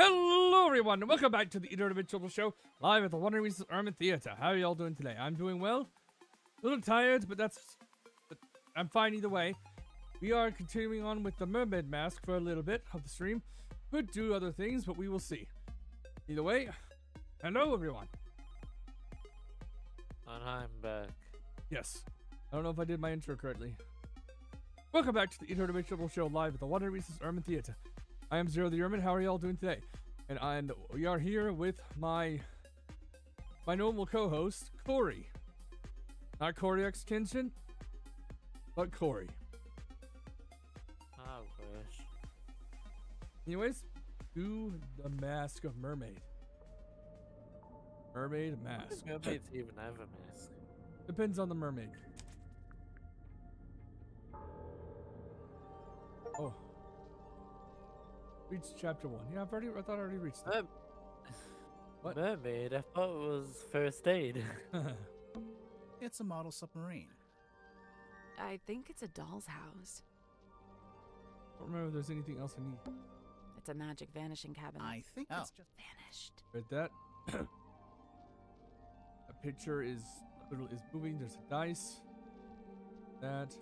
Hello everyone, and welcome back to the Interdimensional Show, live at the Wandering Reasons Armament Theater. How are y'all doing today? I'm doing well. A little tired, but I'm fine either way. We are continuing on with the mermaid mask for a little bit of the stream. Could do other things, but we will see. Either way, hello everyone. And I'm back. Yes. I don't know if I did my intro correctly. Welcome back to the Interdimensional Show, live at the Wandering Reasons Armament Theater. I am Zero the Ermine. How are y'all doing today? And we are here with my normal co-host, Corey. Not Corey X Kenshin, but Corey. I wish. Anyways, do the mask of mermaid. Mermaid mask. Mermaids even have a mask. Depends on the mermaid. Oh. Reached chapter 1. Yeah, I thought I already reached that. What? Mermaid? I thought it was first aid. It's a model submarine. I think it's a doll's house. I don't remember if there's anything else I need. It's a magic vanishing cabinet. I think it's just Vanished. Read that. A picture is moving. There's a dice. That.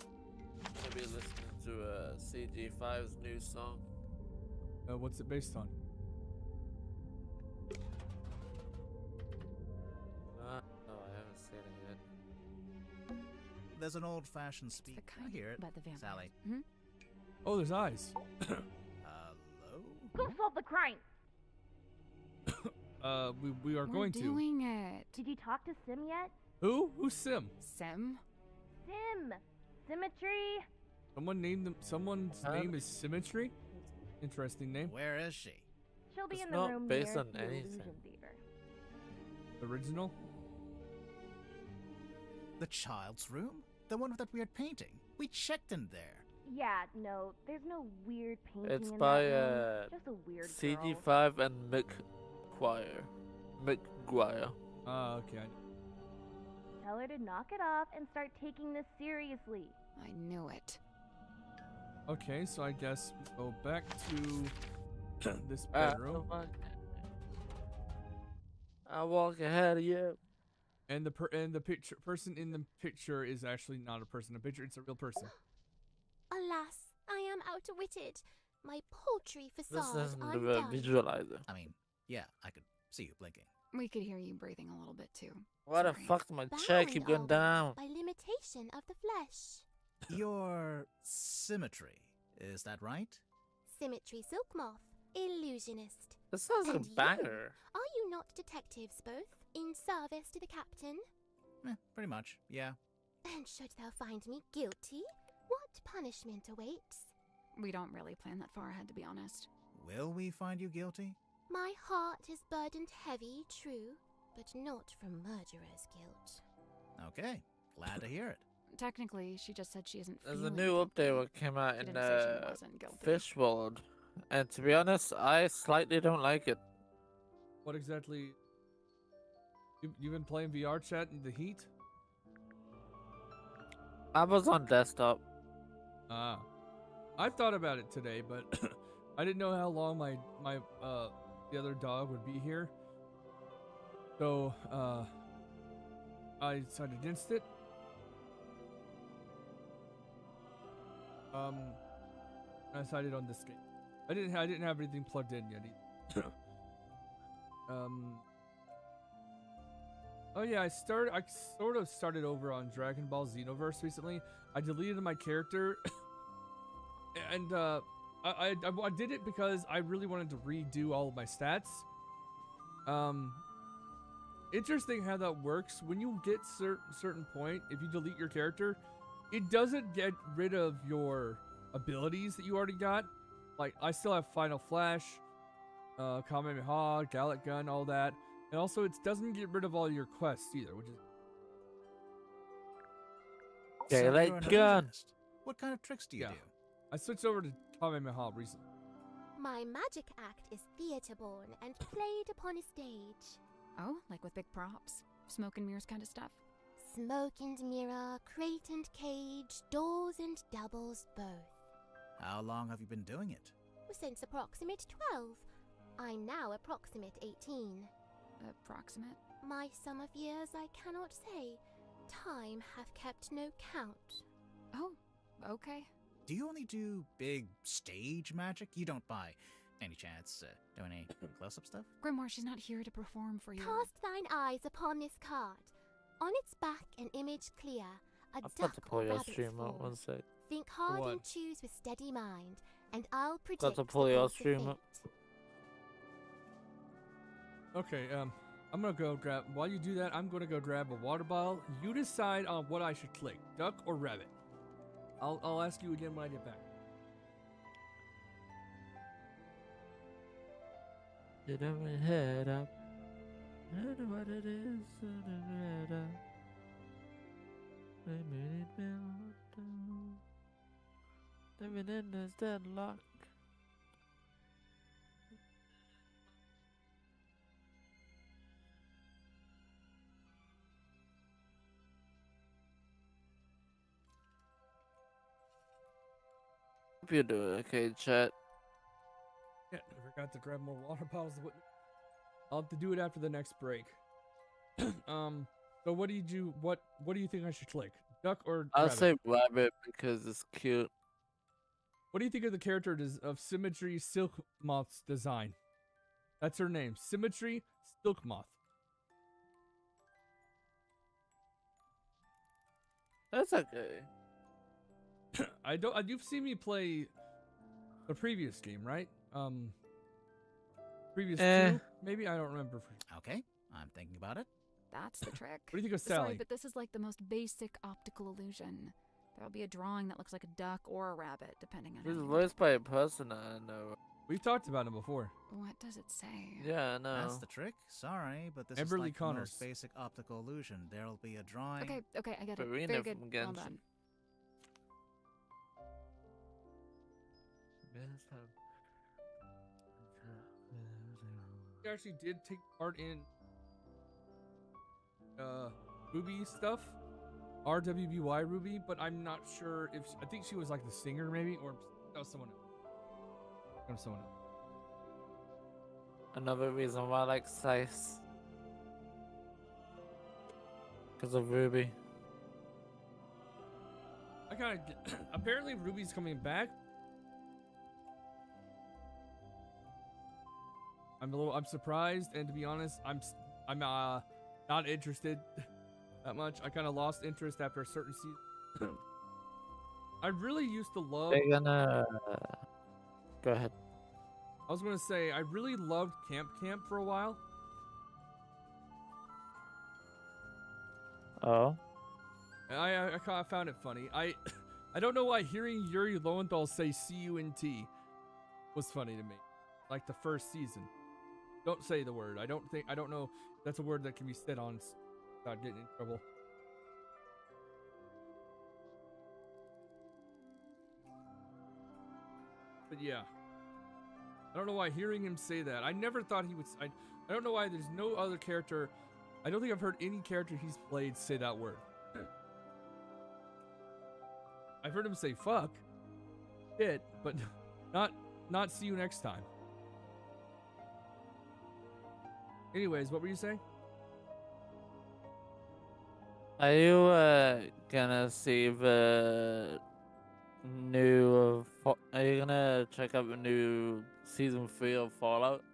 I'm gonna be listening to CG5's new song. What's it based on? No, I haven't seen it yet. there's an old-fashioned It's speak. the kind I hear it. about the vampires. Sally. Hmm? Oh, there's eyes. Hello? Go solve the crime. We are We're going to. doing it. Did you talk to Sim yet? Who? Who's Sim? Sim? Sim. Symmetry. Someone's name is Symmetry? Interesting name. Where is she? She'll be It's in the not room based near on the anything. Illusion Theater. Original? The child's room? The one with that weird painting. We checked in there. Yeah, no, there's no weird painting It's in by that room. Just a weird girl. CG5 and McGuire. Okay. Tell her to knock it off and start taking this seriously. I knew it. Okay, so I guess we go back to this bedroom. I'll walk ahead of you. And the person in the picture is actually not a person in the picture, it's a real person. Alas, I am outwitted. My paltry This facade isn't the undone. visualizer. I mean, yeah, I could see you blinking. We could hear you breathing a little bit too. Why the Sorry. fuck did my chair keep going down? By limitation of the flesh. Your symmetry, is that right? Symmetry Silk Moth, illusionist. This sounds like a And you? banger. Are you not detectives both, in service to the captain? Pretty much, yeah. And should thou find me guilty, what punishment awaits? We don't really plan that far ahead, to be honest. Will we find you guilty? My heart is burdened heavy, true, but not from murderer's guilt. Okay, glad to hear it. Technically, she just said she isn't There's a feeling new guilty. update that came out She in didn't say she wasn't guilty. Fish World. And to be honest, I slightly don't like it. What exactly? You've been playing VR chat in the heat? I was on desktop. Ah. I thought about it today, but I didn't know how long the other dog would be here. So, I decided against it. I decided on this game. I didn't have anything plugged in yet either. Oh yeah, I sort of started over on Dragon Ball Xenoverse recently. I deleted my character, and I did it because I really wanted to redo all of my stats. Interesting how that works. When you get certain point, if you delete your character, it doesn't get rid of your abilities that you already got. Like, I still have Final Flash, Kamehameha, Gallic Gun, all that. And also, it doesn't get rid of all your quests either, which is... Okay, So like you're an gun. illusionist. What kind of tricks do you Yeah. do? I switched over to Kamehameha recently. My magic act is theatre-born and played upon a stage. Oh, like with big props? Smoke and mirrors kind of stuff? Smoke and mirror, crate and cage, doors and doubles both. How long have you been doing it? Since approximate 12. I'm now approximate 18. Approximate? My sum of years I cannot say. Time hath kept no count. Oh, okay. Do you only do big stage magic? You don't by any chance do any close-up stuff? Grimoire, she's not here to perform for you. Cast thine eyes upon this card. On its back an image clear, a I've got duck to or pull your rabbit's stream up, form. one sec. Think hard and What? choose with steady mind, and I'll predict Got to the pull your course of stream up. fate. Okay, I'm gonna go grab. While you do that, I'm gonna go grab a water bottle. You decide on what I should click, duck or rabbit. I'll ask you again when I get back. Get my head up. I don't know what it is. Head up. I made it down. Living in this deadlock. Hope you're doing okay, chat. Yeah, I forgot to grab more water bottles. I'll have to do it after the next break. So what do you do? What do you think I should click? Duck or I'll rabbit? say rabbit because it's cute. What do you think of the character of Symmetry Silkmoth's design? That's her name, Symmetry Silkmoth. That's okay. You've seen me play the previous game, right? Previous two, maybe, I don't remember. Okay, I'm thinking about it. That's the trick. What do you think of Sally? Sorry, but this is like the most basic optical illusion. There'll be a drawing that looks like a duck or a rabbit, depending on This is how you voiced by a person I know. We've talked about him before. What does it say? Yeah, I know. That's the trick. Sorry, but this Emberly is like the Connors. most basic optical illusion. There'll be a drawing. Okay, I get it. Farina Very good. from Well Genshin. done. She actually did take part in Ruby stuff, RWBY Ruby, but I'm not sure if I think she was like the singer maybe, or that was someone else. That was someone else. Another reason why I like Slice. Because of Ruby. I kind of apparently Ruby's coming back. I'm surprised, and to be honest, I'm not interested that much. I kind of lost interest after a certain season. I really used to love. They're gonna go ahead. I was gonna say I really loved Camp for a while. Oh. And I kind of found it funny. I don't know why hearing Yuri Lowenthal say "CUNT" was funny to me, like the first season. Don't say the word. I don't know if that's a word that can be said on without getting in trouble. But yeah. I don't know why hearing him say that. I never thought he would. I don't know why there's no other character. I don't think I've heard any character he's played say that word. I've heard him say fuck, shit, but not see you next time. Anyways, what were you saying? Are you gonna see the new? Are you gonna check out the new season 3 of Fallout?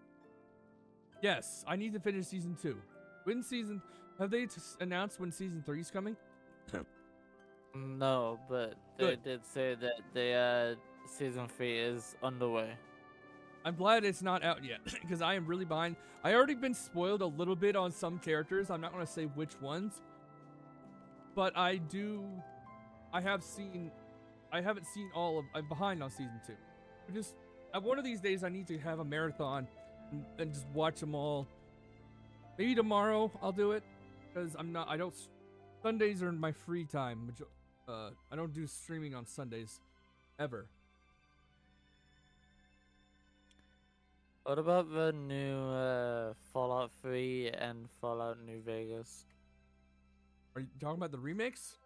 Yes, I need to finish season 2. Have they announced when season 3 is coming? No, but they Good. did say that the season 3 is underway. I'm glad it's not out yet because I am really behind. I already been spoiled a little bit on some characters. I'm not going to say which ones, but I haven't seen all of. I'm behind on season 2. Just one of these days I need to have a marathon and just watch them all. Maybe tomorrow I'll do it because Sundays are my free time. I don't do streaming on Sundays ever. What about the new Fallout 3 and Fallout New Vegas? Are you talking about the remakes?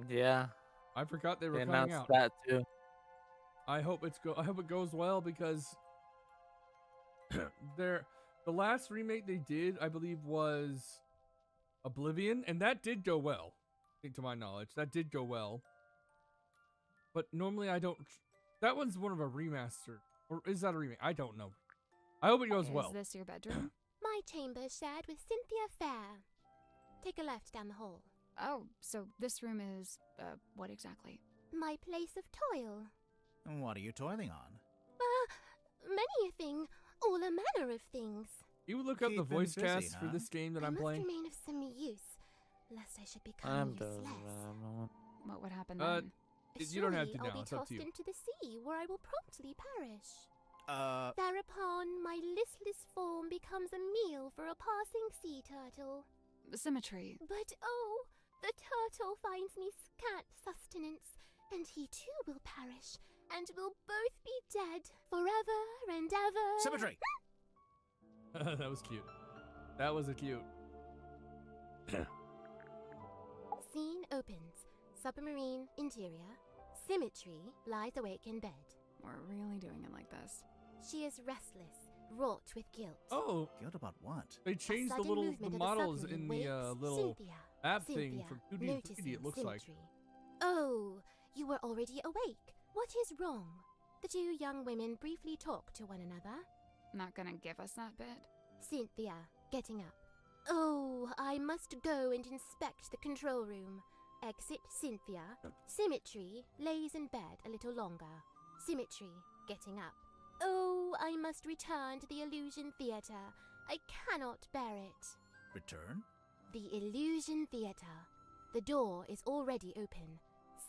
Yeah, I forgot they were they coming announced out. that too. I hope it goes well because The last remake they did, I believe, was Oblivion, and that did go well. I think, to my knowledge, that did go well. But normally I don't. That one's one of a remaster, or is that a remake? I don't know. I hope it goes well. Is this your bedroom? My chamber is shared with Cynthia Fair. Take a left down the hall. Oh, so this room is, what exactly? My place of toil. And what are you toiling on? Many a thing, all a manner of things. You would look up the Keeping voice busy, cast for huh? this game that I I'm must playing. remain of some use, lest I should become I'm useless. done. What would happen Uh, then? You don't have to Surely now, I'll it's be up tossed to you. into the sea, where I will promptly perish. Uh, Thereupon, my listless form becomes a meal for a passing sea turtle. Symmetry. But oh, the turtle finds me scant sustenance, and he too will perish, and we'll both be dead forever and ever. symmetry! That was cute. That was a cute. Scene opens. Submarine interior. Symmetry lies awake in bed. We're really doing it like this. She is restless, wrought with guilt. Oh, Guilt about what? they A changed the sudden little movement of models submarine in the wakes little Cynthia. app thing Cynthia, from 2D to 3D. noticing It looks like. symmetry. Oh, you were already awake. What is wrong? The two young women briefly talk to one another. Not gonna give us that bit? Cynthia, getting up. Oh, I must go and inspect the control room. Exit Cynthia. Symmetry lays in bed a little longer. Symmetry, getting up. Oh, I must return to the Illusion Theatre. I cannot bear it. Return? The Illusion Theatre. The door is already open.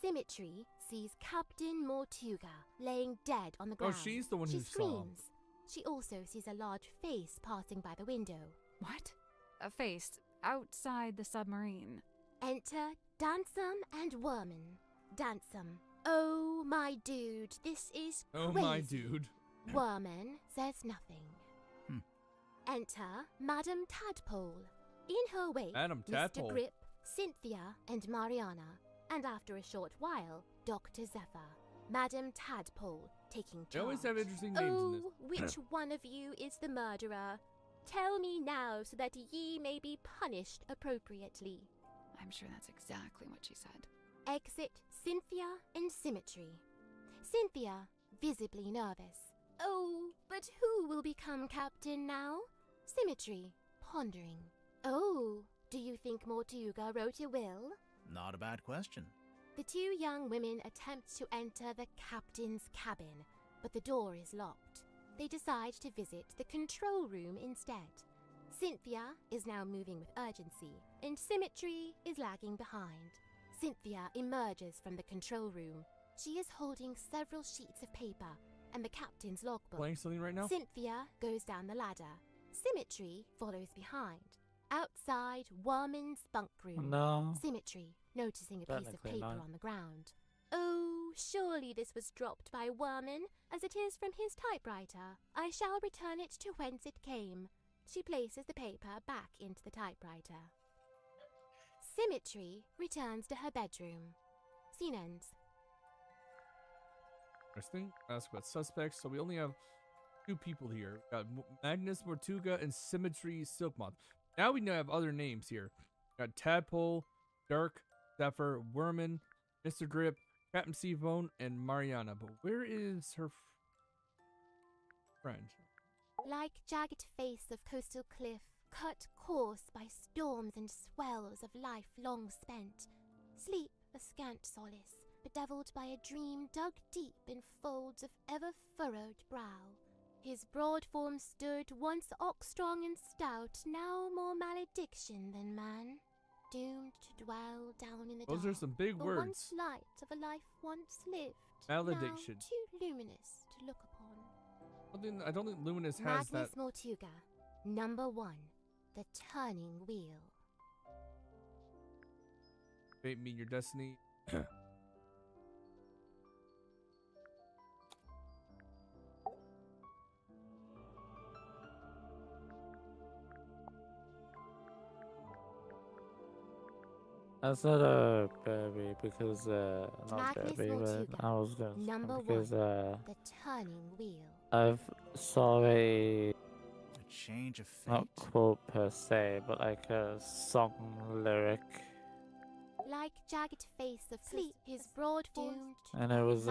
Symmetry sees Captain Mortuga laying dead on the Oh, ground. she's the one She who saw. screams. She also sees a large face passing by the window. What? A face outside the submarine. Enter Dansum and Worman. Dansum. Oh, my dude, this is Oh crazy. my dude. Worman says nothing. Enter Madame Tadpole. In her wake, Madame Mr. Tadpole. Grip, Cynthia, and Mariana. And after a short while, Dr. Zephyr. Madame Tadpole taking charge. They always have interesting names in this. Oh, which one of you is the murderer? Tell me now so that ye may be punished appropriately. I'm sure that's exactly what she said. Exit Cynthia and Symmetry. Cynthia, visibly nervous. Oh, but who will become captain now? Symmetry, pondering. Oh, do you think Mortuga wrote a will? Not a bad question. The two young women attempt to enter the captain's cabin, but the door is locked. They decide to visit the control room instead. Cynthia is now moving with urgency, and Symmetry is lagging behind. Cynthia emerges from the control room. She is holding several sheets of paper and the captain's logbook. Playing something right now? Cynthia goes down the ladder. Symmetry follows behind. Outside Worman's bunk room. No. Symmetry, noticing a piece of Technically paper not. on the ground. Oh, surely this was dropped by Worman, as it is from his typewriter. I shall return it to whence it came. She places the paper back into the typewriter. Symmetry returns to her bedroom. Scene ends. Interesting. Ask about suspects. So we only have two people here. Got Magnus Mortuga and Symmetry Silkmoth. Now we have other names here. Got Tadpole, Dirk, Zephyr, Worman, Mr. Grip, Captain Seabone, and Mariana. But where is her friend? Like jagged face of coastal cliff, cut coarse by storms and swells of life long spent. Sleep a scant solace, bedeviled by a dream dug deep in folds of ever-furrowed brow. His broad form stood, once ox-strong and stout, now more malediction than man, doomed to dwell down in the dark. Those are some big the words. once light of a life once lived, Malediction. now too luminous to look upon. I don't think Luminous has that. Magnus Mortuga, number 1, the turning wheel. Fate meet your destiny. That's not a baby because not Magnus baby, but Mortuga, I was gonna say number because The turning wheel. I've saw a Change of fate. Not quote per se, but like a song lyric. Like jagged face of sleep, his broad doomed. And it was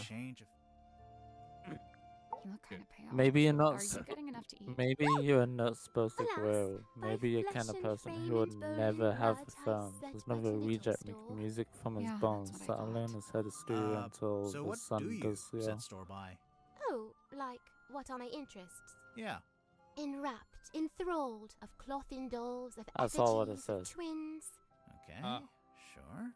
Change of You look kind of pale. maybe you're not Are you getting enough to eat? maybe you're not supposed to Alas, grow. by Maybe you're flesh kind of and person frame who would and bone never and have blood the I phone. sent There's but never a a little reject store. making music from his Yeah, that's bones. what I So thought. alone has had a studio until so the what sun do you does set store by? Oh, like, what are my interests? Yeah. Enwrapped, enthralled, of cloth-in dolls, of That's all what it effigies, of says. twins, Okay. of Sure.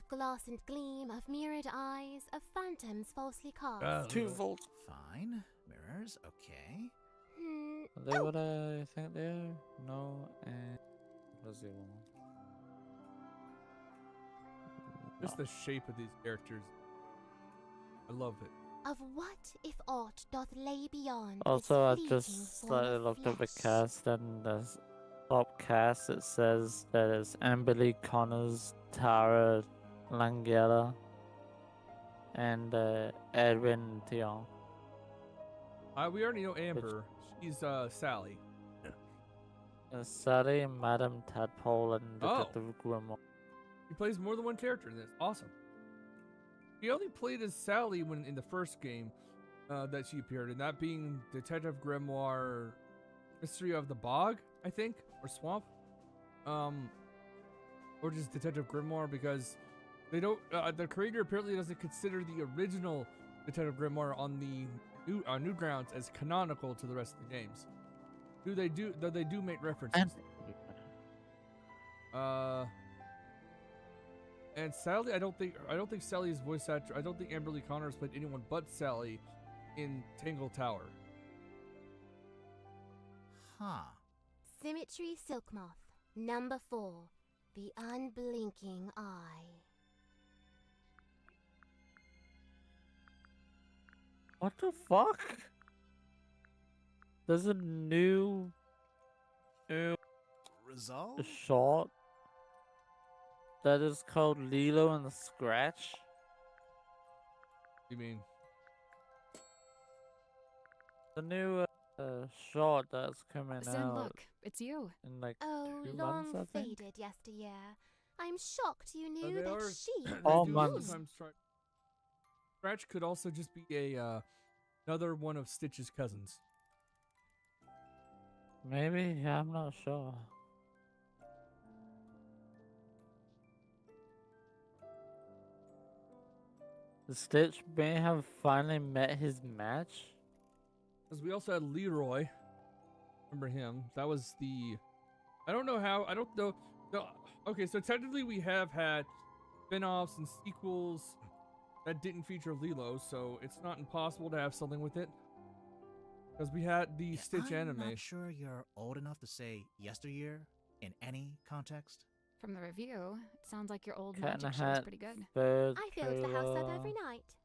glass and gleam, of mirrored eyes, of phantoms falsely cast. 2 volts. Fine. Mirrors. Okay. Are they what I think they are? No, and what's the other one? Just the shape of these characters. I love it. Of what, if aught, doth lay beyond Also, I this just fleeting form slightly of looked at the flesh? cast, and the top cast it says that it's Amberly Connors, Tara Langella, and Edwin Theon. We already know Amber. She's Sally. Sally, Madame Tadpole, and Oh. Detective Grimoire. She plays more than one character in this. Awesome. She only played as Sally when in the first game that she appeared in, that being Detective Grimoire, Mystery of the Bog, I think, or Swamp, or just Detective Grimoire, because they don't. The creator apparently doesn't consider the original Detective Grimoire on the Newgrounds as canonical to the rest of the games. Though they do make references. And Sally, I don't think Sally's voice actor. I don't think Amberly Connors played anyone but Sally in Tangle Tower. Huh. Symmetry Silkmoth, number 4, the unblinking eye. What the fuck? There's a new Result? short that is called Lilo and the Scratch. You mean? The new short that's coming Zen, out look, it's you. in like Oh, 2 long months, I think. faded yesteryear. I'm shocked you knew they that are- she they All do months. sometimes try. Scratch could also just be a another one of Stitch's cousins. Maybe, yeah, I'm not sure. Stitch may have finally met his match. Because we also had Leroy. Remember him? That was the. I don't know how. I don't know. No, okay, so technically we have had spin-offs and sequels that didn't feature Lilo, so it's not impossible to have something with it. Because we had the Stitch I'm anime. not sure you're old enough to say yesteryear in any context. From the review, it sounds like your old Cat in magic the show is Hat, pretty good. third I filled the house up trailer, every night.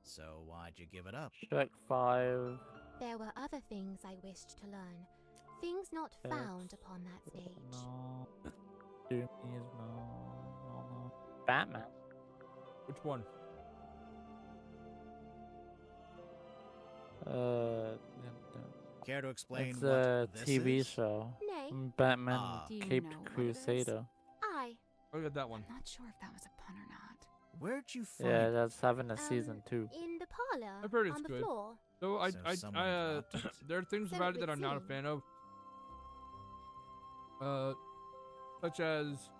So why'd you give it up? Shrek 5. There were other things I wished to learn. Things not Yes. found upon that stage. No. Doomies, no. Batman. Which one? Care to explain It's what a this TV is? show. Nay, Batman Ah. Do you Caped know what it is? Crusader. I. Oh, we got that one. I'm not sure if that was a pun or not. Where'd you find Yeah, it? that's having a season 2. In the parlor, I've heard it's on the good. floor. So So someone dropped it. there are things Said about it it that would I'm not a seem. fan of. Such as,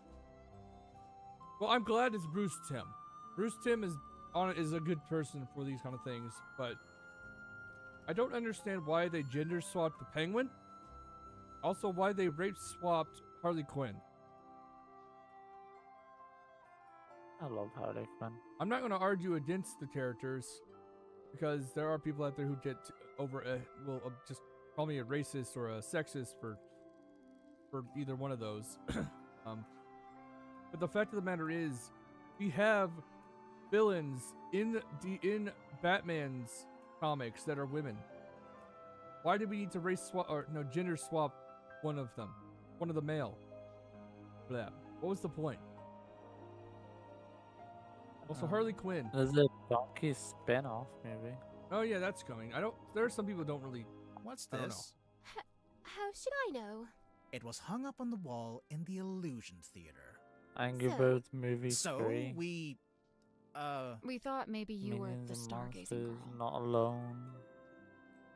well, I'm glad it's Bruce Timm. Bruce Timm is a good person for these kind of things, but I don't understand why they gender swapped the Penguin. Also, why they rape swapped Harley Quinn. I love Harley Quinn. I'm not going to argue against the characters because there are people out there who get will just call me a racist or a sexist for either one of those. But the fact of the matter is, we have villains in Batman's comics that are women. Why did we need to gender swap one of them, one of the male, for that? What was the point? Also, Harley Quinn. There's a Donkey spin-off, maybe. Oh yeah, that's coming. There are some people who don't really. What's I don't know. this? How should I know? It was hung up on the wall in the Illusion Theater. Angry So- Birds movie So 3. we, We thought maybe you were Minions the and stargazing Monsters, girl. Not Alone.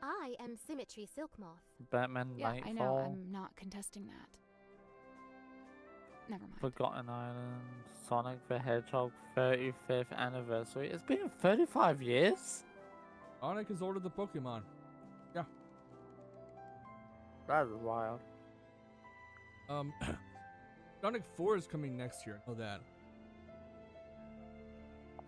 I am Symmetry Silk Moth. Batman Yeah, Nightfall. I know. I'm not contesting that. Never mind. Forgotten Island. Sonic the Hedgehog 35th anniversary. It's been 35 years? Sonic is older than Pokemon. That's wild. Sonic 4 is coming next year. I know that.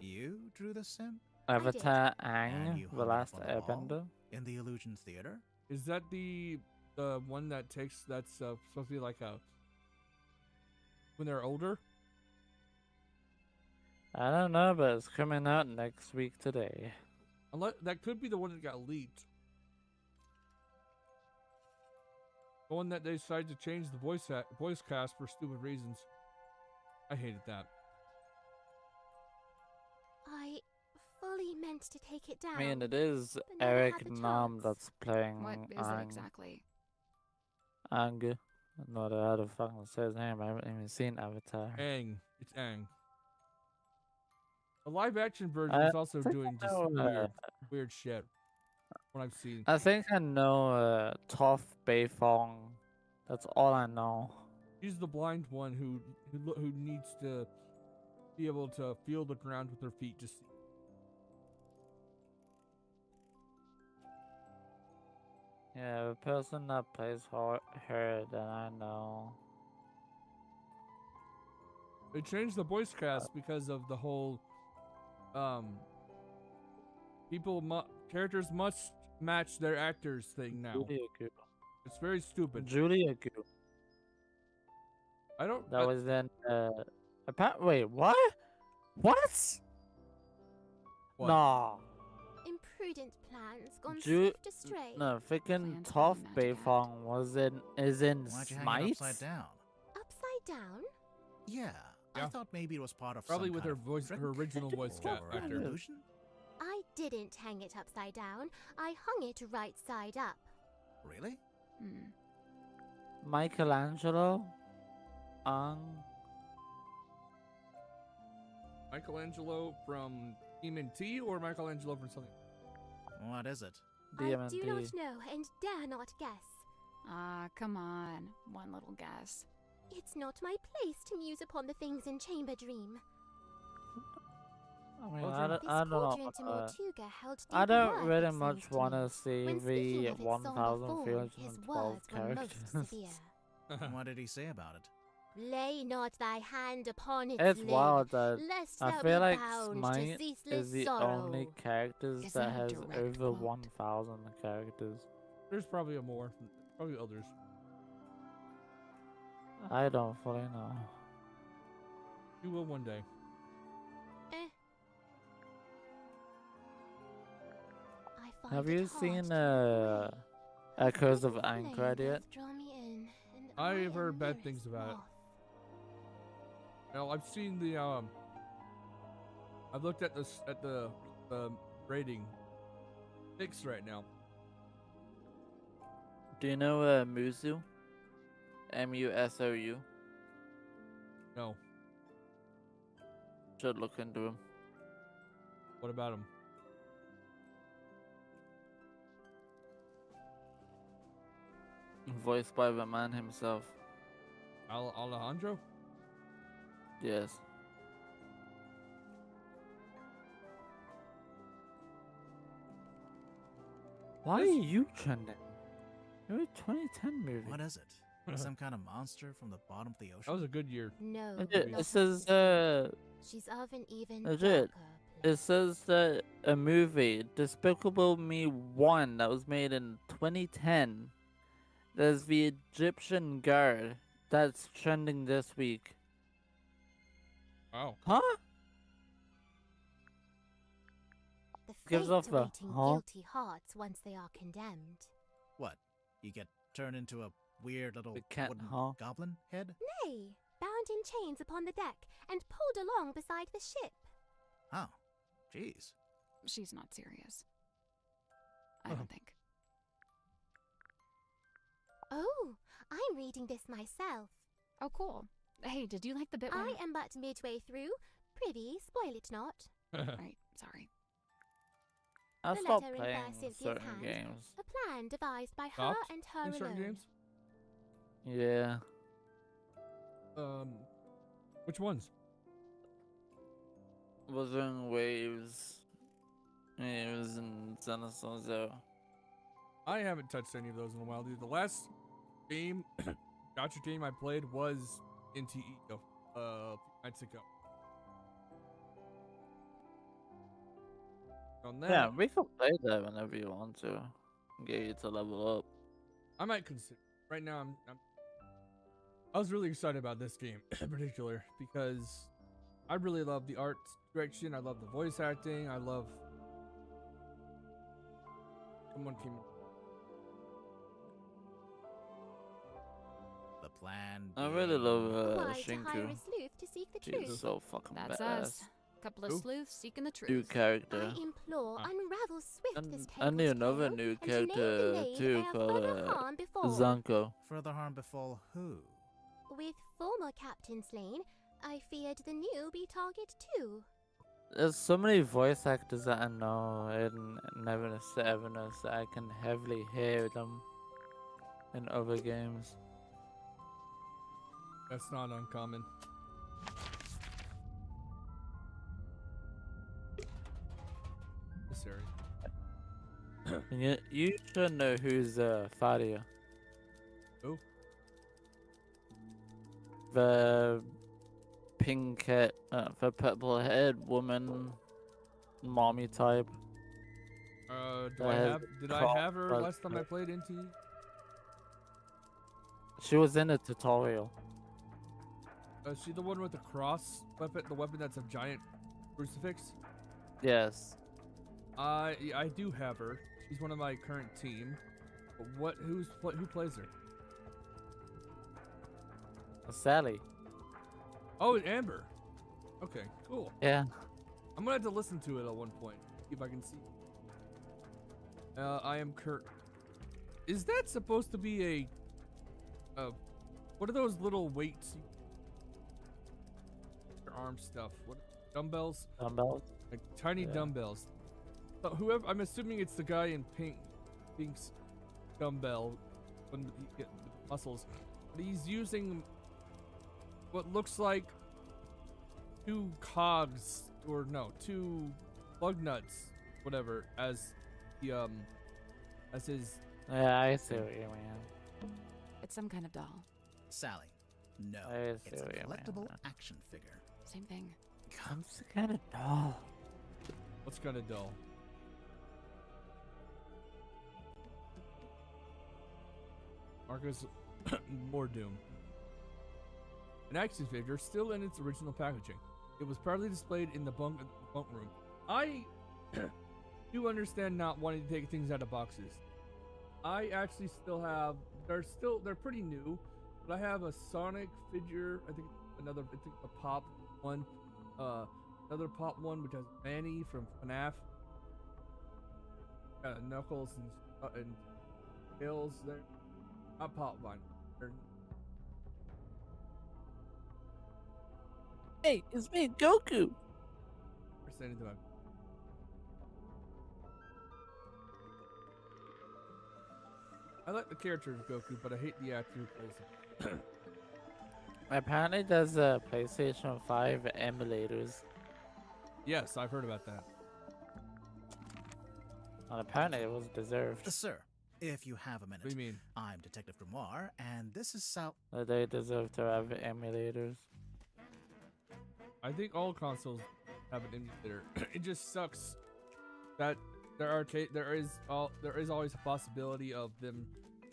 you drew the sim did. Avatar And you Aang, The hung it Last up on the wall? Airbender. in the Illusion Theater. Is that the one that takes that's supposed to be like a when they're older? I don't know, but it's coming out next week today. Unless that could be the one that got leaked. The one that they decided to change the voice cast for stupid reasons. I hated that. I fully meant to take it down. I mean, it is but never Eric had the Nam chance. that's playing What is it Aang. exactly? Aang. I don't know how to fucking say his name. I haven't even seen Avatar. Aang. It's Aang. The live action version I is also think doing I just know, weird shit. What I've seen. I think I know Toph Beifong. That's all I know. She's the blind one who needs to be able to feel the ground with her feet to see. Yeah, the person that plays her that I know. They changed the voice cast because of the whole characters must match their actors thing now. Julia Gu. It's very stupid. Julia Gu. I don't. That was in wait, what? What? What? Nah. Imprudent plans gone Ju- swift astray. No, freaking Plans Toph for the magic act. Beifong is in Why'd you hang Smite? it upside down? Upside down? Yeah, I Yeah. thought maybe it was part of Probably some with kind her of voice, trick her original voice or an actor. illusion. I didn't hang it upside down. I hung it right side up. Really? Hmm. Michelangelo? Michelangelo from TMNT or Michelangelo from something? What is it? I do DMNT. not know and dare not guess. Ah, come on. One little guess. It's not my place to muse upon the things in Chamber Dream. I mean, Cauldron? This I don't know. cauldron to Mortuga held deep I don't worth, really it much seems to want me. to see When speaking the of its somber form, his 1,312 words were most characters. severe. What did he say about it? Lay not thy hand upon its It's lid, wild that lest I thou feel be like bound Smite to ceaseless is the sorrow. only characters Is that that a has direct over quote? 1,000 characters. There's probably a more, probably others. I don't fully know. You will one day. Eh. I find Have it you hard seen to look away. Echoes of The flame Anchorite yet? doth draw me in, and I I have heard am bad things nearest about it. moth. Now I've seen the I've looked at the rating. 6 right now. Do you know Musou? Musou? No. Should look into him. What about him? Voiced by the man himself. Alejandro? Yes. Why are This- you trending? You're a 2010 movie. What is it? Some kind of monster from the bottom of the ocean? That was a good year. No, Legit, not it says she's of an even legit, darker it place. says that a movie, Despicable Me 1, that was made in 2010. There's the Egyptian Guard that's trending this week. Wow. Huh? The gives fate off the, awaiting huh? guilty hearts once they are condemned. What? You get turned into a weird little The cat, wooden huh? goblin head? Nay, bound in chains upon the deck and pulled along beside the ship. Oh, jeez. She's not serious. I don't think. Oh, I'm reading this myself. Oh, cool. Hey, did you like the bit where... I am but midway through. Prithee, spoil it not. Right, sorry. I The stopped letter in playing Fair Cynthia's certain hand. games. A plan devised by her Stopped and her in certain alone. games? Yeah. Which ones? Wuthering Waves. Waves and Zenithal Zero. I haven't touched any of those in a while, dude. The last game, gotcha game I played was NTE a few nights ago. On that, Yeah, we can play that whenever you want to. Get you to level up. I might consider. Right now, I was really excited about this game in particular because I really love the art direction. I love the voice acting. I love. Someone came. The plan. I really love Why, to hire a Shinku. sleuth to seek the She's truth. so fucking That's badass. us. Couple of Who? sleuths seeking the truth. New character. I implore, Ah. unravel swift this I knew tangled another tale, new and name the character knave too ere called further harm befall. Zanko. Further harm befall who? With former captain slain, I feared the new be target too. There's so many voice actors that I know in Neverness to Everness that I can heavily hear them in other games. That's not uncommon. This area. And you should know who's Fadia. Who? The pink head, the purple haired woman, mommy type. Do I has have? Did I crop have her but- last time I played NTE? She was in a tutorial. Is she the one with the cross weapon? The weapon that's a giant crucifix? Yes. I do have her. She's one of my current team. But who plays her? Sally. Oh, Amber. Okay, cool. Yeah. I'm gonna have to listen to it at one point. See if I can see. I am Kurt. Is that supposed to be what are those little weights? Your arm stuff. What dumbbells? Dumbbells. Like tiny Yeah. dumbbells. Whoever, I'm assuming it's the guy in pink's dumbbell when he get muscles. But he's using what looks like two cogs or no, two lug nuts, whatever, as the as his. Yeah, I see what you mean. It's some kind of doll. Sally. No. I see It's a what you mean. collectible action figure. Same thing. Comes the kind of doll. What's kind of dull? Marcus, more Doom. An action figure still in its original packaging. It was proudly displayed in the bunk room. I do understand not wanting to take things out of boxes. I actually still have. They're pretty new, but I have a Sonic figure. I think a Pop one. Another Pop one which has Manny from FNAF. Knuckles and Tails there. Not Pop Vine. Hey, it's me, Goku. Or say anything about. I like the character of Goku, but I hate the actor who plays him. Apparently, there's PlayStation 5 emulators, Yes, I've heard about that. and apparently it was deserved. Sir, if you have a What do you minute, mean? I'm Detective Grimoire, and this is Sal. That they deserve to have emulators. I think all consoles have an emulator. It just sucks that there is always a possibility of them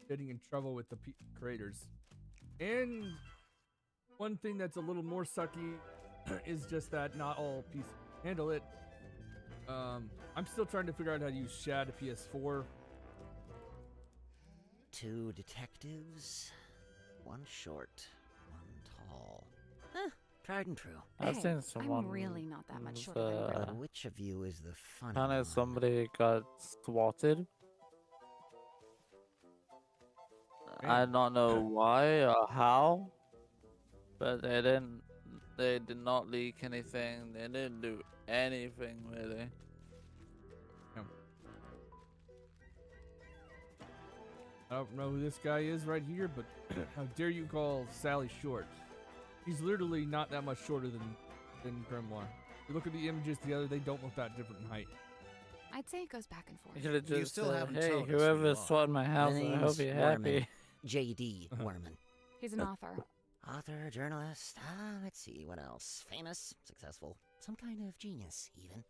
getting in trouble with the creators. And one thing that's a little more sucky is just that not all PCs handle it. I'm still trying to figure out how to use Shad to PS4. Two detectives, one short, one tall. Huh, tried and true. I've Hey, seen someone. I'm really not that much who's, shorter than you, But Grandma. which of you is the funny Apparently, one? somebody got swatted. I Man. don't know why or how, but they did not leak anything. They didn't do anything really. I don't know who this guy is right here, but how dare you call Sally short? He's literally not that much shorter than Grimoire. You look at the images together, they don't look that different in height. I'd say it goes back and You forth. could have You just still said, haven't hey, told us who you whoever are." swatted my house, I hope name's you're Worman. happy. J.D. Worman. He's an author. Author, journalist, let's see, what else? Famous, successful, some kind of genius, even.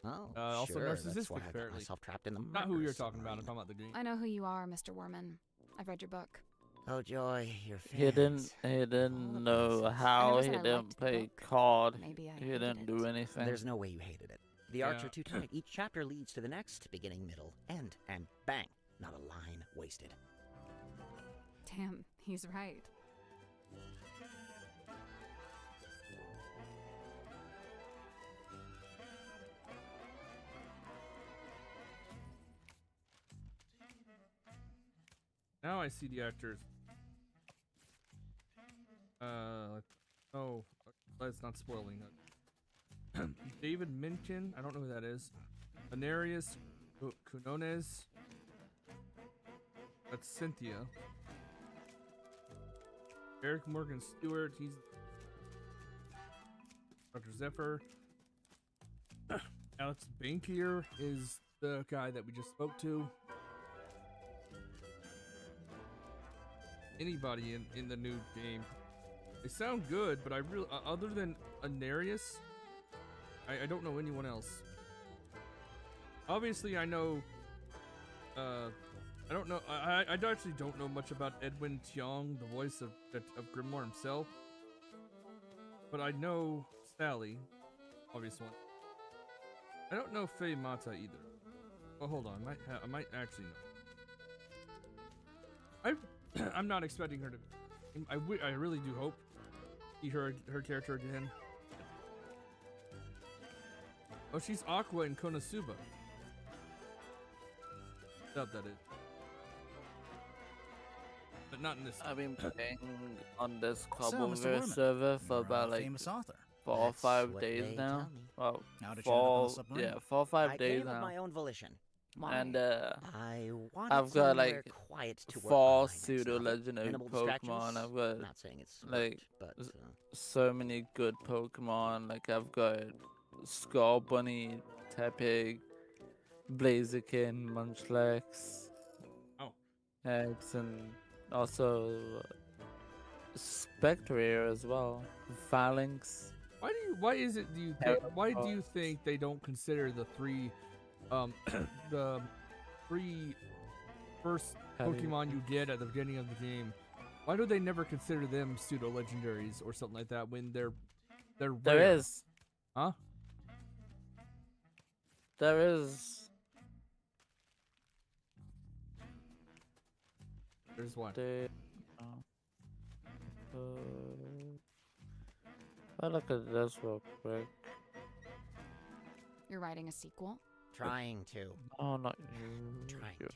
Oh, Also sure, that's narcissistic, why I got apparently. myself trapped in the Not who murder you're talking about. I'm submarine. talking about the game. I know who you are, Mr. Warman. I've read your book. Oh, joy, your fans. He didn't All know the places. how. never He said I didn't liked the play book. COD. Maybe I He hated didn't do it. anything. There's no way you hated it. The arcs Yeah. are too tight. Each chapter leads to the next, beginning, middle, end, and bang, not a line wasted. Damn, he's right. Now I see the actors. Oh, that's not spoiling it. David Minkin, I don't know who that is. Anarius Cunones. That's Cynthia. Eric Morgan Stewart, he's Dr. Zephyr. Alex Bankier is the guy that we just spoke to. Anybody in the new game. They sound good, but I really, other than Anarius, I don't know anyone else. Obviously, I know, I don't know, I actually don't know much about Edwin Tiong, the voice of Grimoire himself. But I know Sally, obvious one. I don't know Faye Mata either. Oh, hold on, I might actually know. I'm not expecting her to. I really do hope see her character again. Oh, she's Aqua in Konosuba. Doubt that is. But not in this. I've been playing on this So, Mr. Cobbleville Worman, server for you're about a like famous author. 4 or That's 5 what days they now. tell me. Well, How did you end up on the submarine? yeah, 4 or 5 I days came of now. my own volition. Why? And I wanted I've got somewhere like quiet to work on 4 my next pseudo novel. legendary Minimal Pokemon. distractions. I've got Not saying it's like, smart, but so many good Pokemon. Like I've got Skull Bunny, Tepig, Blaziken, Munchlax, Oh. X, and also Spectre as well. Phalanx. Why do you think they don't consider the three, the three first Pokemon you get at the beginning of the game? Why do they never consider them pseudo legendaries or something like that when they're rare? There is. Huh? There is. There's one. They, I look at this real quick. You're writing a sequel? trying to. Oh, not you. Trying you. to.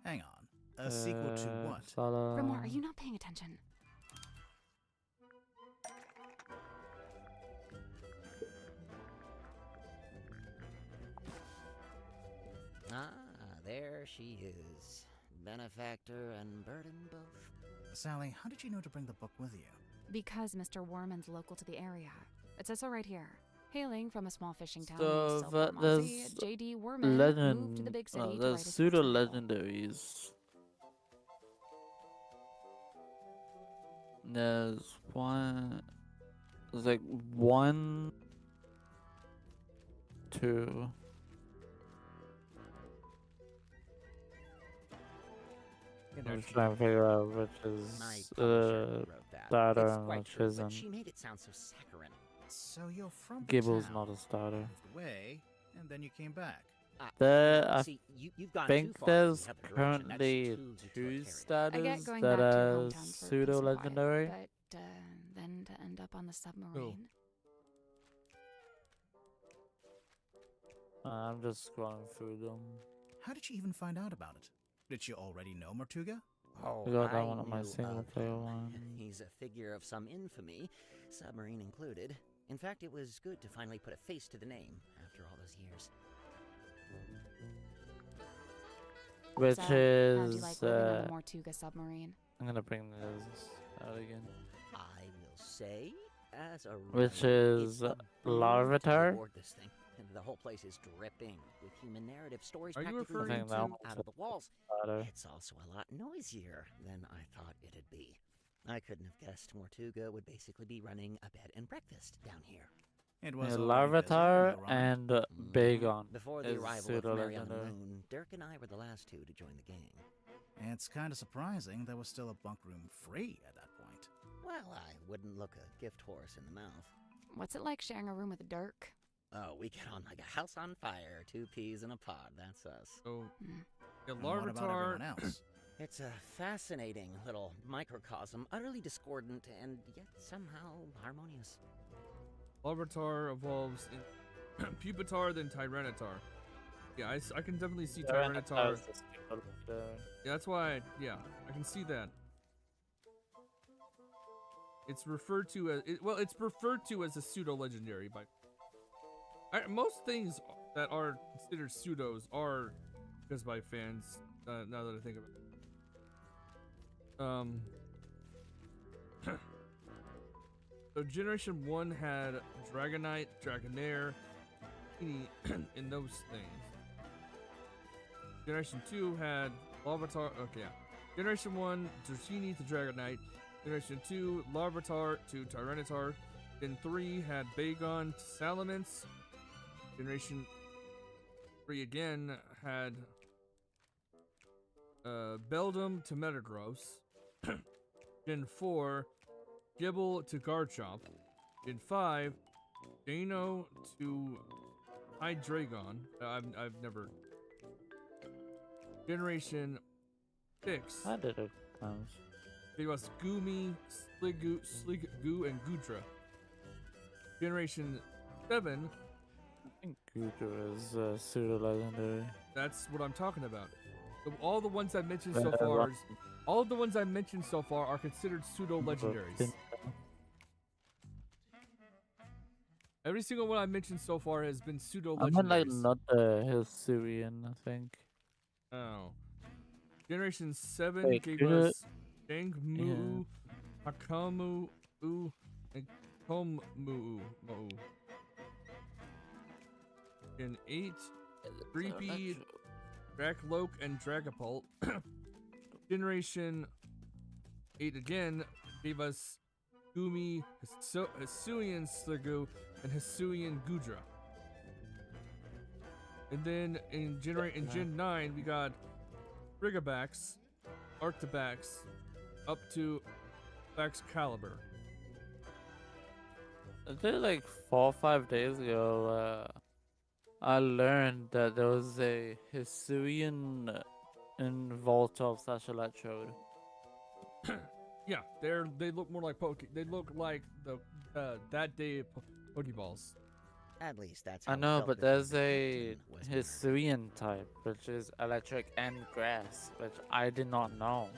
Hang on. A sequel to what? Grimoire, are you not paying attention? Ah, there she is. Benefactor and burden both. Sally, how did you know to bring the book with you? Because Mr. Warman's local to the area. It says so right here. Hailing from a small fishing town So, named but Silvermonsey, there's J.D. Warman moved to the big city to write there's his pseudo first novel. legendaries. There's one. There's like 1, 2. I'm just trying to figure out which My is publisher wrote that. starter It's and quite which true, but isn't. she made it sound so saccharine. So you're from the Gibble's town, not a starter. moved away, and then you came back. I See, you've gone think too far in there's the other direction. That's currently too 2 utilitarian. I starters get going that back to your are hometown for peace pseudo and quiet, legendary. but then to end up on the submarine. I'm just scrolling through them. How did you even find out about it? Did you already know Mortuga? Oh, I got that I one on my knew single of player him. one. He's a figure of some infamy, submarine included. In fact, it was good to finally put a face to the name after all those years. Which So, how'd you like is living on the Mortuga submarine? I'm gonna bring this out again. I will say, as a Which rule, is it's a boon to Larvitar? be aboard this thing. And the whole place is dripping with human narrative stories Are you practically referring leaking to- out of the walls. Better. It's also a lot noisier than I thought it'd be. I couldn't have guessed Mortuga would basically be running a bed and breakfast down here. It was Yeah, already busy when Larvitar you arrived. and Mhm. Bagon Before the is arrival of Mary on the pseudo-legendary. Moon, Dirk and I were the last two to join the gang. It's kind of surprising there was still a bunk room free at that point. Well, I wouldn't look a gift horse in the mouth. What's it like sharing a room with Dirk? Oh, we get on like a house on fire, 2 peas in a pod, that's us. So, Hmm. yeah, And what about everyone Larvitar. else? It's a fascinating little microcosm, utterly discordant and yet somehow harmonious. Larvitar evolves in Pupitar, then Tyranitar. Yeah, I can definitely see Tyranitar Tyranitar. is the pseudo-legendary. Yeah, that's why. I can see that. It's referred to as it's referred to as a pseudo legendary by. Most things that are considered pseudos are because by fans. Now that I think of it. So Generation 1 had Dragonite, Dragonair, in those things. Generation 2 had Larvitar. Okay, yeah. Generation 1, Dratini to Dragonite. Generation 2, Larvitar to Tyranitar. Gen 3 had Bagon to Salamence. Generation 3 again had Beldum to Metagross. Gen 4, Gibble to Garchomp. Gen 5, Dano to Hydreigon. I've never. Generation 6. How did it come? It was Goomy, Sliggoo, and Goodra. Generation 7. I think Gudra is pseudo-legendary. That's what I'm talking about. All the ones I mentioned so far, all of the ones I mentioned so far are considered pseudo legendaries. Every single one I mentioned so far has been pseudo I mean, like, legendaries. not the Hisuian, I think. Oh. Generation 7 Wait, gave could us Dangmu, Hakamu, and Komu. Gen 8, Creepy, Dracloak, and Dragapult. Generation 8 again gave us Gumi, Hisuian Sliggoo, and Hisuian Goodra. And then in Gen 9 we got Frigabax, Arctibax, up to Baxcalibur. I think like 4 or 5 days ago, I learned that there was a Hisuian in Voltorb / Electrode. Yeah, they look more like They look like the that day Pokeballs. At least that's how I it know, felt but before there's the a captain was Hisuian type, which is electric and grass, which I did not know.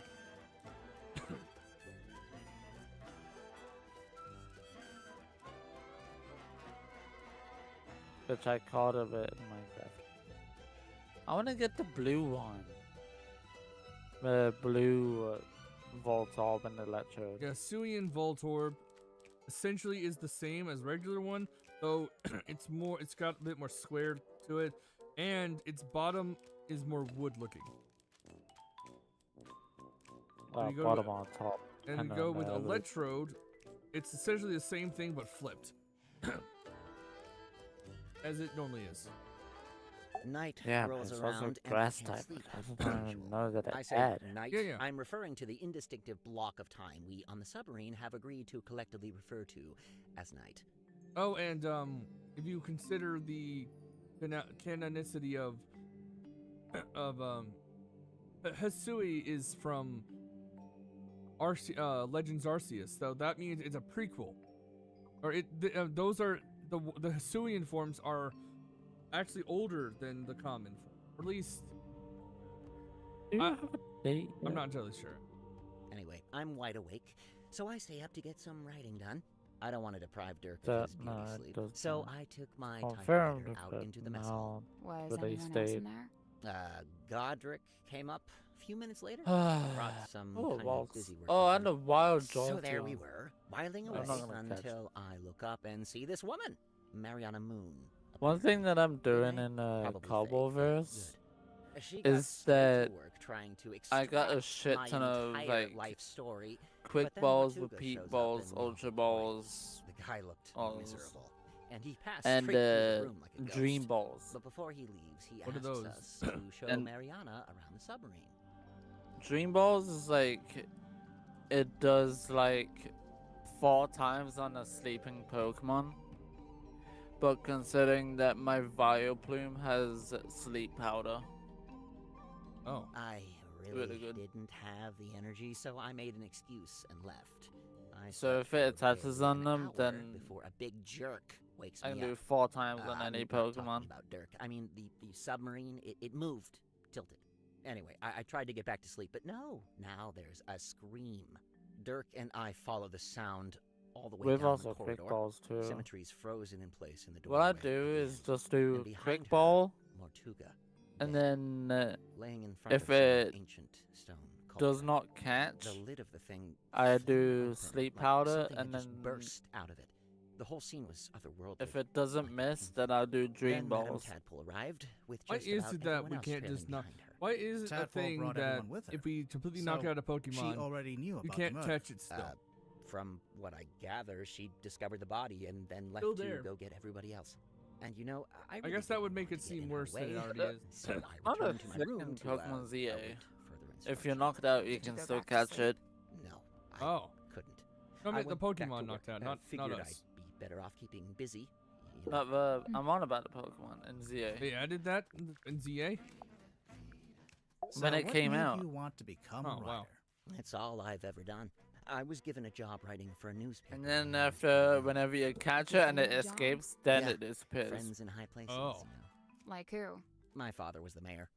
Which I caught a bit in Minecraft. I want to get the blue one. The blue Voltorb and Electrode. Yeah, Hisuian Voltorb essentially is the same as regular one, though it's got a bit more square to it, and its bottom is more wood looking. you go Bottom to- on top. And I you know go with that, but- Electrode, it's essentially the same thing but flipped. As it normally is. Night Yeah, but rolls it's around also and we grass can't type. sleep. I just don't even know that I it say had. night. Yeah, yeah. I'm referring to the indistinctive block of time we on the submarine have agreed to collectively refer to as night. Oh, and if you consider the canonicity of Hisui is from Legends Arceus, so that means it's a prequel. Or those are the Hisuian forms are actually older than the common form. Or at least Do you I- have a date? I'm yet? not entirely sure. Anyway, I'm wide awake, so I stay up to get some writing done. I don't want to deprive Dirk That- of his beauty no, it sleep, does so not. I took my Confirmed, typewriter out but into the mess hall. no. Was But they anyone else stayed. in there? Godric came up a few minutes later. Brought some Oh, kind wild. of busy work Oh, with and him. a wild So dog. there we were, whiling I'm away not gonna catch until I look up and see this woman, Mariana Moon. One thing that I'm doing name? in Probably fake, Cobbleverse Good. She is got straight to that work trying to I got a extract shit my ton of entire like life story. quick but then balls, Tortuga repeat shows up balls, and, ultra boy, balls, The guy looked balls, miserable, and he passed and straight through the room like a ghost. dream balls. But before he leaves, he What are asks those? us to show And- Mariana around the submarine. Dream balls is like it does like 4 times on a sleeping Pokemon. But considering that my Vileplume has sleep powder, Oh. I Really really good. didn't have the energy, so I made an excuse and left. I So slept if it for attaches barely on an them, hour then before a big jerk wakes I me can do up. 4 times on I'm any not talking Pokemon. about Dirk. I mean, the submarine, it moved, tilted. Anyway, I tried to get back to sleep, but no. Now there's a scream. Dirk and I follow the sound all the way We've down also the quick corridor. balls too. Symmetry's frozen in place in the doorway. What I at do the is end. just do And behind quick her, ball, Mortuga, and dead, then laying in front if of some it ancient stone does cauldron. not catch, The lid of the thing I flew do open, sleep like powder, something had and just then burst out of it. The whole scene was otherworldly. if it doesn't like miss, painful. then I'll do dream Then Madame balls. Tadpole arrived with Why just is about it that everyone we else can't trailing just knock? behind her. Why is it a Tadpole thing brought that everyone with her. if we completely knock So, out a Pokemon, She already knew about you the can't murder. catch it still? From what I gather, she discovered the body and then left Still to there. go get everybody else. And you know, I I really guess that didn't would make want it to get in seem her worse than it way, already is. So I'm I a returned to my thick room in to Pokemon ZA. await further If instructions. you're knocked out, you Did you can go still back to catch sleep? it. No, I Oh. couldn't. No, I meant the went back to Pokemon work. knocked out, I not figured us. I'd be better off keeping busy. You know. But I'm on about the Pokemon in ZA. They added that in ZA? So when it what came made out. you want to become Oh, a writer? wow. That's all I've ever done. I was given a job writing for a newspaper. And then when I was after, young. whenever you catch it Give and them it a job? escapes, then Yeah. it disappears. Friends in high places. Oh. You know. Like who? My father was the mayor.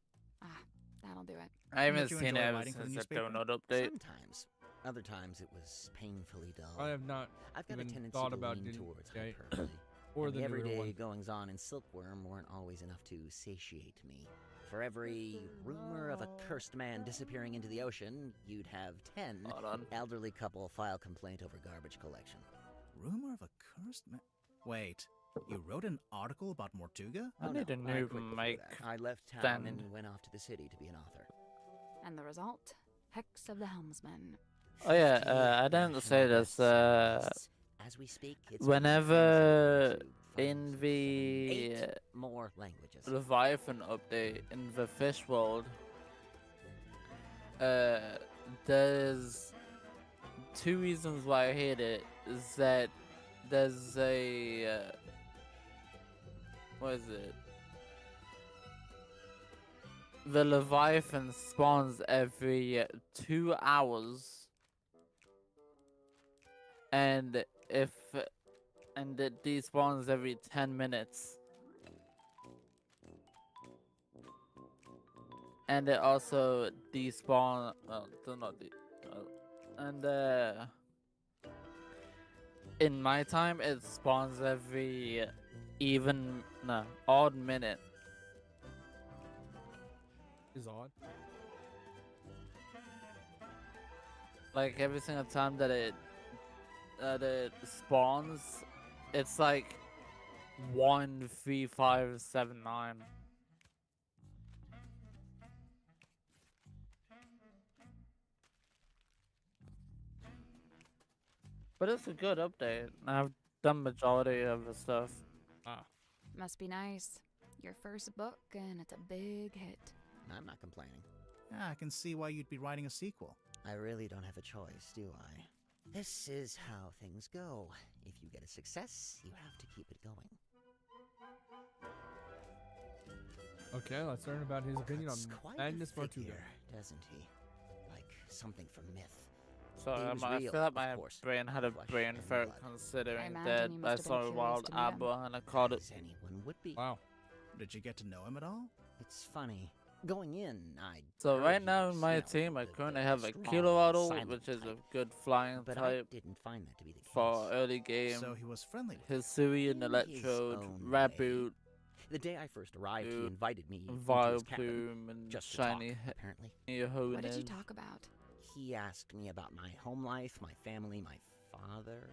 Ah, that'll do it. I haven't Don't you seen enjoy it ever writing for the since the newspaper? donut update. Sometimes. Other times it was painfully dull. I have not I've got a even tendency thought to about lean doing towards yeah, hyperbole. or and the the newer everyday one. goings-on in Silkworm weren't always enough to satiate me. For every rumor of a cursed man disappearing into the ocean, you'd have 10 Hold on. elderly couple file complaint over garbage collection. Rumor of a cursed man. Wait, you wrote an article about Mortuga? I need a no, new quit before mic that. I left town stand. and went off to the city to be an author. And the result? Hex of the Helmsman. Oh yeah, 50 I didn't say national this. bestseller. As we speak, it's Whenever been in translated the into 8 more languages. Leviathan update in the fish world, there's 2 reasons why I hate it. Is that there's a what is it? The Leviathan spawns every 2 hours, and it despawns every 10 minutes. And it also despawn. Well, does not and in my time, it spawns every odd minute. Is odd. Like every single time that it spawns, it's like 13579. But it's a good update. I've done majority of the stuff. Ah. Must be nice. Your first book, and it's a big hit. I'm not complaining. Yeah, I can see why you'd be writing a sequel. I really don't have a choice, do I? This is how things go. If you get a success, you have to keep it going. Okay, let's learn about his opinion on Cuts quite Magnus a Mortuga. figure, doesn't he? Like something from myth. So He was I real, feel like of my course. brain had a Flesh brain and fart blood. considering imagine that you I must have been saw a curious wild to meet him. Abba and I called it. As anyone would be. Wow. Did you get to know him at all? It's funny. Going in, I So heard right he now was, in my you know, team, I the currently have a strong, Kilowattle, silent which is a type, good flying but I type didn't find that to be the case. for early game. So he was friendly with you. Hisui and In his Electrode, own Raboot, The day I first arrived, he Dude, invited me into his cabin Vileplume, and just to Shiny talk, apparently. Hoenn. What did you talk about? He asked me about my home life, my family, my father.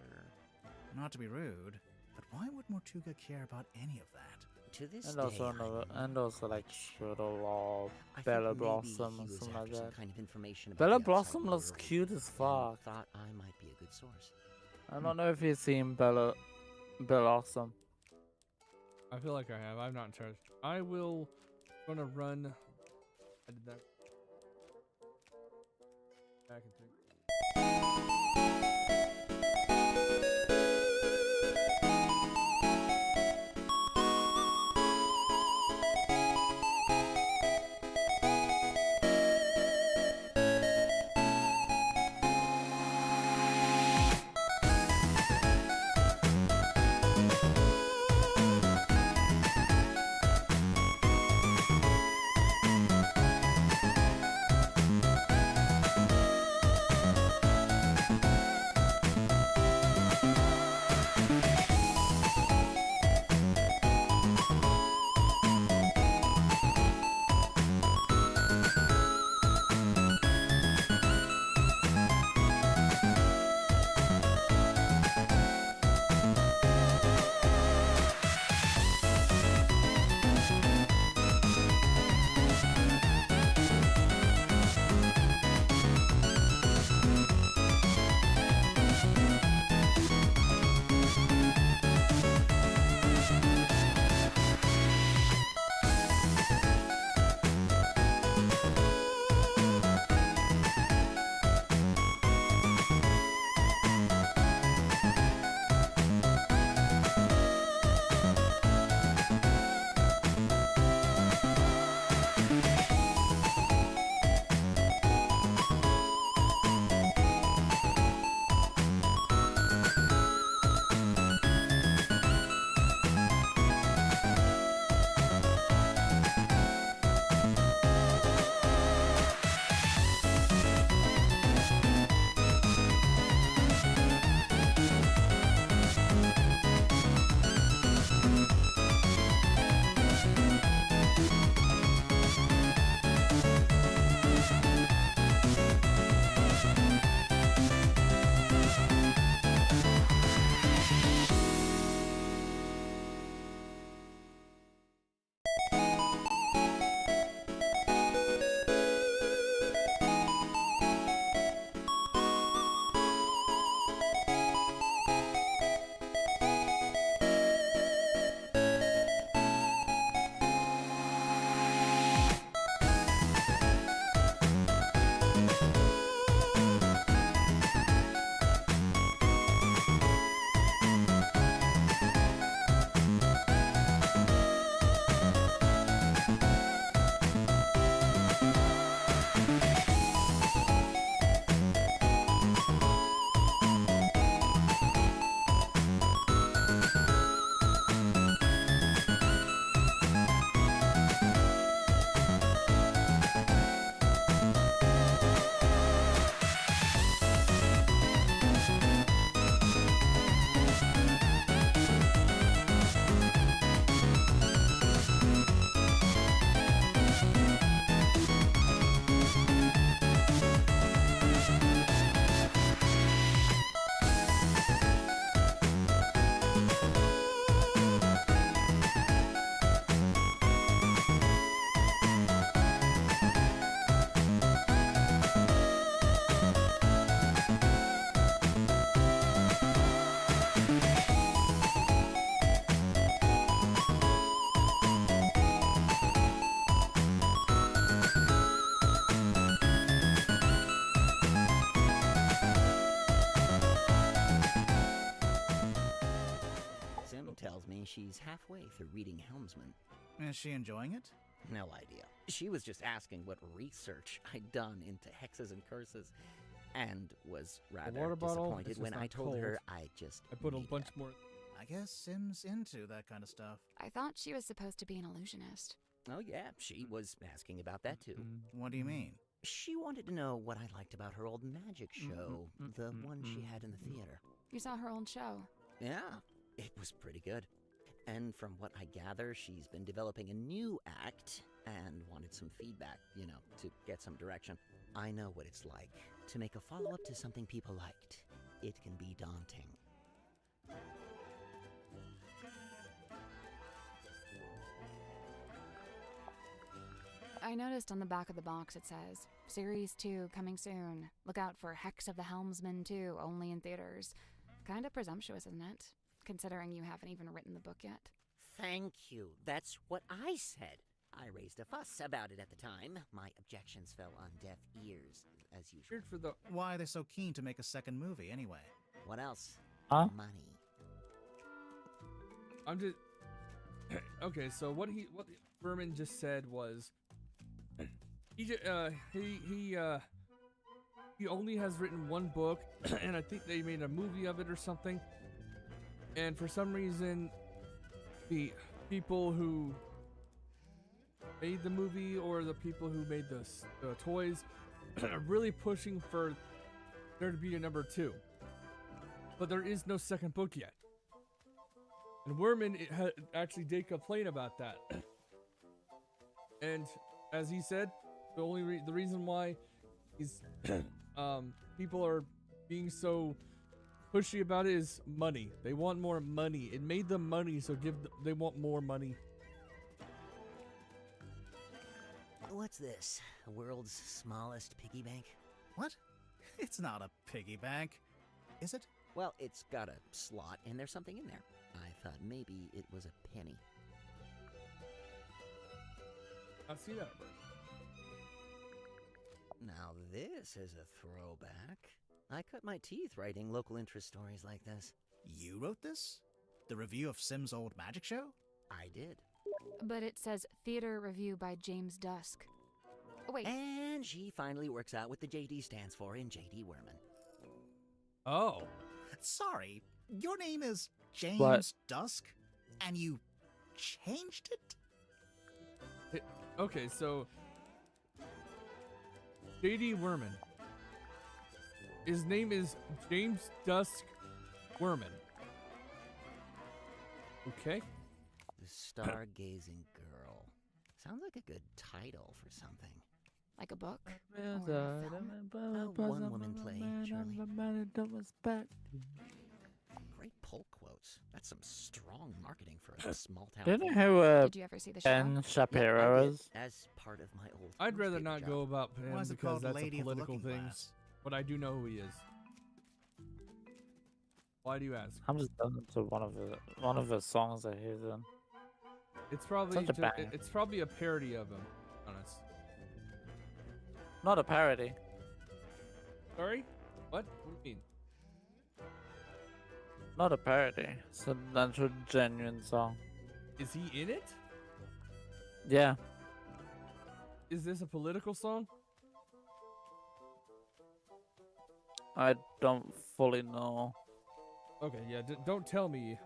Not to be rude, but why would Mortuga care about any of that? To this And day, also another, I'm and also like not sure. Shriddle or I Bella think maybe Blossom he or was something after like some that. kind of information about Bella the outside Blossom looks world cute as and fuck. thought I might be a good source. I don't know if you've seen Bella Blossom. I feel like I have. I'm not in charge. I will gonna run. I did that. Back in 3. Tells me she's halfway through reading Helmsman. Is she enjoying it? No idea. She was just asking what research I'd done into hexes and curses, and was rather water bottle is disappointed just when I not told her cold. I just I put a needed bunch more. I guess Sim's into that kind of stuff. I thought she was supposed to be an illusionist. Oh, yeah, she was asking about that too. What do you mean? She wanted to know what I liked about her old magic show, the one she had in the theater. You saw her old show. Yeah, it was pretty good. And from what I gather, she's been developing a new act and wanted some feedback, to get some direction. I know what it's like to make a follow-up to something people liked. It can be daunting. I noticed on the back of the box it says, Series 2 coming soon. Look out for Hex of the Helmsman 2, only in theaters. Kinda presumptuous, isn't it? Considering you haven't even written the book yet. Thank you. That's what I said. I raised a fuss about it at the time. My objections fell on deaf ears, as usual. Weird for the. Why are they so keen to make a second movie, anyway? What else? Huh? Money. I'm just. Okay, so what Berman just said was, he only has written one book, and I think they made a movie of it or something. And for some reason, the people who made the movie or the people who made the toys are really pushing for there to be a number 2. But there is no second book yet. And Werman actually did complain about that. And as he said, the reason why he's people are being so pushy about it is money. They want more money. It made them money, so they want more money. What's this? The world's smallest piggy bank? What? It's not a piggy bank, is it? Well, it's got a slot, and there's something in there. I thought maybe it was a penny. I see that. Now this is a throwback. I cut my teeth writing local interest stories like this. You wrote this? The review of Sim's old magic show? I did. But it says Theater Review by James Dusk. Oh, wait. And she finally works out what the JD stands for in JD Werman. Oh. Sorry, your name is James What? Dusk? And you changed it? Okay, so JD Werman. His name is James Dusk Werman. Okay. The Stargazing Girl. Sounds like a good title for something. Like a book? one-woman play, surely. Great pull quotes. That's some strong marketing for a small town. Do you know theater. who Did you ever see the show? Ben Yeah, I Shapiro did, is? as part of my old. I'd rather newspaper not job. go about Why him is it because called that's Lady a of the political Looking thing. Glass? But I do know who he is. Why do you ask? I'm just listening to one of the songs I hear them. It's probably Such a banger. it's probably a parody of him. To be honest. Not a parody. Sorry? What? What do you mean? Not a parody. It's an actual genuine song. Is he in it? Yeah. Is this a political song? I don't fully know. Okay, yeah. Don't tell me.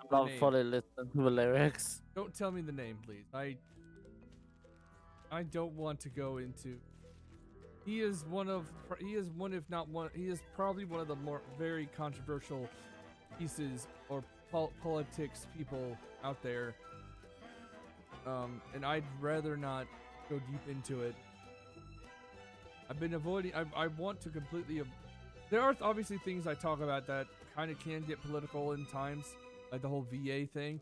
I'm not name. fully listening to the lyrics. Don't tell me the name, please. I don't want to go into. He is if not one. He is probably one of the more very controversial pieces or politics people out there. And I'd rather not go deep into it. I've been avoiding. I want to completely. There are obviously things I talk about that kind of can get political in times, like the whole VA thing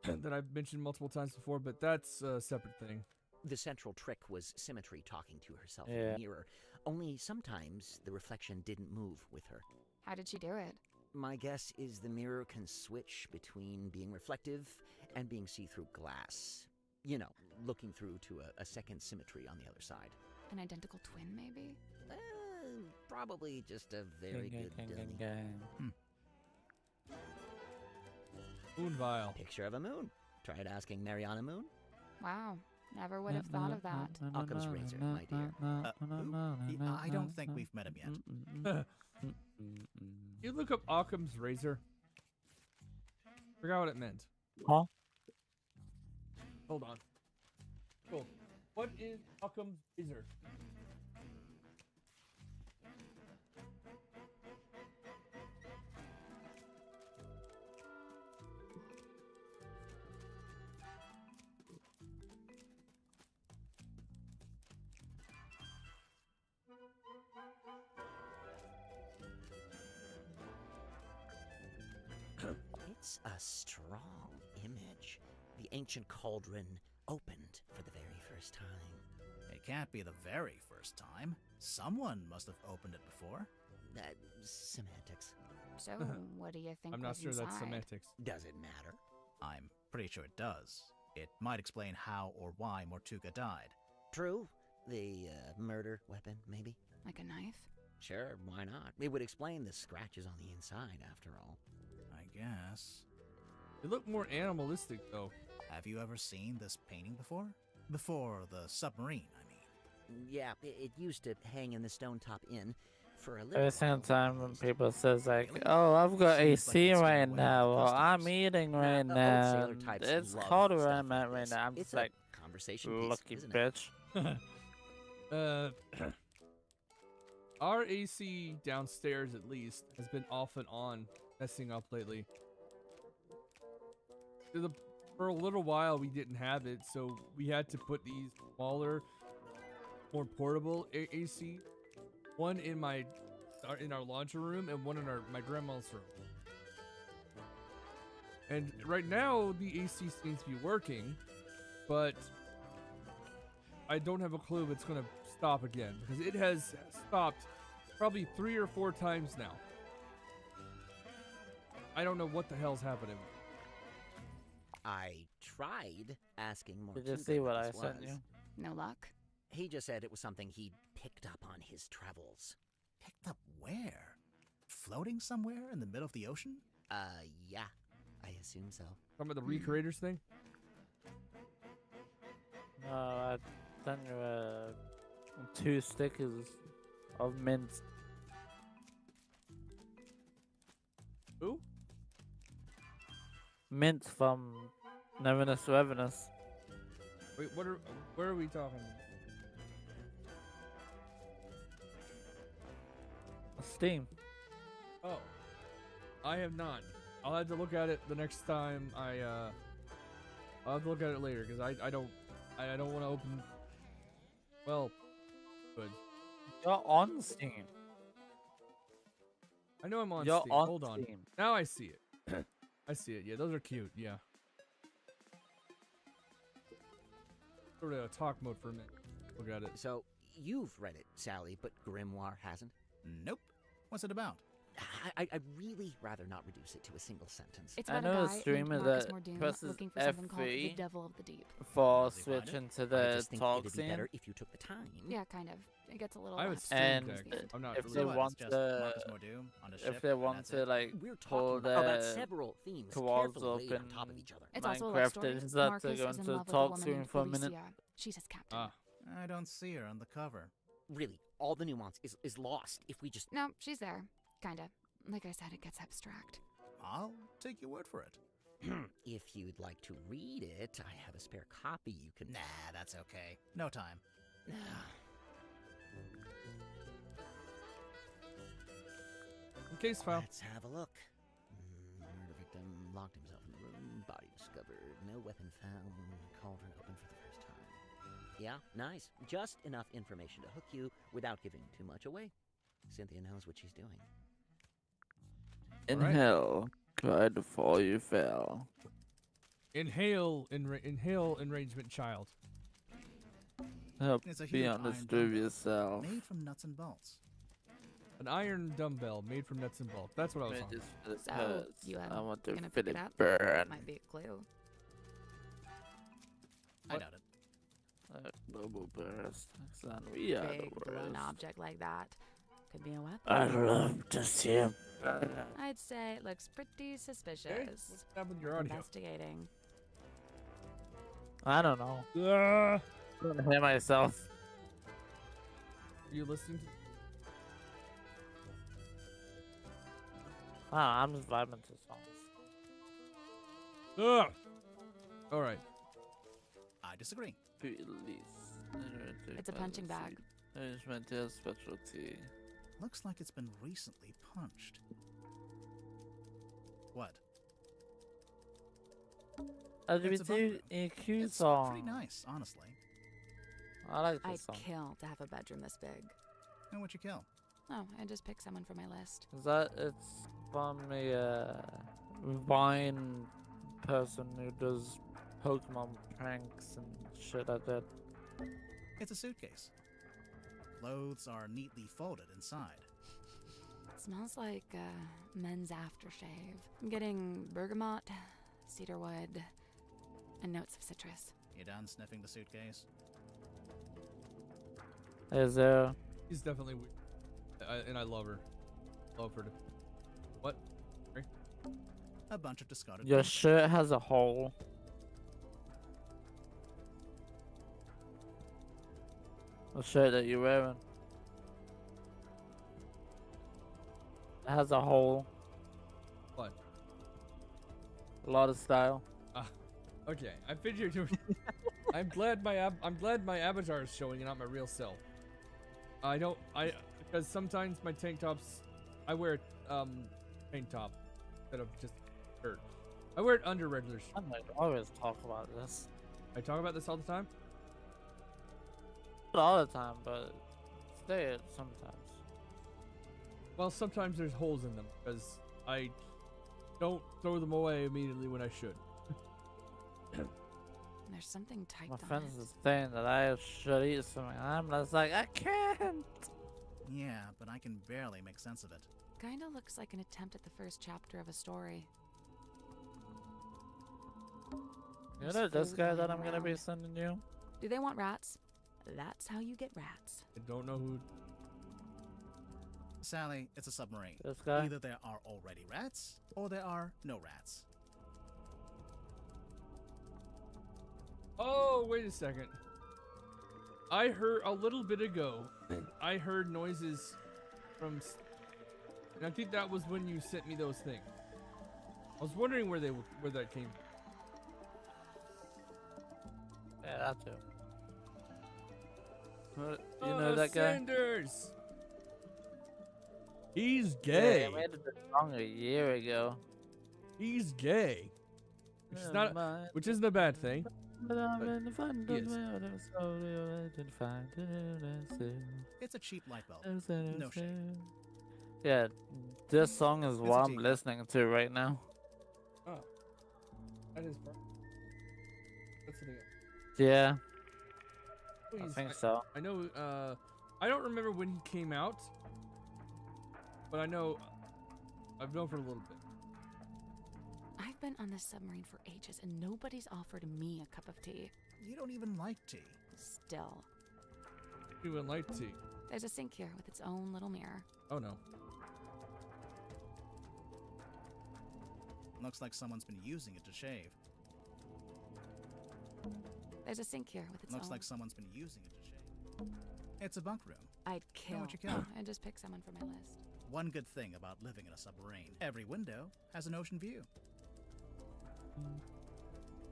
that I've mentioned multiple times before. But that's a separate thing. The central trick was Symmetry talking to herself in Yeah. the mirror. Only sometimes the reflection didn't move with her. How did she do it? My guess is the mirror can switch between being reflective and being see-through glass. You know, looking through to a second Symmetry on the other side. An identical twin, maybe? Probably just a very good dummy. Moon Vial. Picture of a moon. Tried asking Mariana Moon? Wow. Never would have thought of that. Occam's razor, my dear. I don't think we've met him yet. You look up Occam's razor. Forgot what it meant. Huh? Hold on. Cool. What is Occam's razor? It's a strong image. The ancient cauldron opened for the very first time. It can't be the very first time. Someone must have opened it before. Semantics. So, what do you think I'm not was sure that's inside? semantics. Does it matter? I'm pretty sure it does. It might explain how or why Mortuga died. True. The murder weapon, maybe? Like a knife? Sure, why not? It would explain the scratches on the inside, after all. I guess. They look more animalistic, though. Have you ever seen this painting before? Before the submarine, I mean. Yeah, it used to hang in the Stone Top Inn for a little Every single while, time at when least. people says like, Really? "Oh, I've got Seems like AC it's right gonna wear now," the or "I'm customers. eating right Old now," sailor and types it's love colder where stuff I'm at like right this. now. I'm It's just a like, conversation piece, lucky isn't it? bitch. Our AC downstairs, at least, has been off and on, messing up lately. For a little while, we didn't have it, so we had to put these smaller, more portable AC. One in our laundry room and one in my grandma's room. And right now, the AC seems to be working, but I don't have a clue if it's going to stop again, because it has stopped probably 3 or 4 times now. I don't know what the hell's happening. I tried asking more. Did you see what I sent you? No luck? He just said it was something he'd picked up on his travels. Picked up where? Floating somewhere in the middle of the ocean? Yeah, I assume so. Talking about the recreators thing? No, I sent you 2 stickers of mint. Who? Mint from Nevinus Revenus. Wait, where are we talking? Steam. Oh, I have not. I'll have to look at it the next time I'll have to look at it later, because I don't want to open. Well, good. You're on Steam. I know I'm on You're Steam. on Hold on. Steam. Now I see it. I see it. Yeah, those are cute. Yeah. Go to talk mode for a minute. Look at it. So, you've read it, Sally, but Grimoire hasn't? Nope. What's it about? I'd really rather not reduce it to a single sentence. It's I about know a a guy streamer named Marcus that Mordoon presses looking for something called the F3 Devil of the Deep. for Does he find it? switching to I the just think talk it'd be scene. better if you took the time. Yeah, kind of. It gets a little. I have a lost Steam And Deck. I'm not if really. they So what, want it's just to- Marcus Mordoon on a ship, If they and want that's to it? like We're pull talking about the several themes co-ops carefully laid on open top of each other. It's also a love Minecraft, story. is that Marcus to go is in into love with a talk woman screen named for a minute? Felicia. She's his captain. Ah, I don't see her on the cover. Really, all the nuance is lost if we just... No, she's there. Kinda. Like I said, it gets abstract. I'll take your word for it. If you'd like to read it, I have a spare copy you can... Nah, that's okay. No time. case file. Let's have a look. Murder victim locked himself in the room. Body discovered. No weapon found. Cauldron open for the first time. Yeah, nice. Just enough information to hook you without giving too much away. Cynthia knows what she's doing. In Alright. hell, tried to fall, you fell. Inhale, inhale, enragement, child. Help It's a be huge honest iron with dumbbell yourself. Made from nuts and bolts. An iron dumbbell made from nuts and bolts. That's what I was on. Just for the So, hurts. you, I want to gonna feel pick it it up? burn. Might be a clue. I doubt it. Global burst. Son, we are Big the blown worst. object like that. Could be a weapon. I love to see him burn. I'd say it looks pretty suspicious. Okay, what's happened with your audio? Investigating. I don't know. Ah, I don't hear myself. are you listening to? I'm just vibing to songs. Ugh. All right. I disagree. It's a punching bag. Arrangement is specialty. Looks like it's been recently punched. What? It's a bunk room. LGBTQ It's song. pretty nice, honestly. I like I'd this song. kill to have a bedroom this big. And what you kill? Oh, I just picked someone for my list. Is that it's from a Vine person who does Pokemon pranks and shit like that. It's a suitcase. Clothes are neatly folded inside. It smells like men's aftershave. I'm getting bergamot, cedarwood, and notes of citrus. You done sniffing the suitcase? Is there? She's definitely weird. And I love her. Love her. What? Sorry? A bunch of discarded Your paper. shirt has a hole. The shirt that you're wearing. It has a hole. What? A lot of style. Okay, I figured you. I'm glad my avatar is showing and not my real self. Because sometimes my tank tops, I wear tank top instead of just shirt. I wear it under regular shirt. I might always talk about this. I talk about this all the time. Not all the time, but say it sometimes. Well, sometimes there's holes in them because I don't throw them away immediately when I should. There's something typed My on friends it. is saying that I should eat something. I'm just like, I can't. Yeah, but I can barely make sense of it. Kinda looks like an attempt at the first chapter of a story. You Just know this guy folding that I'm gonna be around. sending you? Do they want rats? That's how you get rats. I don't know who. Sally, it's a submarine. This guy? Either there are already rats, or there are no rats. Oh, wait a second. I heard a little bit ago. I heard noises from, and I think that was when you sent me those things. I was wondering where that came from. Yeah, that too. You know that guy? Sanders. He's Yeah, gay. I made the song a year ago. He's gay. Which is not, which isn't a bad thing. Yes. It's a cheap light bulb. No shame. Yeah, this song is It's what a I'm cheap- listening to right now. Oh, that is perfect. That's the thing. Yeah, I Please, think so. I know. I don't remember when he came out, but I know I've known for a little bit. I've been on this submarine for ages and nobody's offered me a cup of tea. You don't even like tea. Still. He wouldn't like tea. There's a sink here with its own little mirror. Oh no. Looks like someone's been using it to shave. There's a sink here with its Looks own. like someone's been using it to shave. It's a bunk room. I'd kill. what you kill? I just picked someone for my list. One good thing about living in a submarine, every window has an ocean view.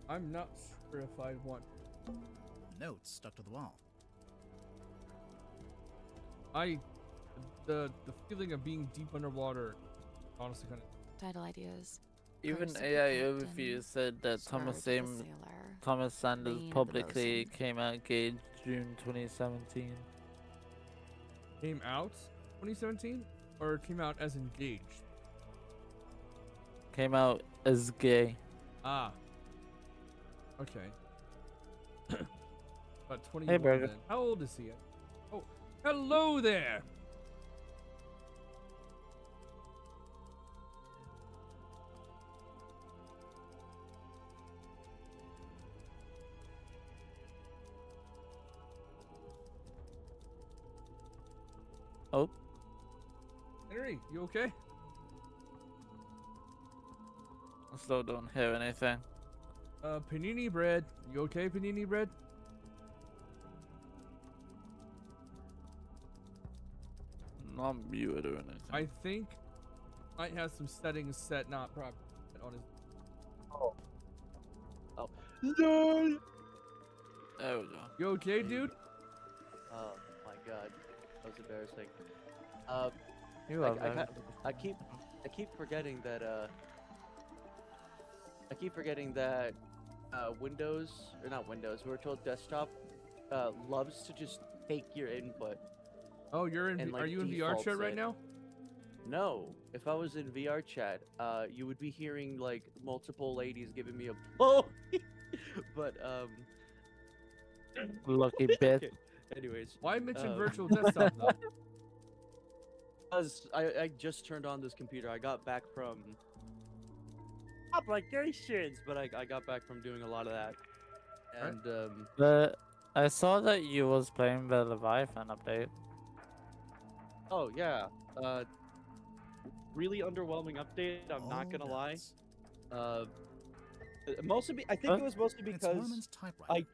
I'm not sure if I want. Notes stuck to the wall. The feeling of being deep underwater, honestly, kind of. Title ideas. Even Curse of the AI Captain, overview said that Scourge of the Sailor. Thomas Sanders Bane of the publicly Bosun. came out gay June 2017. Came out 2017 or came out as engaged? Came out as gay. Ah. Okay. About 21 Hey, Burger. then. How old is he? Oh, hello there. Oh, Henry, you okay? I still don't hear anything. Panini bread. You okay, Panini bread? Not muted or anything. I think might have some settings set not proper on his. Oh. LOL. There we go. You okay, dude? Oh my god, that was embarrassing. You I, are I, very. ca- I keep forgetting that Windows, or not Windows, Virtual Desktop loves to just take your input. Oh, you're in. And, Are like, you in VR defaults chat right it. now? No, if I was in VR chat, you would be hearing like multiple ladies giving me a blow. But Lucky bitch. okay. Anyways, Why mention Um, virtual desktop though? because I just turned on this computer. I got back from applications, but I got back from doing a lot of that. Right. And But I saw that you was playing the Leviathan update. oh yeah, really underwhelming update. I'm not All gonna lie. nuts. I think Huh? it was mostly It's because Norman's typewriter.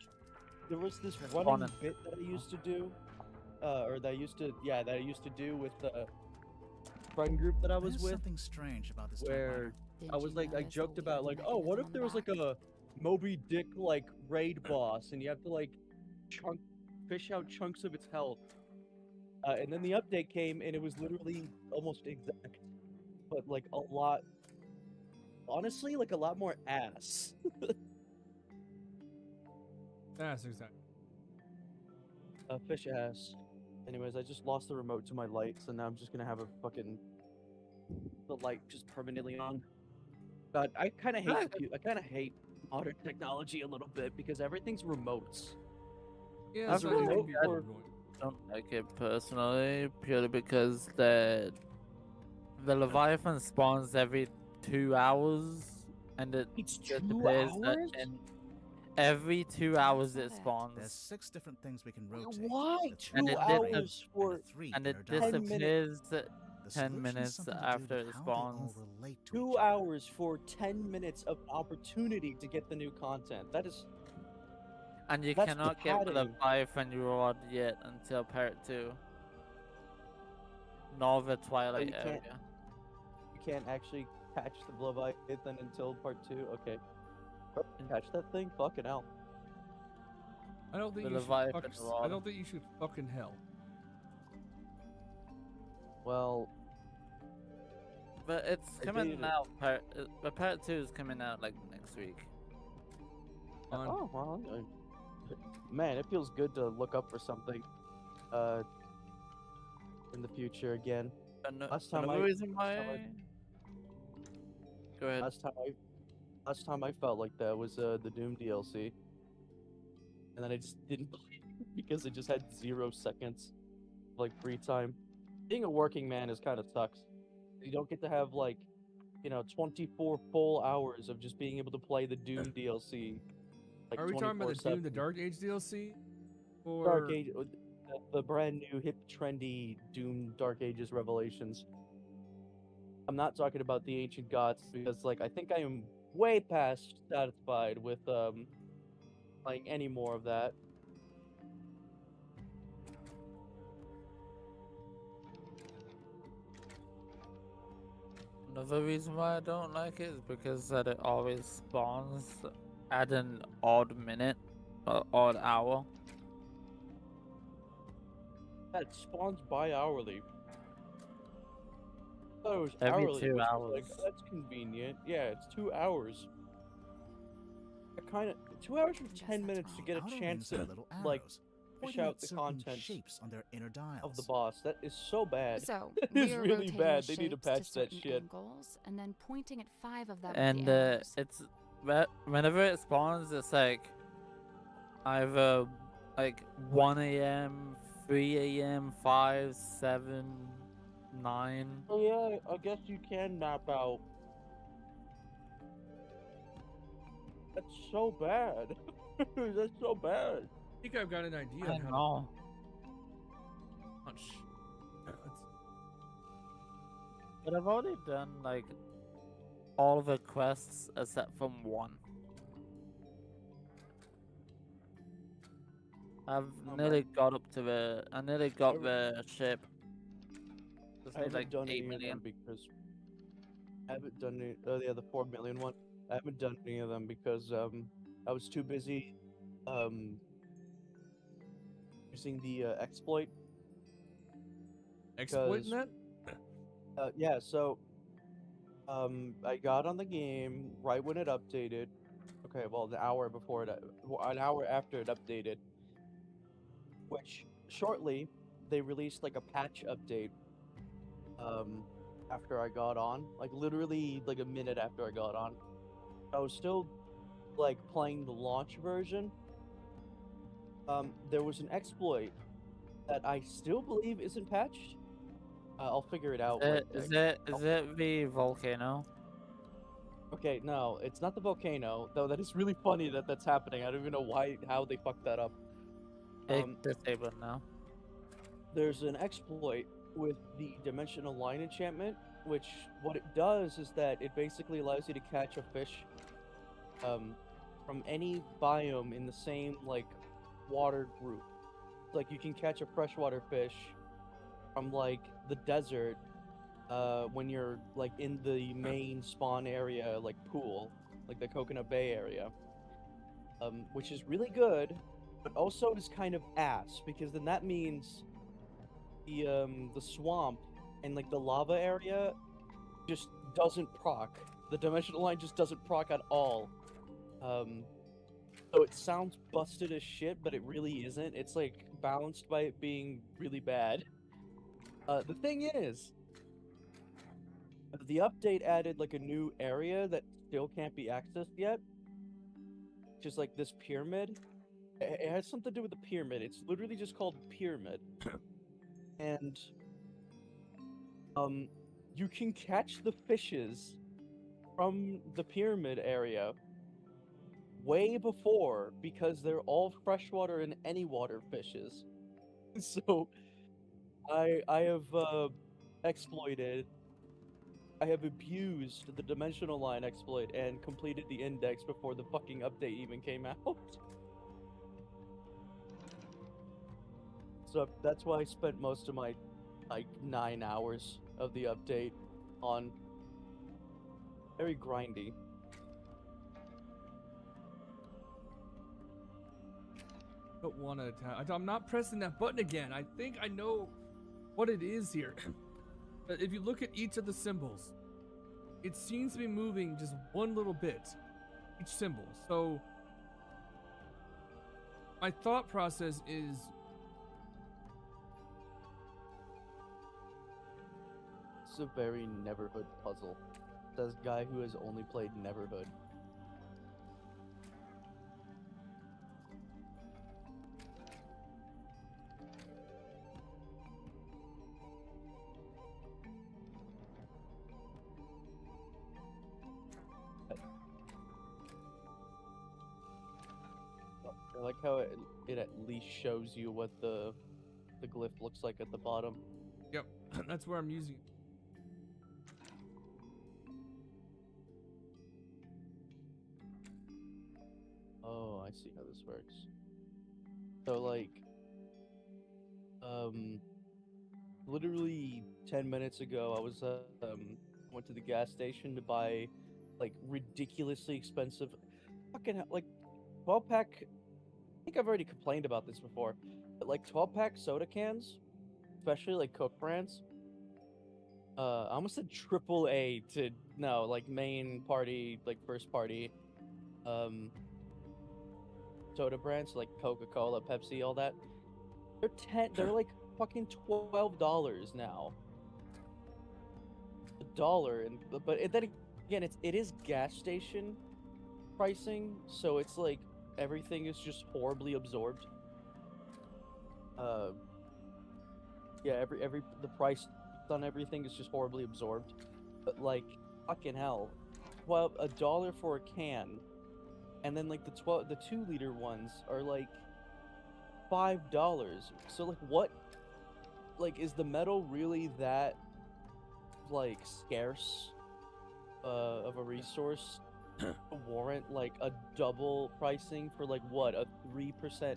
there was this Just running wanted- bit that I used to do, or that I used to do with the friend group that I was There's with, something strange about this where Did I was you like, I notice a joked about weird like, oh, what mechanism if on there the was like back? a Moby Dick like raid boss, and you have to like fish out chunks of its health, and then the update came, and it was literally almost exact, but like a lot, honestly, like a lot more ass. That's exactly. Fish ass. Anyways, I just lost the remote to my light, so now I'm just gonna have the light just permanently on. But I kind of hate modern technology a little bit because everything's remotes. Yeah, I've so it can remote be for- annoying. Don't like it personally, purely because the Leviathan spawns every 2 hours, and it It's just 2 appears that hours? in every 2 hours it There's spawns, There's 6 different things we can rotate. Why The 2 And two it in dis- hours and for the 3 and in it our dial. 10 minutes. disappears. The 10 solution's minutes something to do after with it how they all spawns. relate to 2 each other. hours for 10 minutes of opportunity to get the new content. That is And you That's the cannot get the padding. Leviathan reward yet until part 2. Nor the Twilight you can't- area. you can't actually catch the Leviathan until part 2. Okay. Catch that thing? Fucking hell. I don't think The you should. Leviathan I rod. don't think you should fucking hell. Well, But it's I coming dated it. out. The part 2 is coming out like next week. On- oh well. Man, it feels good to look up for something in the future again. Last time Another I- reason why. last time Go ahead. Last time I felt like that was the Doom DLC. And then I just didn't play it because it just had 0 seconds of, like, free time. Being a working man is kind of sucks. You don't get to have like, 24 full hours of just being able to play the Doom DLC. Like Are we talking about the Doom, the 24/7. Dark Age DLC? Or Dark Age, the brand new hip trendy Doom Dark Ages Revelations. I'm not talking about the Ancient Gods because like I think I am way past satisfied with playing any more of that. Another reason why I don't like it is because that it always spawns at an odd minute or odd hour. That spawns bi-hourly. I thought it was Every hourly, 2 which was like, hours. that's convenient. Yeah, it's 2 hours. I kind of 2 hours for Guess 10 that's minutes to wrong. get a Outer chance rings are to little like arrows, fish pointing out at the certain contents shapes on their inner dials. of the boss. That is so bad. So It we is are really rotating bad. the They need to shapes patch that certain shit. angles and then pointing at 5 of them with And the arrows. it's whenever it spawns, it's like either like 1 a.m., 3 a.m., 5, 7, 9. Oh yeah, I guess you can map out. That's so bad. That's so bad. I think I've got an idea I on how know. much. But I've already done like all the quests except from one. I've Oh, nearly man. got up to the. I nearly got I've- the ship. Just I need haven't like done 8 any million. of them because I haven't done any. Oh yeah, the 4 million one. I haven't done any of them because I was too busy using the exploit. Exploiting Because- that? Yeah, so I got on the game right when it updated. Okay, well, an hour before it, an hour after it updated. Which shortly they released like a patch update. After I got on, like literally like a minute after I got on, I was still like playing the launch version. There was an exploit that I still believe isn't patched. I'll figure it out. Like, Is it the volcano? okay, no, it's not the volcano, though. That is really funny that that's happening. I don't even know how they fucked that up. It's disabled now. There's an exploit with the dimensional line enchantment, which what it does is that it basically allows you to catch a fish from any biome in the same like water group. Like you can catch a freshwater fish from like the desert when you're like in the main spawn area, like pool, like the Coconut Bay area, which is really good, but also is kind of ass because then that means the swamp and like the lava area just doesn't proc. The dimensional line just doesn't proc at all. So it sounds busted as shit, but it really isn't. It's like balanced by it being really bad. The thing is, the update added like a new area that still can't be accessed yet, which is like this pyramid. It has something to do with the pyramid. It's literally just called pyramid. And you can catch the fishes from the pyramid area way before because they're all freshwater and any water fishes. So I have exploited, I have abused the dimensional line exploit and completed the index before the fucking update even came out. So that's why I spent most of my like 9 hours of the update on very grindy. Don't want to attack. I'm not pressing that button again. I think I know what it is here. If you look at each of the symbols, it seems to be moving just one little bit, each symbol. So my thought process is It's a very Neverhood puzzle. Says guy who has only played Neverhood. I like how it at least shows you what the glyph looks like at the bottom. yep, that's where I'm using it. Oh, I see how this works. So like, literally 10 minutes ago, I was went to the gas station to buy like ridiculously expensive, fucking like 12-pack. I think I've already complained about this before, but like 12-pack soda cans, especially like Coke brands. I almost said triple A to no, like main party, like first party, soda brands like Coca-Cola, Pepsi, all that. They're like fucking $12 now. $1, and but then again, it is gas station pricing, so it's like everything is just horribly absorbed. Yeah, the price on everything is just horribly absorbed. But like, fucking hell, well, $1 for a can, and then like the 2-liter ones are like $5. So like, what? Like, is the metal really that like scarce of a resource to warrant like a double pricing for like what, a 3%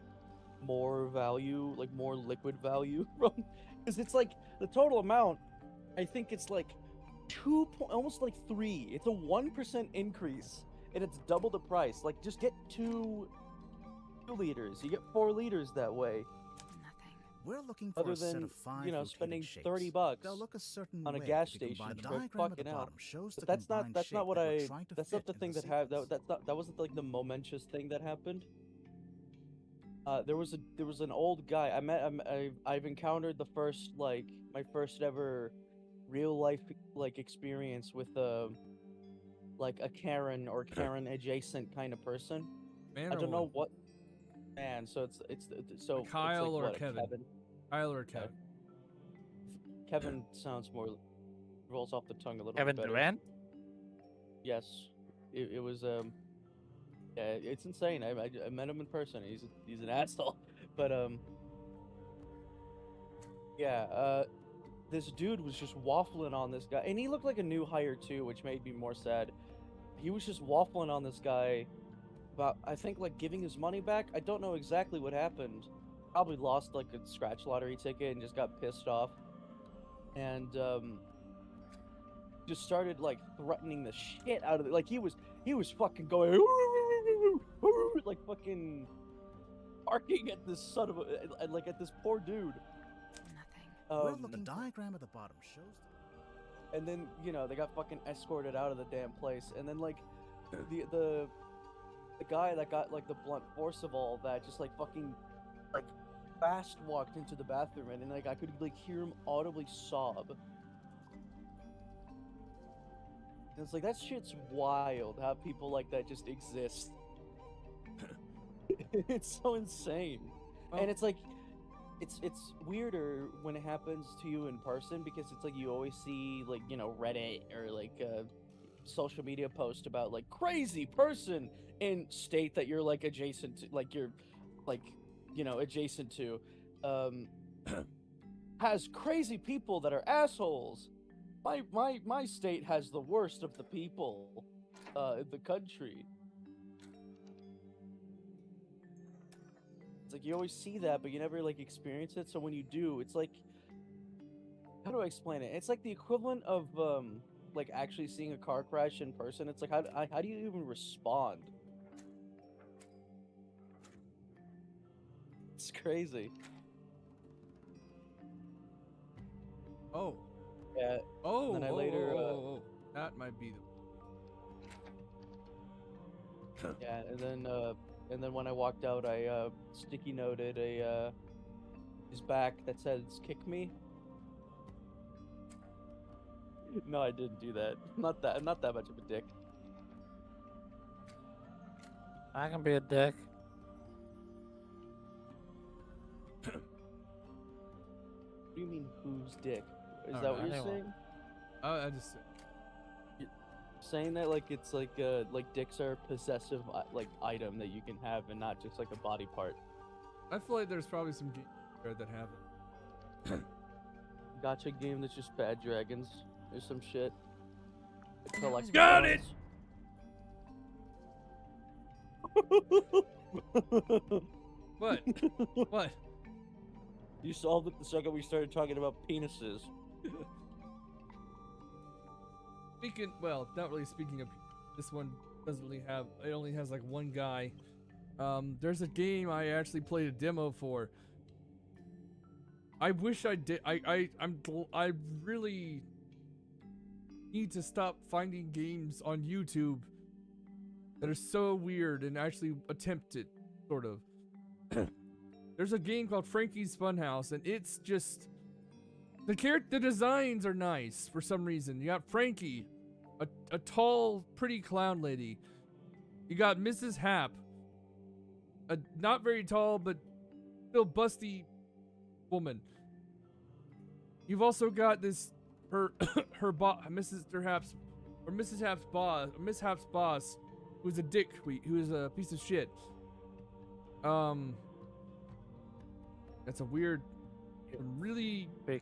more value, like more liquid value from? Because it's like the total amount, I think it's like almost like 3. It's a 1% increase, and it's double the price. Like, just get 2 liters. You get 4 liters that way. We're looking for Other a set than, of 5 you know, rotating spending shapes. 30 bucks They'll look a certain on a way gas if you station combine the trip. diagram at the Fucking hell. bottom shows But the that's not combined that's shape not what that we're I trying to that's fit not the into thing the that had sequence. that wasn't like the momentous thing that happened. There was an old guy I've encountered the first like my first ever real life like experience with like a Karen or Karen adjacent kind of person. Man I or don't know woman? what man. So it's so it's Kyle like or what, a Kevin? Kevin. Kyle or Kevin? Kevin sounds more rolls off the tongue a little Kevin bit better. Durant? Yes, it was yeah, it's insane. I met him in person. He's an asshole, but yeah, this dude was just waffling on this guy, and he looked like a new hire too, which made me more sad. He was just waffling on this guy about, I think, like giving his money back. I don't know exactly what happened. Probably lost like a scratch lottery ticket and just got pissed off, and just started like threatening the shit out of it. Like he was fucking going like fucking barking at this son of a like at this poor dude. Nothing. The diagram at the bottom shows. And then, you know, they got fucking escorted out of the damn place. And then like the guy that got like the blunt force of all that just like fucking like fast walked into the bathroom, and then like I could like hear him audibly sob. And it's like, that shit's wild how people like that just exist. It's so insane. And it's like it's weirder when it happens to you in person, because it's like you always see like, you know, Reddit or like social media post about like crazy person in state that you're like adjacent to, like you're like, you know, adjacent to has crazy people that are assholes. My state has the worst of the people in the country. It's like you always see that, but you never like experience it. So when you do, it's like, how do I explain it? It's like the equivalent of like actually seeing a car crash in person. It's like how do you even respond? It's crazy. Oh. Yeah. Oh. And then I later. That might be the. Yeah, and then when I walked out, I sticky noted his back that says "kick me." No, I didn't do that. I'm not that much of a dick. I can be a dick. What do you mean, whose dick? Is Oh, that what you're anyone. saying? I just. Saying that like it's like dicks are a possessive like item that you can have and not just like a body part. I feel like there's probably some games there that have it. Gotcha game that's just bad dragons or some shit. It That was collects Got coins. What? What? You solved it the second we started talking about penises. Speaking, well, not really speaking of, this one doesn't really have, it only has like one guy. There's a game I actually played a demo for. I wish I did. I really need to stop finding games on YouTube that are so weird and actually attempt it, sort of. There's a game called Frankie's Funhouse, and it's just the designs are nice for some reason. You got Frankie, a tall, pretty clown lady. You got Mrs. Hap, a not very tall but still busty woman. You've also got this Mrs. Hap's boss, who's a dick, who's a piece of shit. That's a weird, really Big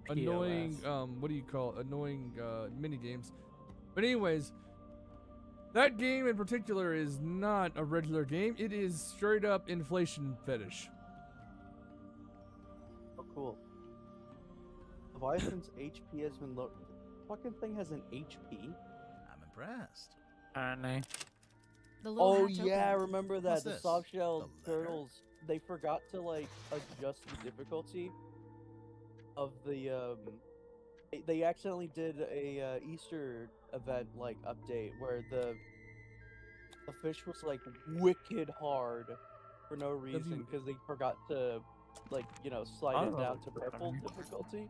annoying, what do you call it? Annoying mini games. But anyways, that game in particular is not a regular game. It is straight up inflation fetish. Oh, cool. Leviathan's HP has been low. Fucking thing has an HP. I'm impressed. Ernie. The little Oh hatch yeah, I opened. remember that. What's The this? soft shell The letter? turtles. they forgot to like adjust the difficulty of the they accidentally did a Easter event like update where the fish was like wicked hard for no reason because they forgot to like slide it down to purple difficulty.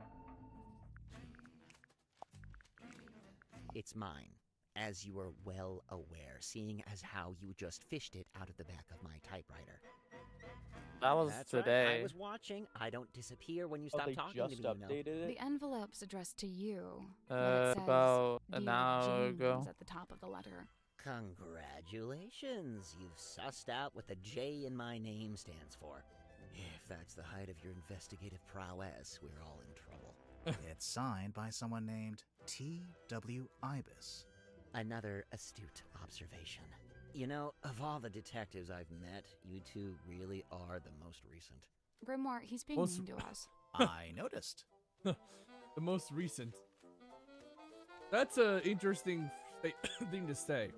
It's mine, as you are well aware, seeing as how you just fished it out of the back of my typewriter. That was That's today. Right, I was watching. I don't disappear when you stop they talking just to me, you know. updated it. The envelope's addressed to you. And it says About an Dear hour James ago. at the top of the letter. Congratulations, you've sussed out what the J in my name stands for. If that's the height of your investigative prowess, we're all in trouble. It's signed by someone named T.W. Ibis. Another astute observation. You know, of all the detectives I've met, you two really are the most recent. Grimoire, he's being Most- mean to us. I noticed. The most recent. That's a interesting thing to say.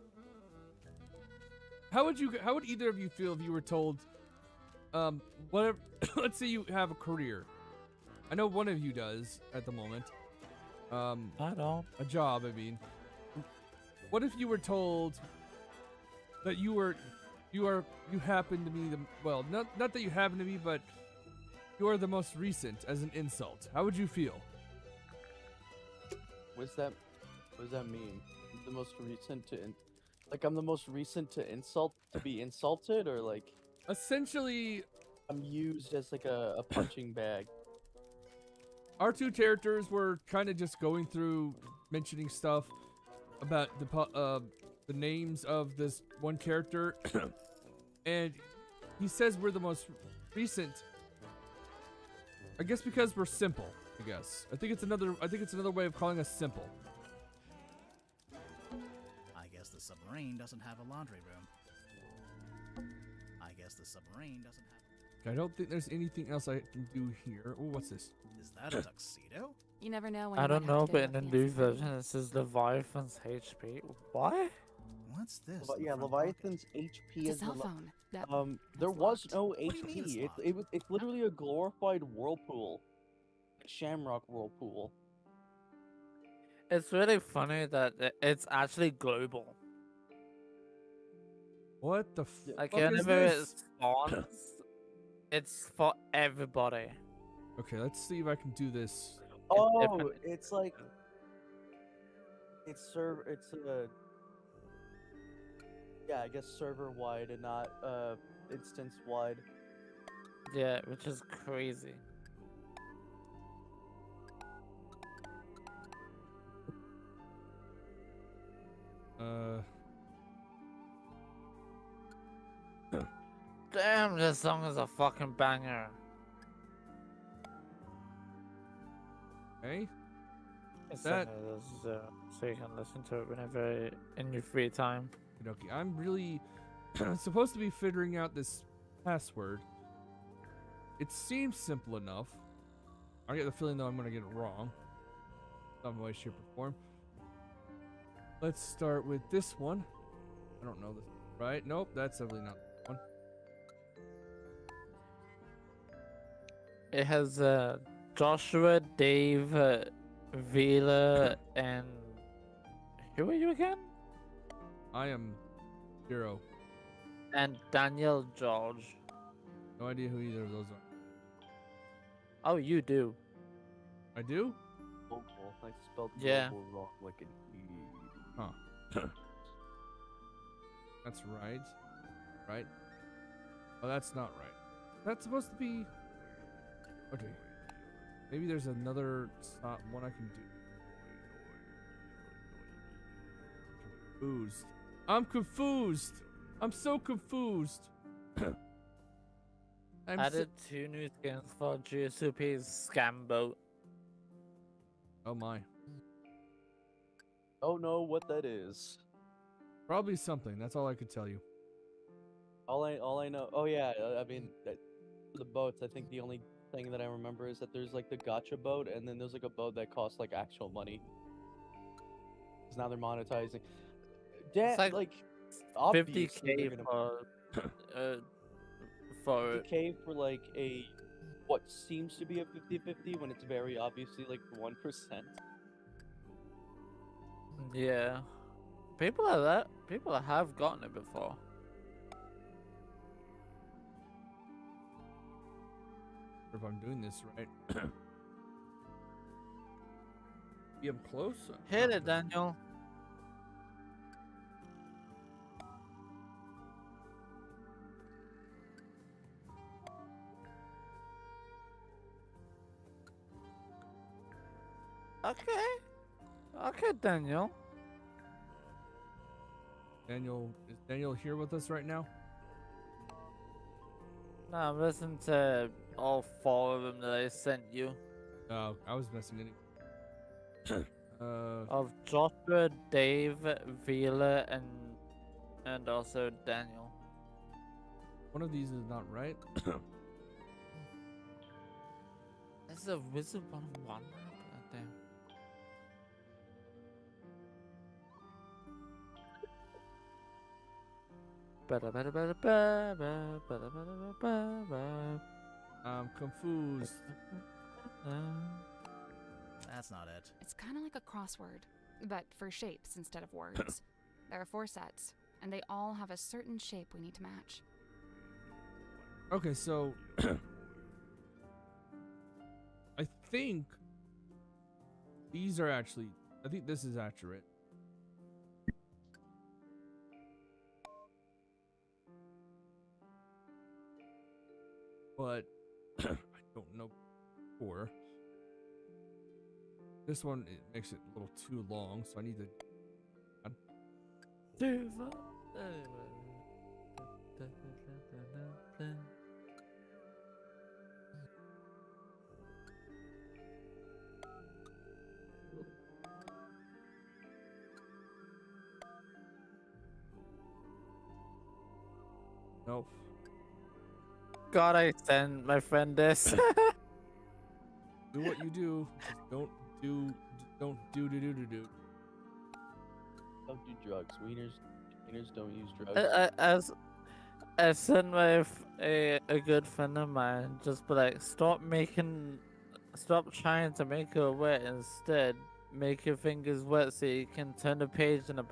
How would either of you feel if you were told, whatever? Let's say you have a career. I know one of you does at the moment. I don't. A job, I mean. What if you were told that you happen to be not that you happen to be, but you are the most recent as an insult? How would you feel? What does that mean? The most recent to like I'm the most recent to be insulted, or like Essentially, I'm used as like a punching bag. our two characters were kind of just going through mentioning stuff about the names of this one character, and he says we're the most recent. I guess because we're simple. I guess. I think it's another way of calling us simple. I guess the submarine doesn't have a laundry room. I guess the submarine doesn't have... I don't think there's anything else I can do here. Oh, what's this? Is that a tuxedo? You never know when I you don't might have know, to but go in the to a new fancy party. version it says Leviathan's HP. What? What's this? in the Yeah, front Leviathan's HP It's a is cell phone. That, there that's was locked. no What do you mean it's HP. locked? It's literally a glorified whirlpool, Shamrock whirlpool. It's really funny that it's actually global. What the Like fuck is whenever it this? spawns, it's for everybody. Okay, let's see if I can do this. Oh, different- it's like it's yeah, I guess server wide and not instance wide. Yeah, which is crazy. Damn, this song is a fucking banger. Okay. It's That- so you can listen to it whenever in your free time. Okay, I'm really supposed to be figuring out this password. It seems simple enough. I get the feeling though I'm gonna get it wrong. Some way, shape, or form. Let's start with this one. I don't know this. Right? Nope, that's definitely not the one. It has Joshua, Dave, Vila, and who are you again? I am Zero. And Daniel George. No idea who either of those are. Oh, you do. I do? Global, like spelled Yeah. global wrong, like an E. Huh. That's right. Right? Oh, that's not right. That's supposed to be... Okay. Maybe there's another one I can do. Confused. I'm confused. I'm so confused. I'm Added 2 new skins for GSUP's scam boat. Oh my. Don't know what that is. Probably something. That's all I could tell you. All I know. Oh yeah, I mean for the boats. I think the only thing that I remember is that there's like the gotcha boat, and then there's like a boat that costs like actual money. Because now they're monetizing. It's Like like obviously they're 50k gonna- for it. decay for like a what seems to be a 50-50 when it's very obviously like 1%. Yeah. People have gotten it before. If I'm doing this right. Be up close. Hit it, Daniel. Okay. Okay, Daniel. Daniel, is Daniel here with us right now? No, I'm listening to all 4 of them that I sent you. Oh, I was messing it. Of Joshua, Dave, Vila, and also Daniel. One of these is not right. This is a Wizard 101 map. Damn. I'm confused. That's not it. It's kind of like a crossword, but for shapes instead of words. There are 4 sets, and they all have a certain shape we need to match. Okay, so I think these are actually. I think this is accurate. But I don't know for. This one, it makes it a little too long, so I need to. Nope. God, I sent my friend this. Do what you do. Just don't do. Don't do. Don't do drugs. Wieners don't use drugs. I sent a good friend of mine just be like, stop trying to make her wet. Instead, make your fingers wet so you can turn the page in a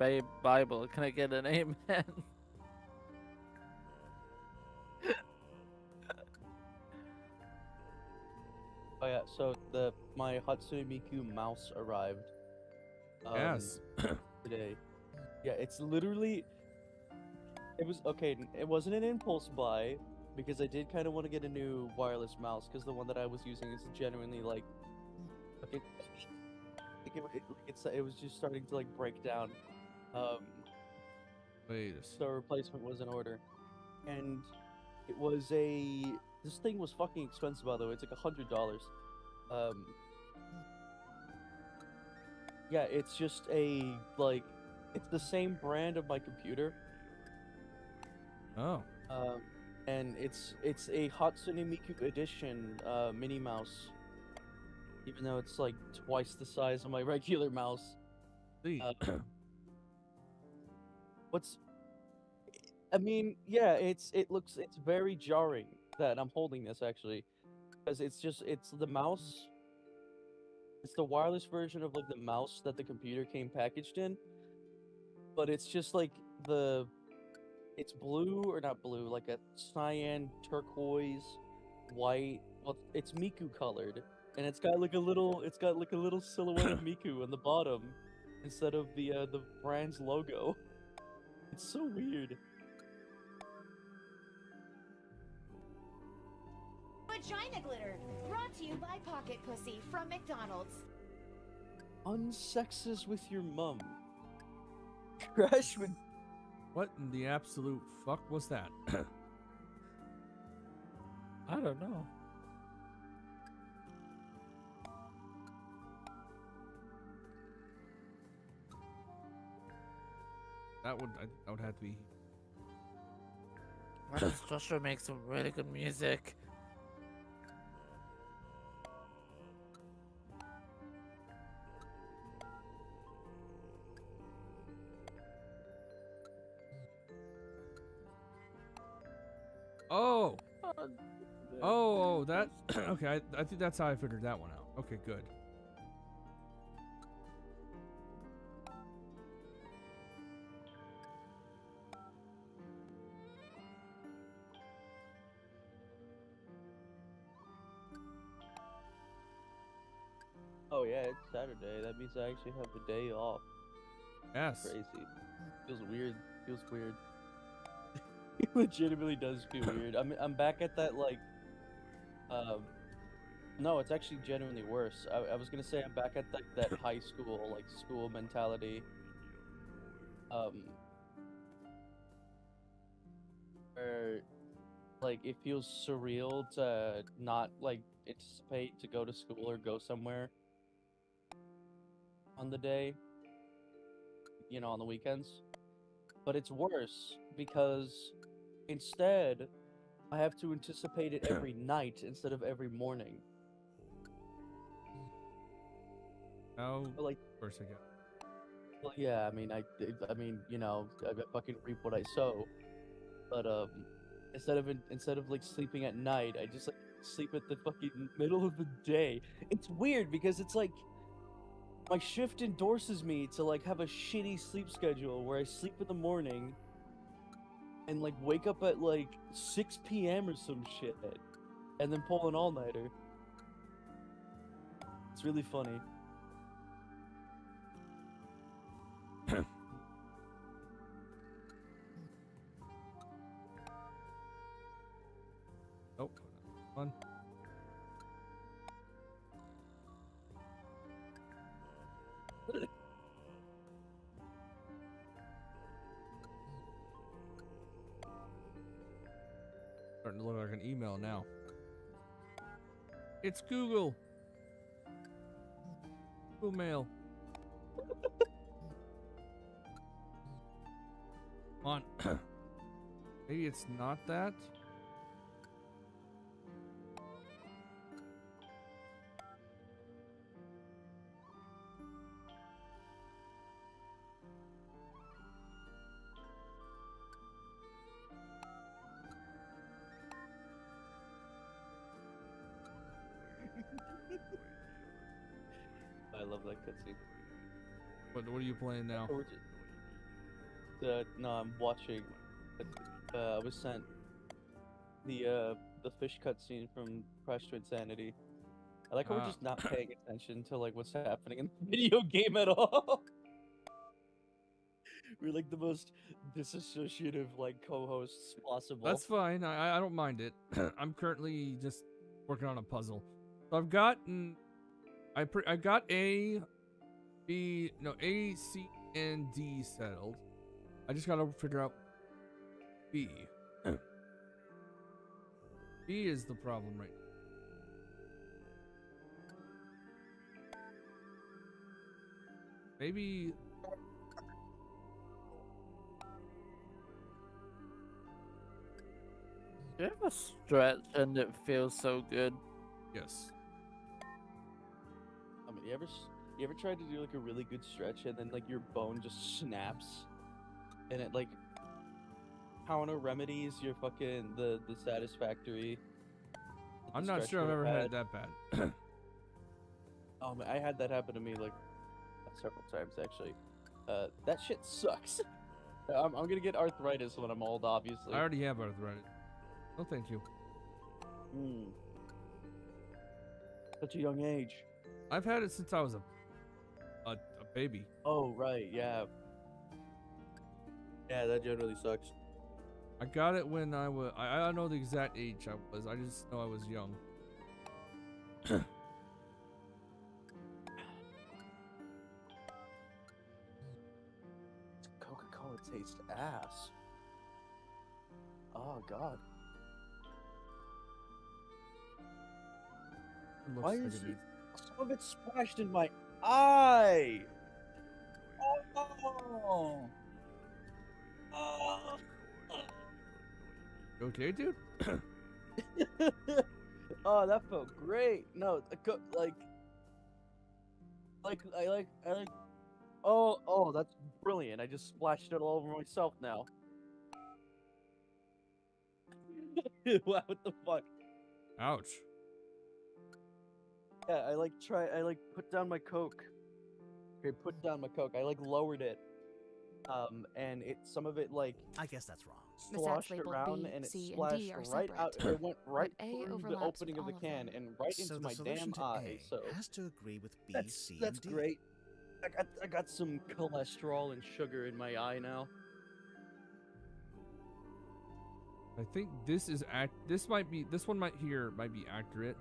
Bible. Can I get an amen? Oh yeah, so my Hatsune Miku mouse arrived. Yes. Today. Yeah, it's literally. It was okay. It wasn't an impulse buy because I did kind of want to get a new wireless mouse because the one that I was using is genuinely like. Okay. It was just starting to like break down. Wait. So a replacement was in order, and it was this thing was fucking expensive, by the way. It's like $100. Yeah, it's just it's the same brand of my computer. Oh. And it's a Hatsune Miku edition Minnie Mouse. Even though it's like twice the size of my regular mouse. See. I mean, yeah, it's very jarring that I'm holding this actually, because it's the mouse. It's the wireless version of like the mouse that the computer came packaged in, but it's just like it's blue or not blue, like a cyan, turquoise, white. Well, it's Miku colored, and it's got like a little silhouette of Miku on the bottom instead of the brand's logo. It's so weird. Vagina glitter, brought to you by Pocket Pussy from McDonald's. Unsexes with your mum. Crash with. What in the absolute fuck was that? I don't know. That would have to be. Why does Joshua make some really good music? Oh. Oh, that. Okay, I think that's how I figured that one out. Okay, good. Oh yeah, it's Saturday. That means I actually have a day off. Yes. Crazy. Feels weird. Feels weird. It legitimately does feel weird. I'm back at that like no, it's actually genuinely worse. I was gonna say I'm back at that high school like school mentality. Where like it feels surreal to not like anticipate to go to school or go somewhere on the day, on the weekends. But it's worse because instead I have to anticipate it every night instead of every morning. How Like, first I get. well, yeah, I mean, I fucking reap what I sow. But instead of like sleeping at night, I just like sleep at the fucking middle of the day. It's weird because it's like my shift endorses me to like have a shitty sleep schedule where I sleep in the morning and like wake up at like 6 p.m. or some shit and then pull an all-nighter. It's really funny. Oh, fun. Starting to look like an email now. It's Google. Google Mail. Come on. Maybe it's not that. I love that cutscene. What are you playing now? No, I'm watching. I was sent the fish cutscene from Crash to Insanity. I like how we're just not paying attention to like what's happening in the video game at all. We're like the most disassociative like co-hosts possible. That's fine. I don't mind it. I'm currently just working on a puzzle. So I've gotten I got A, B, no, A, C, and D settled. I just gotta figure out B. B is the problem right now. Maybe. Do you have a stretch and it feels so good? Yes. I mean, you ever tried to do like a really good stretch and then like your bone just snaps, and it like counter remedies your fucking the satisfactory. I'm not sure I've ever had it that bad. I had that happen to me like several times actually. That shit sucks. I'm gonna get arthritis when I'm old, obviously. I already have arthritis. No, thank you. Such a young age. I've had it since I was a baby. Oh right, yeah. Yeah, that generally sucks. I got it when I was. I don't know the exact age I was. I just know I was young. Coca-Cola tastes ass. Oh god. Why is it? Some of it splashed in my eye. Oh. Oh. You okay, dude? Oh, that felt great. No, like. Oh, that's brilliant. I just splashed it all over myself now. What the fuck? Ouch. Yeah, I put down my Coke. Okay, put down my Coke. I lowered it. And some of it I guess that's wrong. The sloshed stats labeled around B, and it C, and splashed D are right separate, out. It went right but A through the overlaps opening with of the all of can them. and right So into the my solution damn to eye. A So has to agree with B, C, that's and D. great. I got some cholesterol and sugar in my eye now. I think this one might be accurate.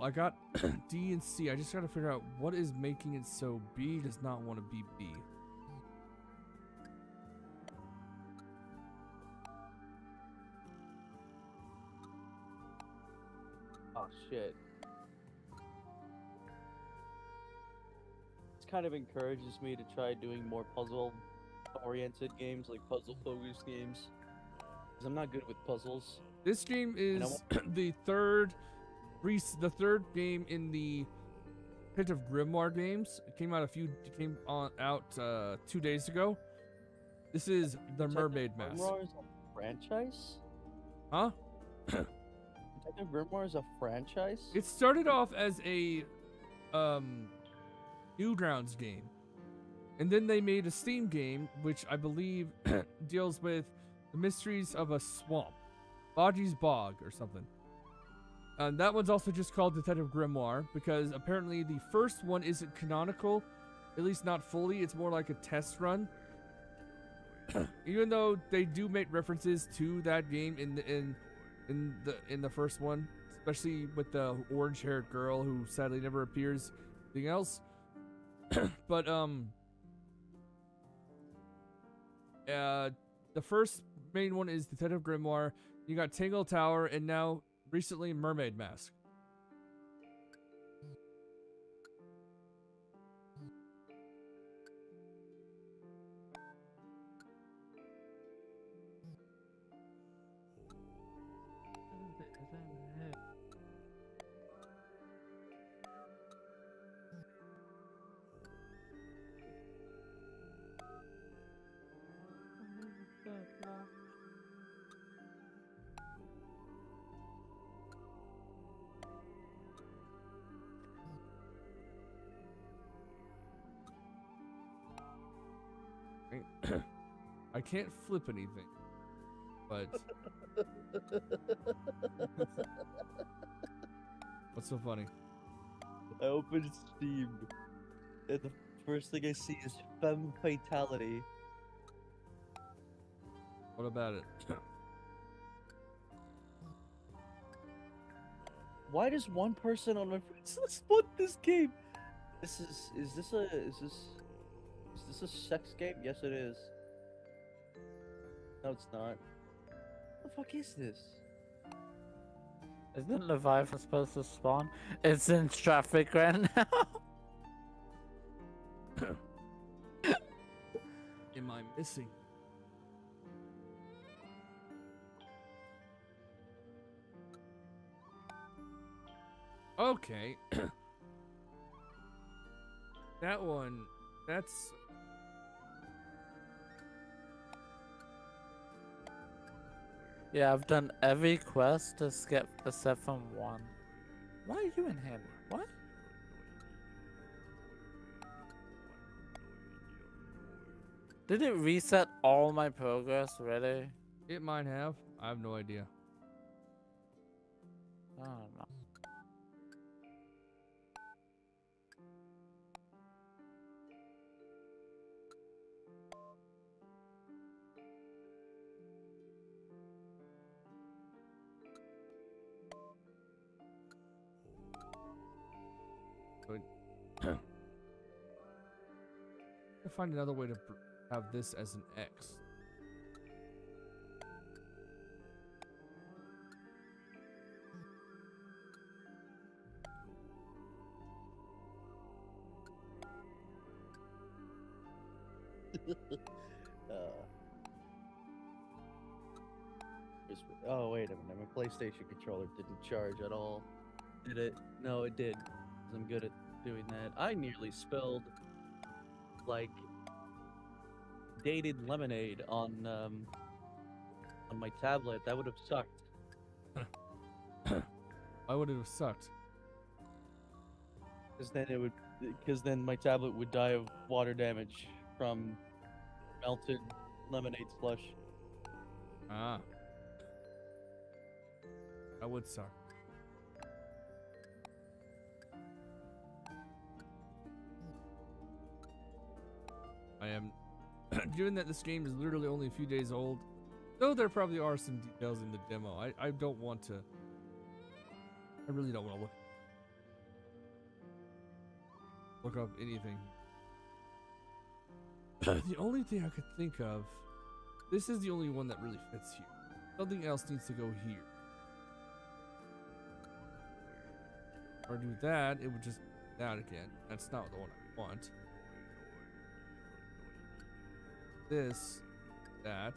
I got D and C. I just gotta figure out what is making it so B does not want to be B. Oh shit. This kind of encourages me to try doing more puzzle-oriented games, like puzzle-focused games. Because I'm not good with puzzles. This game And I is the third game in the Pit of Grimoire games. It came out 2 days ago. This is the Mermaid Mask. Grimoire is a franchise? Huh? Detective Grimoire is a franchise? It started off as a Newgrounds game. And then they made a Steam game, which I believe deals with the mysteries of a swamp. Baji's Bog or something. And that one's also just called Detective Grimoire because apparently the first one isn't canonical, at least not fully. It's more like a test run. Even though they do make references to that game in the first one, especially with the orange-haired girl who sadly never appears anything else. But the first main one is Detective Grimoire. You got Tangle Tower, and now recently Mermaid Mask. I can't flip anything, but what's so funny? I opened Steam, and the first thing I see is Femme Fatality. What about it? Why does one person on my friends list want this game? Is this a sex game? Yes, it is. No, it's not. What the fuck is this? Isn't Leviathan supposed to spawn? It's in traffic right now. Am I missing? Okay. That one, that's... Yeah, I've done every quest except from one. Why are you in here? What? Did it reset all my progress already? It might have. I have no idea. I don't know. To find another way to have this as an X. Oh, wait a minute. My PlayStation controller didn't charge at all. Did it? No, it did. 'Cause I'm good at doing that. I nearly spilled, like, dated lemonade on on my tablet. That would have sucked. Why would it have sucked? Because then my tablet would die of water damage from melted lemonade slush. Ah. That would suck. I am given that this game is literally only a few days old, though there probably are some details in the demo. I don't want to. I really don't want to look up anything. The only thing I could think of, this is the only one that really fits here. Something else needs to go here. Or do that, it would just that again. That's not the one I want. This, that.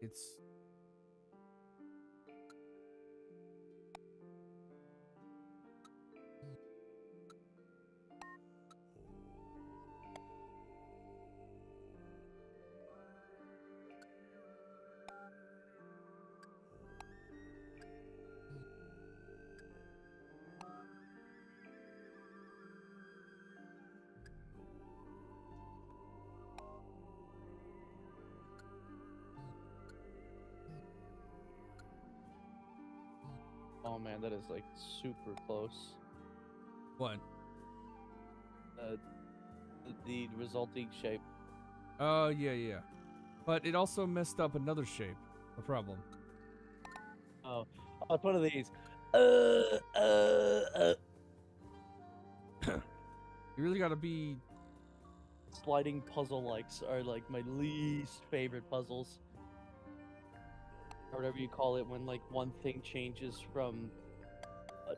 It's Oh man, that is like super close. what? The resulting shape. Oh, yeah. But it also messed up another shape. The problem. Oh, it's one of these. You really gotta be. Sliding puzzle likes are like my least favorite puzzles. Or whatever you call it when like one thing changes from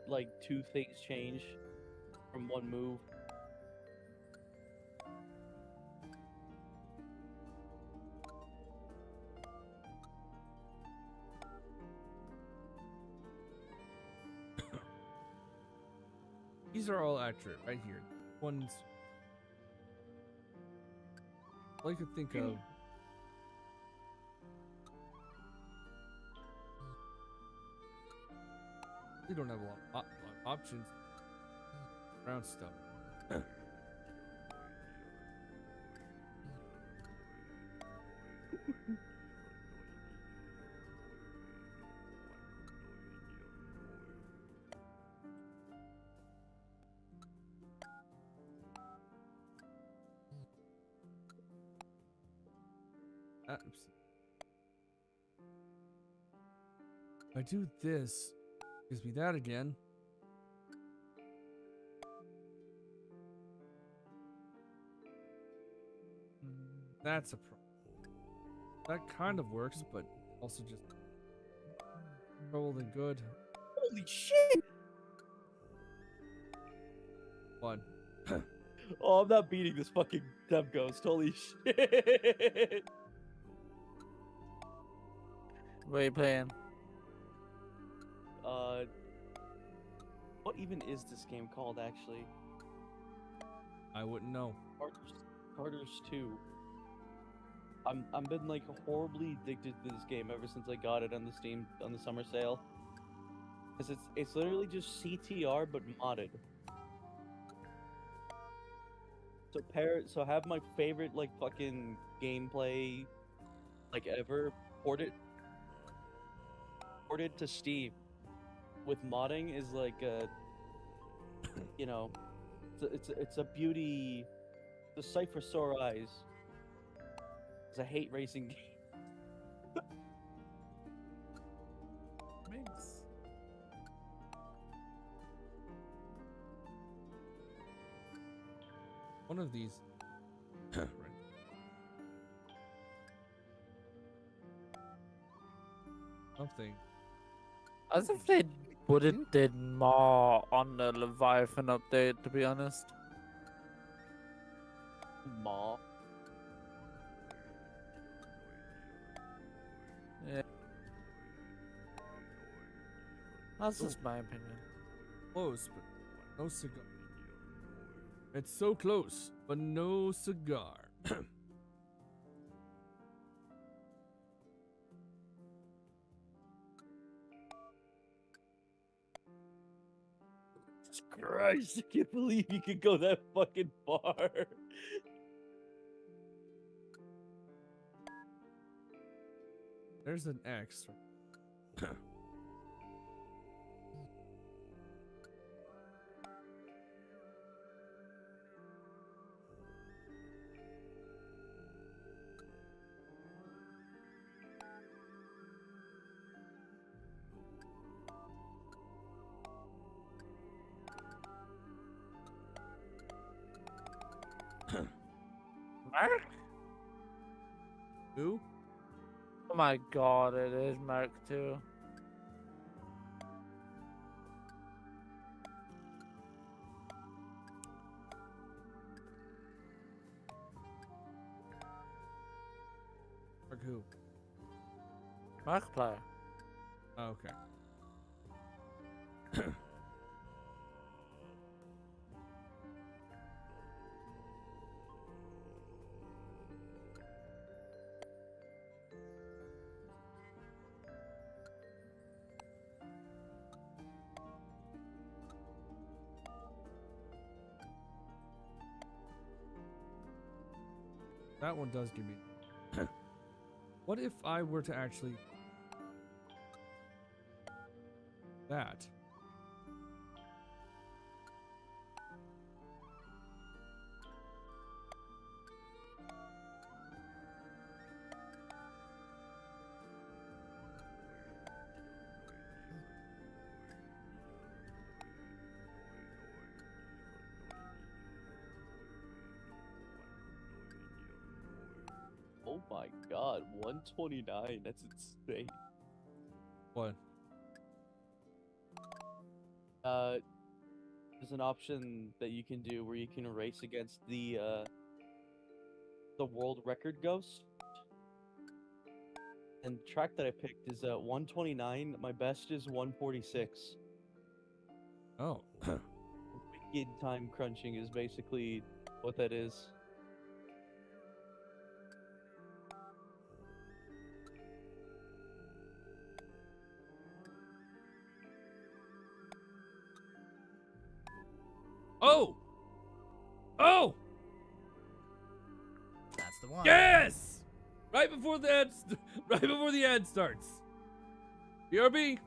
like two things change from one move. These are all accurate right here. One's. All I could think of. We don't have a lot of options around stuff. Oops. If I do this, gives me that again. That's a problem. That kind of works, but also just rolling good. Holy shit! One. Oh, I'm not beating this fucking dumb ghost. Holy shit! What are you playing? What even is this game called, actually? I wouldn't know. Carter's 2. I've been like horribly addicted to this game ever since I got it on the Steam on the summer sale. Cause it's literally just CTR but modded. So have my favorite like fucking gameplay like ever ported to Steam with modding is like a you know it's a beauty, the sight for sore eyes. It's a hate racing game. Thanks. One of these. Right. Something. As if they wouldn't did more on the Leviathan update, to be honest. Yeah. That's just my opinion. Close, but no cigar. It's so close, but no cigar. Jesus Christ, I can't believe you could go that fucking far. There's an X. Mark? Who? Oh my god, it is Mark too. Mark who? Markiplier. Oh, okay. That one does give me. What if I were to actually that? Oh my god, 129. That's insane. What? There's an option that you can do where you can race against the world record ghost. And the track that I picked is 129. My best is 146. Oh. Wicked time crunching is basically what that is. Oh! Oh! That's the one. Yes! Right before the ad, right before the ad starts. BRB.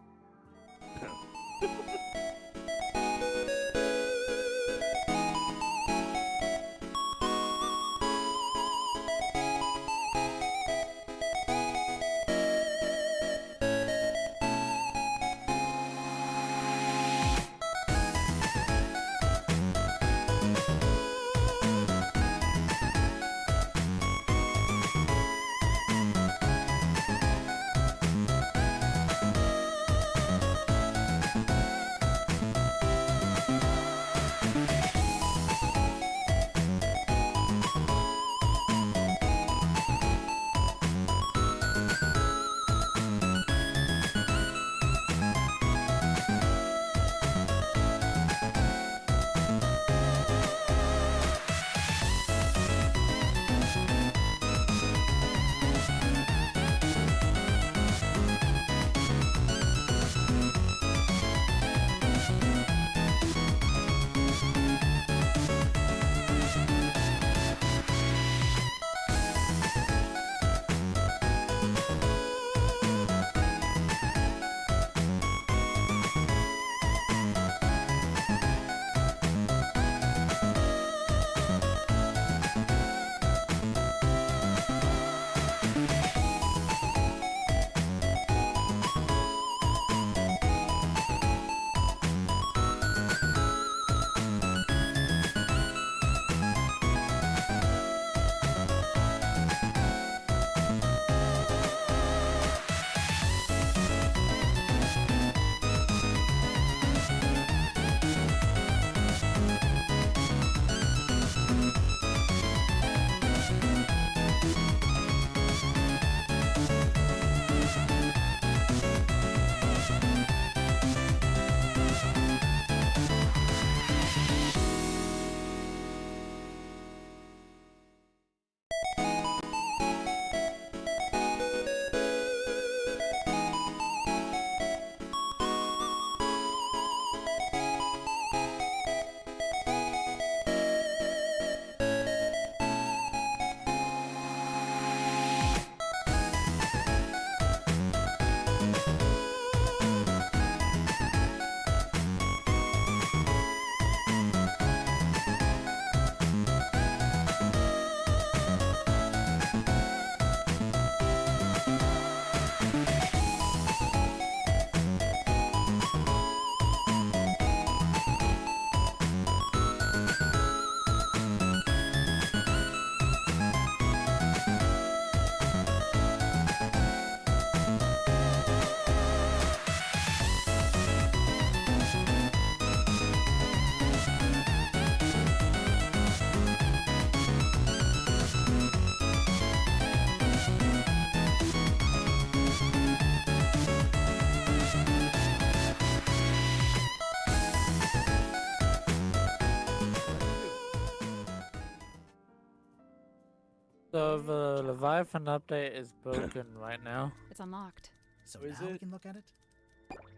So the Leviathan update is broken right now. It's unlocked. So Is now we it? can look at it?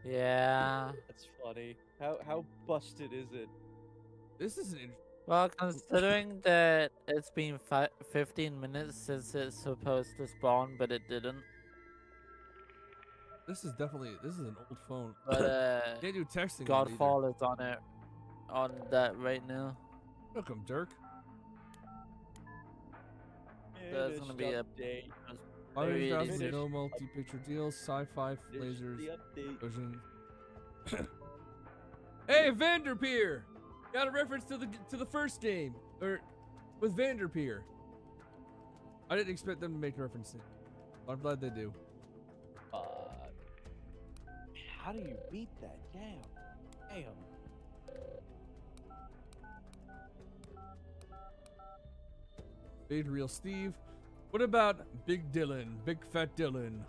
Yeah. That's funny. How busted is it? This is an Well, considering that it's been 15 minutes since it's supposed to spawn, but it didn't. this is an old phone. But Can't do texting. on it either. Godfall is on it, on that right now. Welcome, Dirk. There's gonna be a update. 100,000 Finished. no multi-picture deals, sci-fi, lasers, The update. vision. Hey, Vanderpeer! Got a reference to the first game, or with Vanderpeer. I didn't expect them to make a reference to it. But I'm glad they do. How do you beat that? Damn. Big Real Steve. What about Big Dylan? Big Fat Dylan.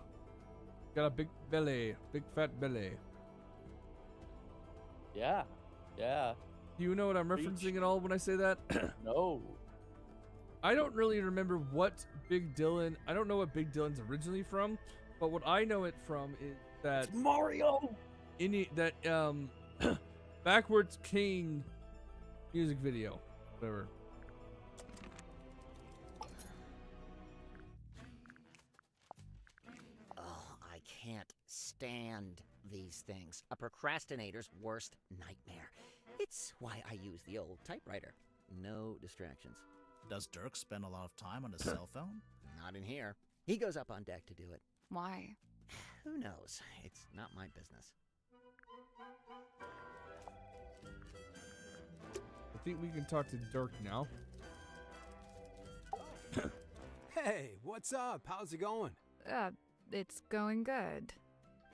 Got a big belly. Big fat belly. Yeah. Do you know what I'm Reach. referencing at all when I say that? No. I don't really remember what Big Dylan. I don't know what Big Dylan's originally from, but what I know it from is that Mario. Backwards King music video, whatever. Oh, I can't stand these things. A procrastinator's worst nightmare. It's why I use the old typewriter. No distractions. Does Dirk spend a lot of time on his cell phone? Not in here. He goes up on deck to do it. Why? Who knows? It's not my business. I think we can talk to Dirk now. Hey, what's up? How's it going? It's going good,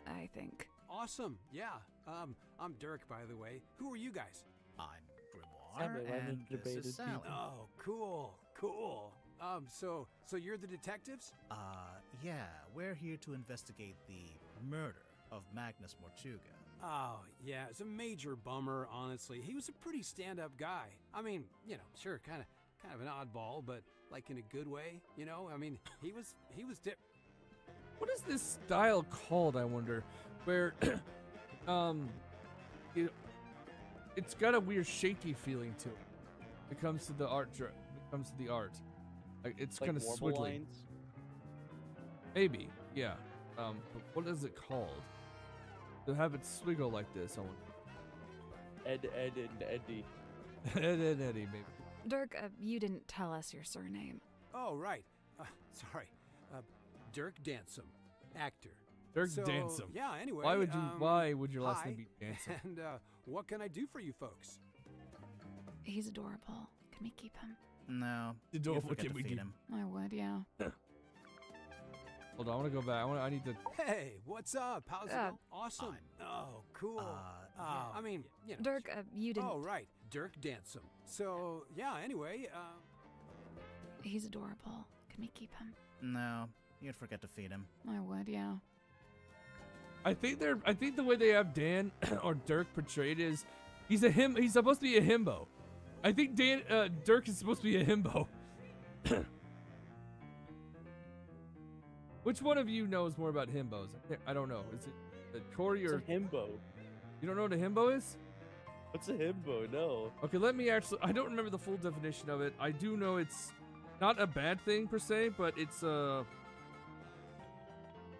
I think. Awesome. Yeah. I'm Dirk, by the way. Who are you guys? I'm Sammy, Grimoire, why and didn't you this debate is it, Sally. Oh, cool. So you're the detectives? Yeah, we're here to investigate the murder of Magnus Mortuga. Oh, yeah, it's a major bummer, honestly. He was a pretty stand-up guy. I mean, sure, kind of an oddball, but like in a good way, I mean, he was What is this style called, I wonder? Where, it's got a weird shaky feeling to it. It comes to the art. Like, it's Like kind of warble swiggly. lines? Maybe, yeah. But what is it called? To have it swiggle like this, I wonder. Ed and Eddie. Ed, Eddie, maybe. Dirk, you didn't tell us your surname. Oh, right. Sorry. Dirk Dansom, actor. Dirk So, Dansom. Yeah, anyway. Why would your last hi, name be Dansom? And what can I do for you folks? He's adorable. Can we keep him? No, You you don't forget forget to we feed keep- him. I would, yeah. Hold on, I want to go back. I need to. Hey, what's up? How's it Uh, going? Awesome. Oh, cool. Yeah. I mean, Dirk, you didn't. Oh, right. Dirk Dansom. So, yeah, anyway, He's adorable. Can we keep him? No, you'd forget to feed him. I would, yeah. I think the way they have Dan or Dirk portrayed is he's supposed to be a himbo. I think Dirk is supposed to be a himbo. Which one of you knows more about himbos? I don't know. Is it Corey What's or a himbo? you don't know what a himbo is? What's a himbo? No. Okay, I don't remember the full definition of it. I do know it's not a bad thing per se, but it's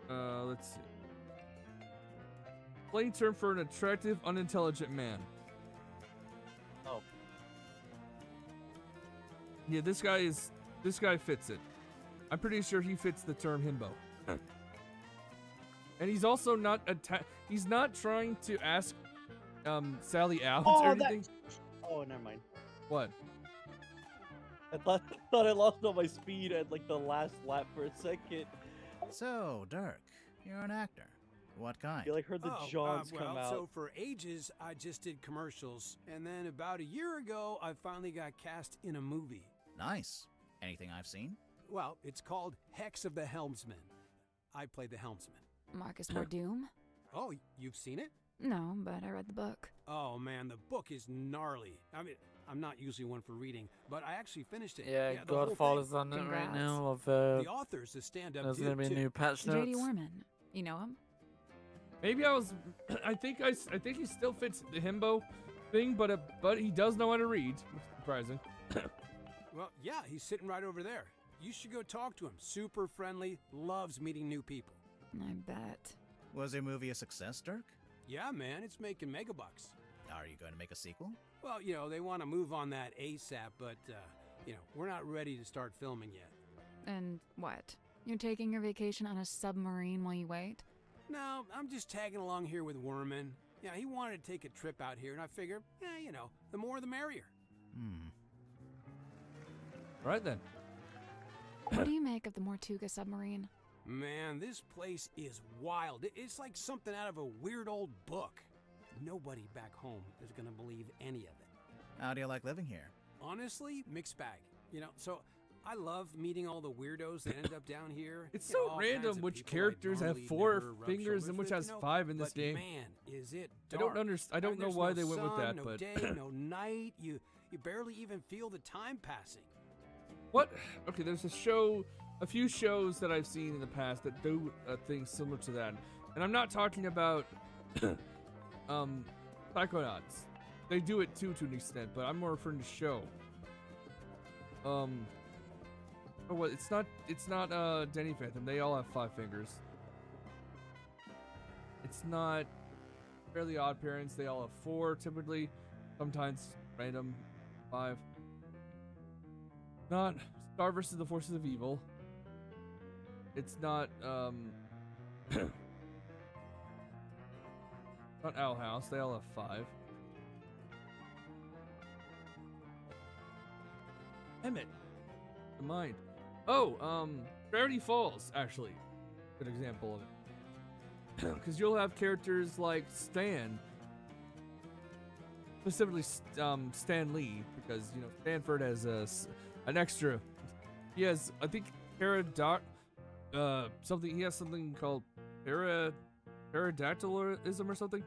let's see. Plain term for an attractive, unintelligent man. Oh. Yeah, this guy fits it. I'm pretty sure he fits the term himbo. And he's also not he's not trying to ask Sally out or anything. Oh, never mind. What? I thought I lost all my speed at like the last lap for a second. So, Dirk, you're an actor. What kind? I heard the Johns come out. So for ages, I just did commercials. And then about a year ago, I finally got cast in a movie. Nice. Anything I've seen? Well, it's called Hex of the Helmsman. I played the helmsman. Marcus Mordoom? Oh, you've seen it? No, but I read the book. Oh man, the book is gnarly. I mean, I'm not usually one for reading, but I actually finished it. Yeah, the whole Godfather's thing. on it right Congrats. now. Of The author's a stand-up there's dude, gonna be a too. new patch J.D. notes. Warman. You know him? Maybe I was. I think he still fits the himbo thing, but he does know how to read. Which is surprising. Well, yeah, he's sitting right over there. You should go talk to him. Super friendly, loves meeting new people. I bet. Was your movie a success, Dirk? Yeah, man, it's making megabucks. Are you going to make a sequel? Well, they want to move on that ASAP, but, we're not ready to start filming yet. And what? You're taking your vacation on a submarine while you wait? No, I'm just tagging along here with Worman. Yeah, he wanted to take a trip out here, and I figure, the more the merrier. All right then. What do you make of the Mortuga submarine? Man, this place is wild. It's like something out of a weird old book. Nobody back home is going to believe any of it. How do you like living here? Honestly, mixed bag. So I love meeting all the weirdos that end up down here. It's You know, so all kinds random of which people characters I have normally 4 never rub fingers and shoulders which with, has 5 in this but game. Man, is it I dark. don't I don't know There's why no they went with sun, that, no but day, no night. You barely even feel the time passing. what? Okay, there's a few shows that I've seen in the past that do things similar to that, and I'm not talking about Psychonauts. They do it too to an extent, but I'm more referring to show. Oh well, it's not Danny Phantom. They all have 5 fingers. It's not Fairly Odd Parents. They all have 4 typically. Sometimes random 5. Not Star versus the Forces of Evil. It's not not Owl House. They all have 5. Emmett. The mind. Oh, Gravity Falls, actually. Good example of it. Because you'll have characters like Stan. Specifically, Stan Lee. Because, Stanford has an extra. He has, I think, something. He has something called Pterodactylism or something.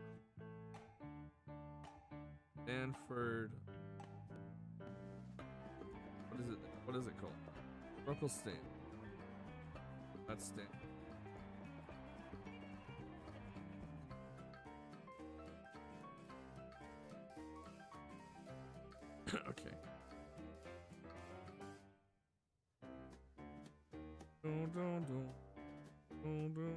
Stanford. What is it called? Uncle Stan. That's Stan. Okay. Dun, dun, dun. Dun, dun.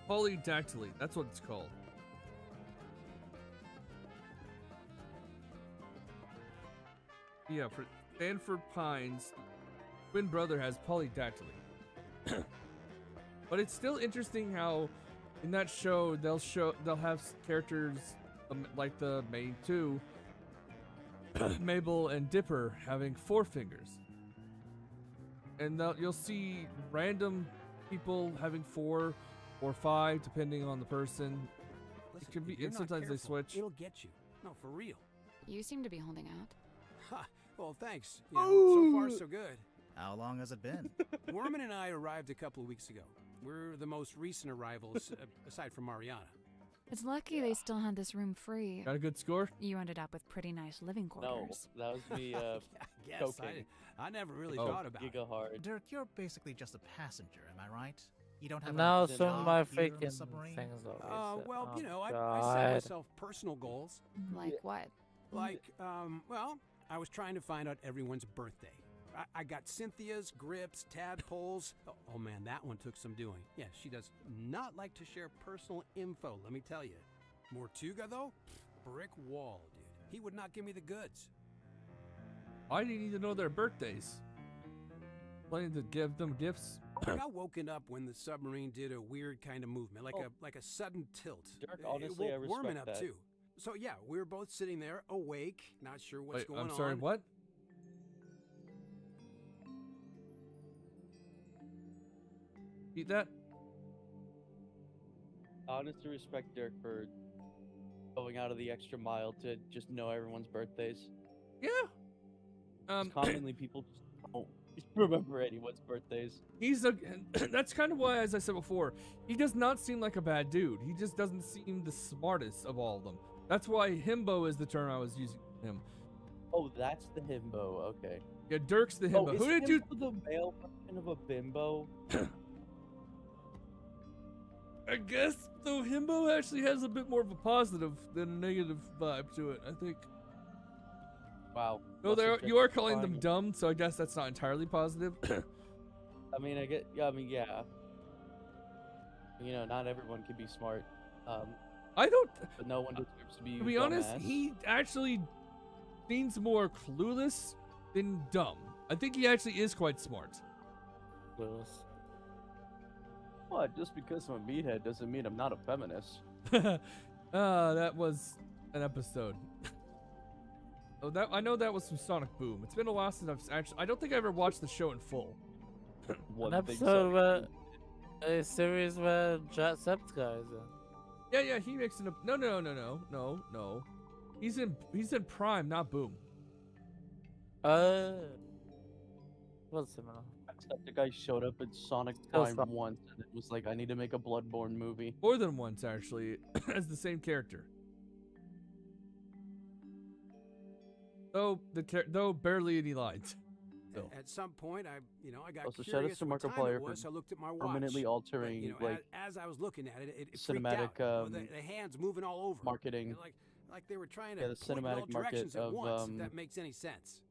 Polydactyly, that's what it's called. Yeah, for Stanford Pines, twin brother has polydactyly. But it's still interesting how in that show they'll have characters like the main 2, Mabel and Dipper, having 4 fingers. And you'll see random people having 4 or 5 depending on the person. Listen, It could be, if you're and not sometimes they careful, switch. It'll get you. No, for real. You seem to be holding out. Ha, well, thanks. So far, so good. How long has it been? Worman and I arrived a couple of weeks ago. We're the most recent arrivals, aside from Mariana. It's lucky they still had this room free. Got a good score? You ended up with pretty nice living No, quarters. that was me I guess. cocaine. I never really Oh. thought about it. Giga hard. Dirk, you're basically just a passenger, am I right? You don't have Now a some of job my here on the freaking submarine? things are Well, oh, I set God. myself personal goals. Like what? Like, I was trying to find out everyone's birthday. I got Cynthia's, Grips, Tadpoles. Oh man, that one took some doing. Yeah, she does not like to share personal info, let me tell you. Mortuga, though? Brick wall, dude. He would not give me the goods. Why do you need to know their birthdays? Planning to give them gifts? I got woken up when the submarine did a weird kind of movement, like a sudden tilt. Dirk, It honestly, I woke Worman respect up that. too. So yeah, we were both sitting there, awake, not sure what's Wait, going on. I'm sorry, what? Beat that? Honestly, respect Dirk for going out of the extra mile to just know everyone's birthdays. Yeah. 'Cause commonly, people just don't remember anyone's birthdays. He's a. That's kind of why, as I said before, he does not seem like a bad dude. He just doesn't seem the smartest of all of them. That's why himbo is the term I was using for him. Oh, that's the himbo. Okay. Yeah, Dirk's the himbo. Oh, is Who did you? himbo the male version of a bimbo? I guess though himbo actually has a bit more of a positive than a negative vibe to it. I think. Wow. No, you are calling them dumb, so I guess that's not entirely positive. I mean, yeah. You know, not everyone can be smart. I don't. But no one deserves to be. To be honest, dumbass. he actually seems more clueless than dumb. I think he actually is quite smart. Clueless. What? Just because I'm a meathead doesn't mean I'm not a feminist. That was an episode. Oh, that I know that was from Sonic Boom. It's been a while since I've actually. I don't think I ever watched the show in full. An episode where a series where Jacksepticeye is in. Yeah, he makes it. No. He's in Prime, not Boom. What's similar? The guy showed up in Sonic Prime once, and it was like, I need to make a Bloodborne movie. More than once, actually, as the same character. Though barely any lines. So. At some point, I got Also, curious shout out to what time Markiplier it was. for I looked at my watch. permanently altering as I was looking at it, it cinematic freaked out. The hands moving all over. marketing. Like they were trying to the point in all cinematic market directions at of once. If that makes any sense.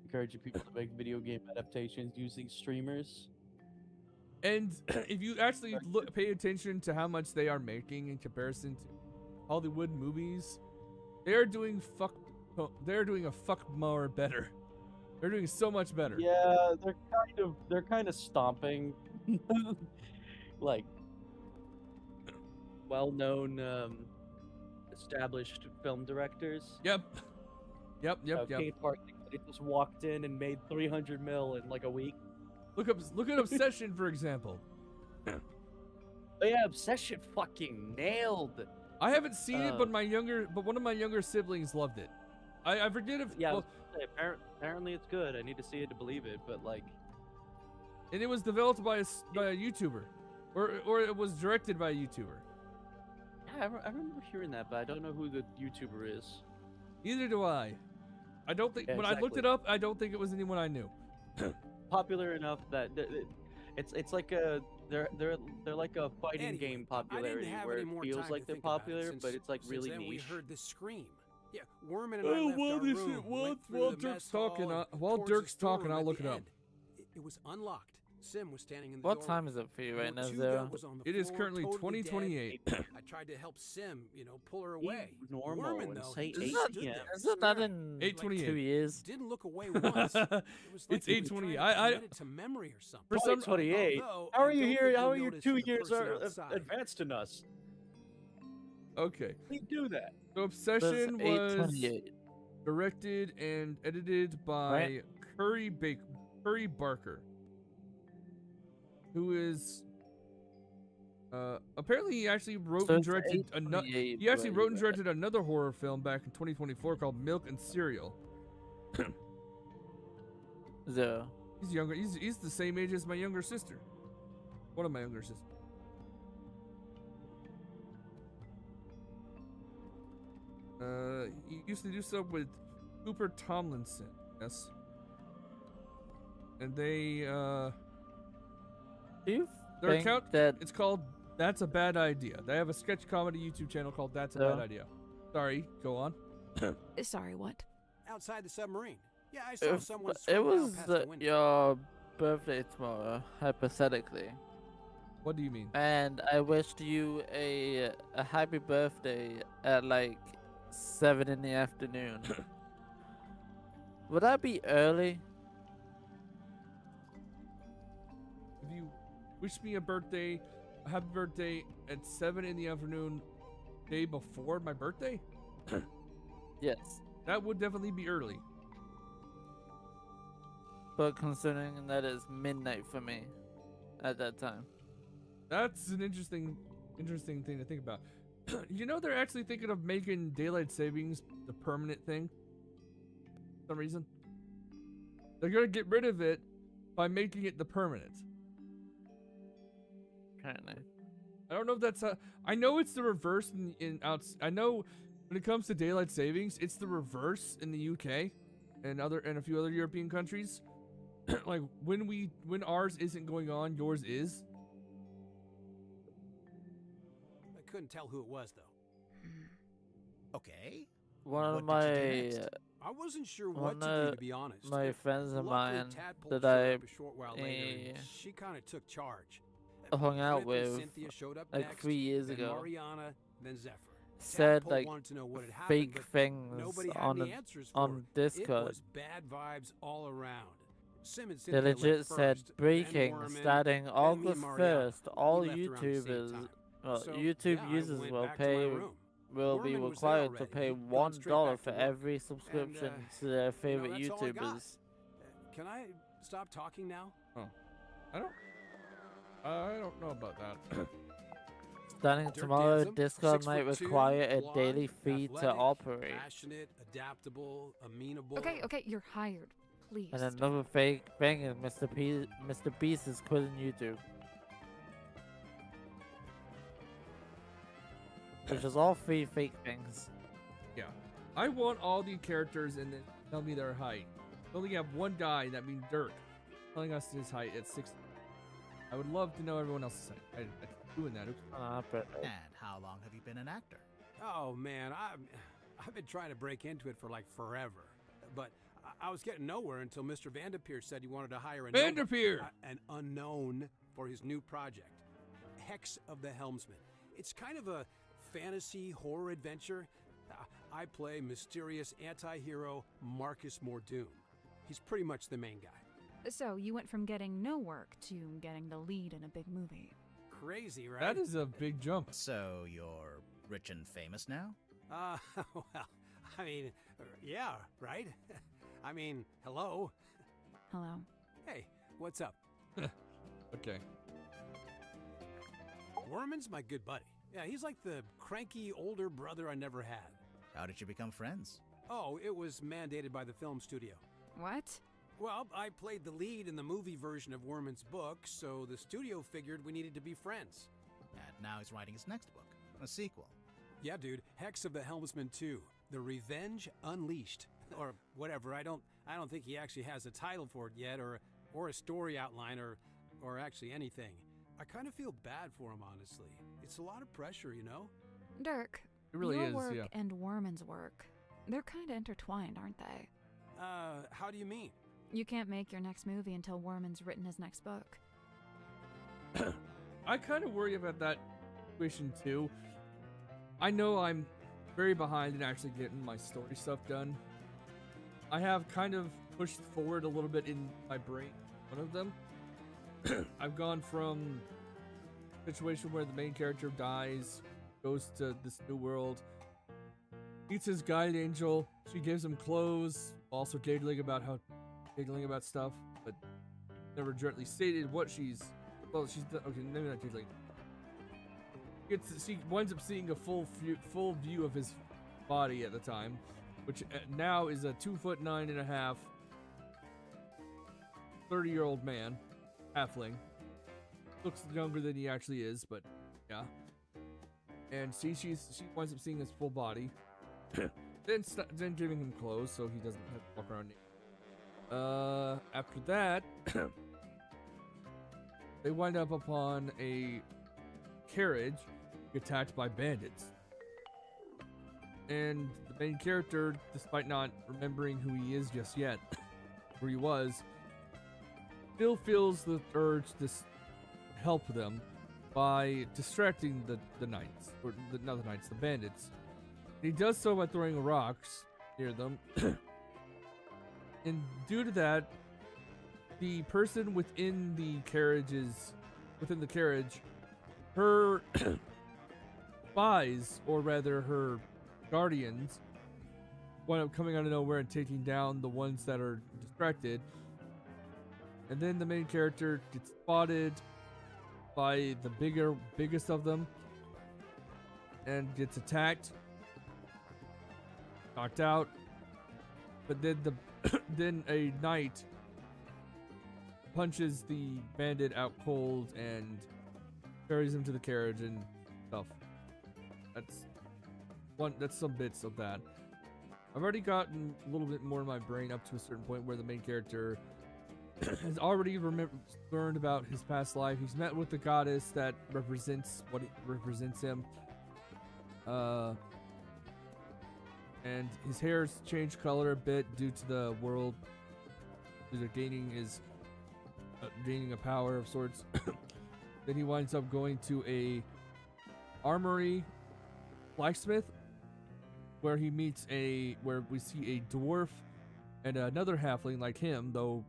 Encouraging people to make video game adaptations using streamers. And if you actually pay attention to how much they are making in comparison to Hollywood movies, they're doing a fuck more better. They're doing so much better. Yeah, they're kind of stomping like well-known established film directors. Yep. Kate Park, they just walked in and made 300 mil in like a week. Look at Obsession, for example. Oh yeah, Obsession fucking nailed. I haven't seen it, but one of my younger siblings loved it. I forget if apparently it's good. I need to see it to believe it, but like, and it was developed by a YouTuber, or it was directed by a YouTuber. Yeah, I remember hearing that, but I don't know who the YouTuber is. Neither do I. I don't think when I looked it up, I don't think it was anyone I knew. Popular enough that it's like they're like a fighting game popularity where it feels like they're popular, but it's like really then niche. We heard the scream. Yeah, Worman and I left our room. While Dirk's talking, I'll look it up. It was unlocked. Sim was standing in the What doorway. time is it for you right now, Tuga Zero? was on the It is floor, currently totally 2028. dead. I tried to help Sim, pull her away. Normal Worman, and though, say he just 8 stood p.m. there Isn't that staring. in 8:28. 2 years? Didn't look away once. It was like It's he was trying 8:28. to I commit it to memory or something. For some 28. Although, How are I you don't here? think How we are you noticed 2 the years person outside. advanced in us? Okay. We do that. So Obsession was 8:28. directed and edited by Curry Barker, who is apparently he actually wrote So and it's directed 8:28 he actually where wrote you and directed another horror film back in 2024 called Milk and Cereal. Zero. He's younger. He's the same age as my younger sister. One of my younger sisters. He used to do stuff with Cooper Tomlinson. Yes. And Do you their think account, that it's called That's a Bad Idea. They have a sketch comedy YouTube channel called That's a Bad Idea. Sorry, go on. Sorry, what? Outside the submarine. Yeah, I saw someone it swim down was past the window. your birthday tomorrow, hypothetically, What do you mean? and I wished you a happy birthday at like 7 in the afternoon, would that be early? If you wish me a happy birthday at 7 in the afternoon, day before my birthday, Yes, that would definitely be early. but considering that it's midnight for me at that time. That's an interesting thing to think about. You know, they're actually thinking of making daylight savings the permanent thing. For some reason, they're gonna get rid of it by making it the permanent. Apparently. I don't know if that's I know it's the reverse in outs. I know when it comes to daylight savings, it's the reverse in the UK and a few other European countries. Like when ours isn't going on, yours is. I couldn't tell who it was though. Okay. One of What did you do my next? I wasn't sure One what to do, to be honest. my friends of Luckily, mine Tadpole that showed I up a short while later, and she kind of took charge. hung out Cliff and with Cynthia showed up like next, 3 years then ago Mariana, then Zephyr. said Tadpole like wanted to know what had happened, fake but things nobody had on any the answers for on it. It Discord. was bad vibes all around. Sim and They Cynthia legit left said first, then breaking Gorman, starting then me and August Mariana. 1st. All We left around the same YouTubers, time. well, So, YouTube yeah, I users went will back to my pay room. will be Gorman was there required to already. pay He'd gone straight $1 back for to work. every subscription to their favorite that's all I got. YouTubers. Can I stop talking now? I don't know about that. Starting Dirk tomorrow, Dansom, Discord might 6'2", require a blonde, daily fee to athletic, operate. passionate, adaptable, amenable. Okay, you're hired. Please. And another fake thing is Mr. Beast is quitting YouTube. Which is all three fake things. Yeah, I want all the characters and then tell me their height. We only have one guy, that means Dirk, telling us his height at 6. I would love to know everyone else's height. I keep doing that. Oops. And how long have you been an actor? Oh man, I've been trying to break into it for like forever, but I was getting nowhere until Mr. Vanderpeer said he wanted to hire an unknown for his new project, Hex of the Helmsman. It's kind of a fantasy horror adventure. I play mysterious anti-hero Marcus Mordoon. He's pretty much the main guy. So you went from getting no work to getting the lead in a big movie. Crazy, right? That is a big jump. So you're rich and famous now? Well, I mean, yeah, right? I mean, hello. Hello. Hey, what's up? Okay. Worman's my good buddy. Yeah, he's like the cranky older brother I never had. How did you become friends? Oh, it was mandated by the film studio. What? Well, I played the lead in the movie version of Worman's book, so the studio figured we needed to be friends. And now he's writing his next book, a sequel. Yeah, dude, Hex of the Helmsman 2, The Revenge Unleashed, or whatever. I don't think he actually has a title for it yet, or a story outline, or actually anything. I kind of feel bad for him, honestly. It's a lot of pressure, you know? Dirk, It really your is, work yeah. and Warman's work, they're kind of intertwined, aren't they? How do you mean? You can't make your next movie until Warman's written his next book. I kind of worry about that situation too. I know I'm very behind in actually getting my story stuff done. I have kind of pushed forward a little bit in my brain. One of them, I've gone from a situation where the main character dies, goes to this new world, meets his guide angel. She gives him clothes, also giggling about stuff, but never directly stated what she's. Well, she's okay. Maybe not giggling. She winds up seeing a full view of his body at the time, which now is a 2'9.5", 30-year-old man, halfling. Looks younger than he actually is, but yeah. And she winds up seeing his full body. then giving him clothes so he doesn't have to walk around naked. After that, they wind up upon a carriage attacked by bandits. And the main character, despite not remembering who he is just yet, where he was, still feels the urge to help them by distracting the knights, or not the knights, the bandits. He does so by throwing rocks near them. And due to that, the person within the carriage, her spies, or rather her guardians, wind up coming out of nowhere and taking down the ones that are distracted. And then the main character gets spotted by the biggest of them and gets attacked, knocked out. But then then a knight punches the bandit out cold and carries him to the carriage and stuff. That's some bits of that. I've already gotten a little bit more in my brain up to a certain point where the main character has already learned about his past life. He's met with the goddess that represents him. And his hair's changed color a bit due to the world, due to gaining a power of sorts. Then he winds up going to a armory blacksmith, where he meets where we see a dwarf and another halfling like him, though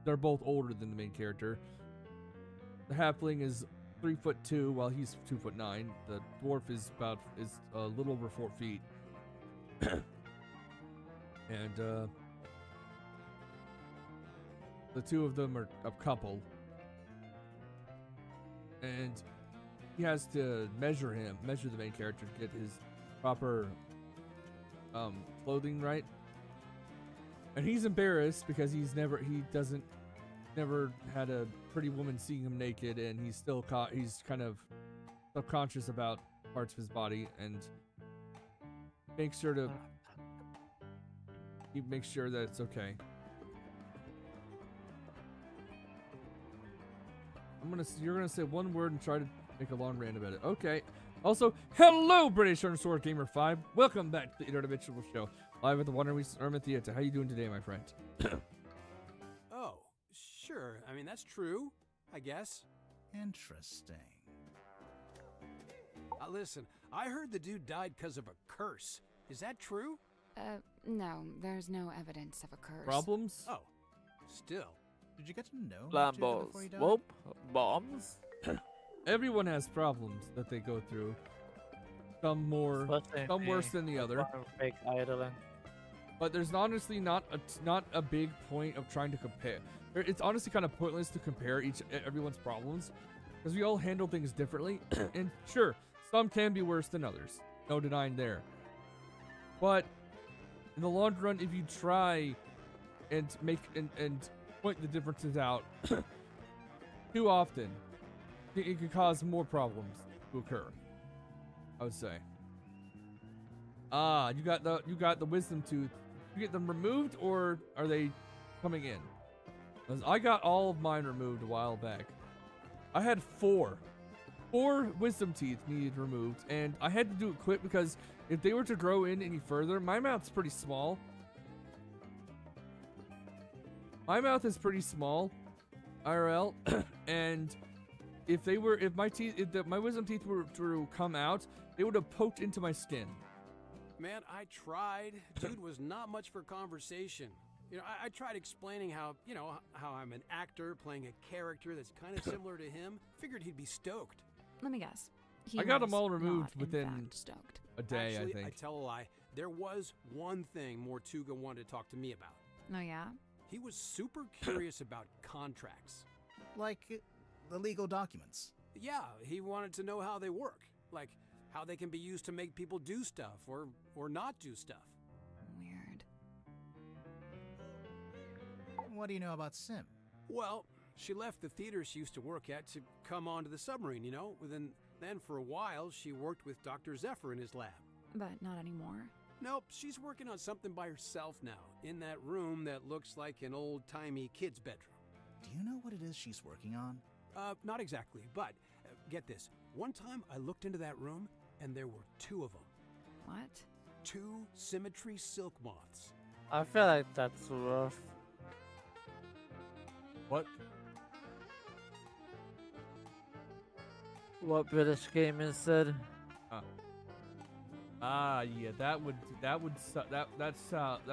they're both older than the main character. The halfling is 3'2", while he's 2'9". The dwarf is a little over 4 feet. And the two of them are a couple, and he has to measure the main character to get his proper clothing right. And he's embarrassed because he's never had a pretty woman seeing him naked, and he's kind of subconscious about parts of his body, and makes sure that it's okay. You're gonna say one word and try to make a long rant about it. Okay. Also, hello, British_Gamer5. Welcome back to the Interdimensional Show, live at the Wonder Weeks Urban Theater. How you doing today, my friend? Oh, sure. I mean, that's true, I guess. Interesting. Listen, I heard the dude died because of a curse. Is that true? No, there's no evidence of a curse. Problems? Oh, still. Did you get to know Lambos. before you died? Whoop. Bombs. Everyone has problems that they go through. Some worse than the other. Fake idling. But there's honestly not a big point of trying to compare. It's honestly kind of pointless to compare everyone's problems, because we all handle things differently. And sure, some can be worse than others. No denying there. But in the long run, if you try and point the differences out too often, it could cause more problems to occur, I would say. You got the wisdom tooth. You get them removed, or are they coming in? 'Cause I got all of mine removed a while back. I had four wisdom teeth needed removed, and I had to do it quick because if they were to grow in any further, my mouth's pretty small. My mouth is pretty small, IRL, and if my wisdom teeth were to come out, they would have poked into my skin. Man, I tried. Dude was not much for conversation. I tried explaining how I'm an actor playing a character that's kind of similar to him. Figured he'd be stoked. Let me guess. I got them all removed not, within in fact, stoked. a day, Actually, I think. I tell a lie. There was one thing Mortuga wanted to talk to me about. Oh yeah? He was super curious about contracts. Like the legal documents. Yeah, he wanted to know how they work. Like how they can be used to make people do stuff or not do stuff. Weird. What do you know about Sim? Well, she left the theater she used to work at to come onto the submarine, Then for a while, she worked with Dr. Zephyr in his lab. But not anymore. Nope, she's working on something by herself now, in that room that looks like an old-timey kid's bedroom. Do you know what it is she's working on? Not exactly, but get this. One time I looked into that room, and there were 2 of them. What? 2 symmetry silk moths. I feel like that's rough. What? What British Gaming said. Yeah, that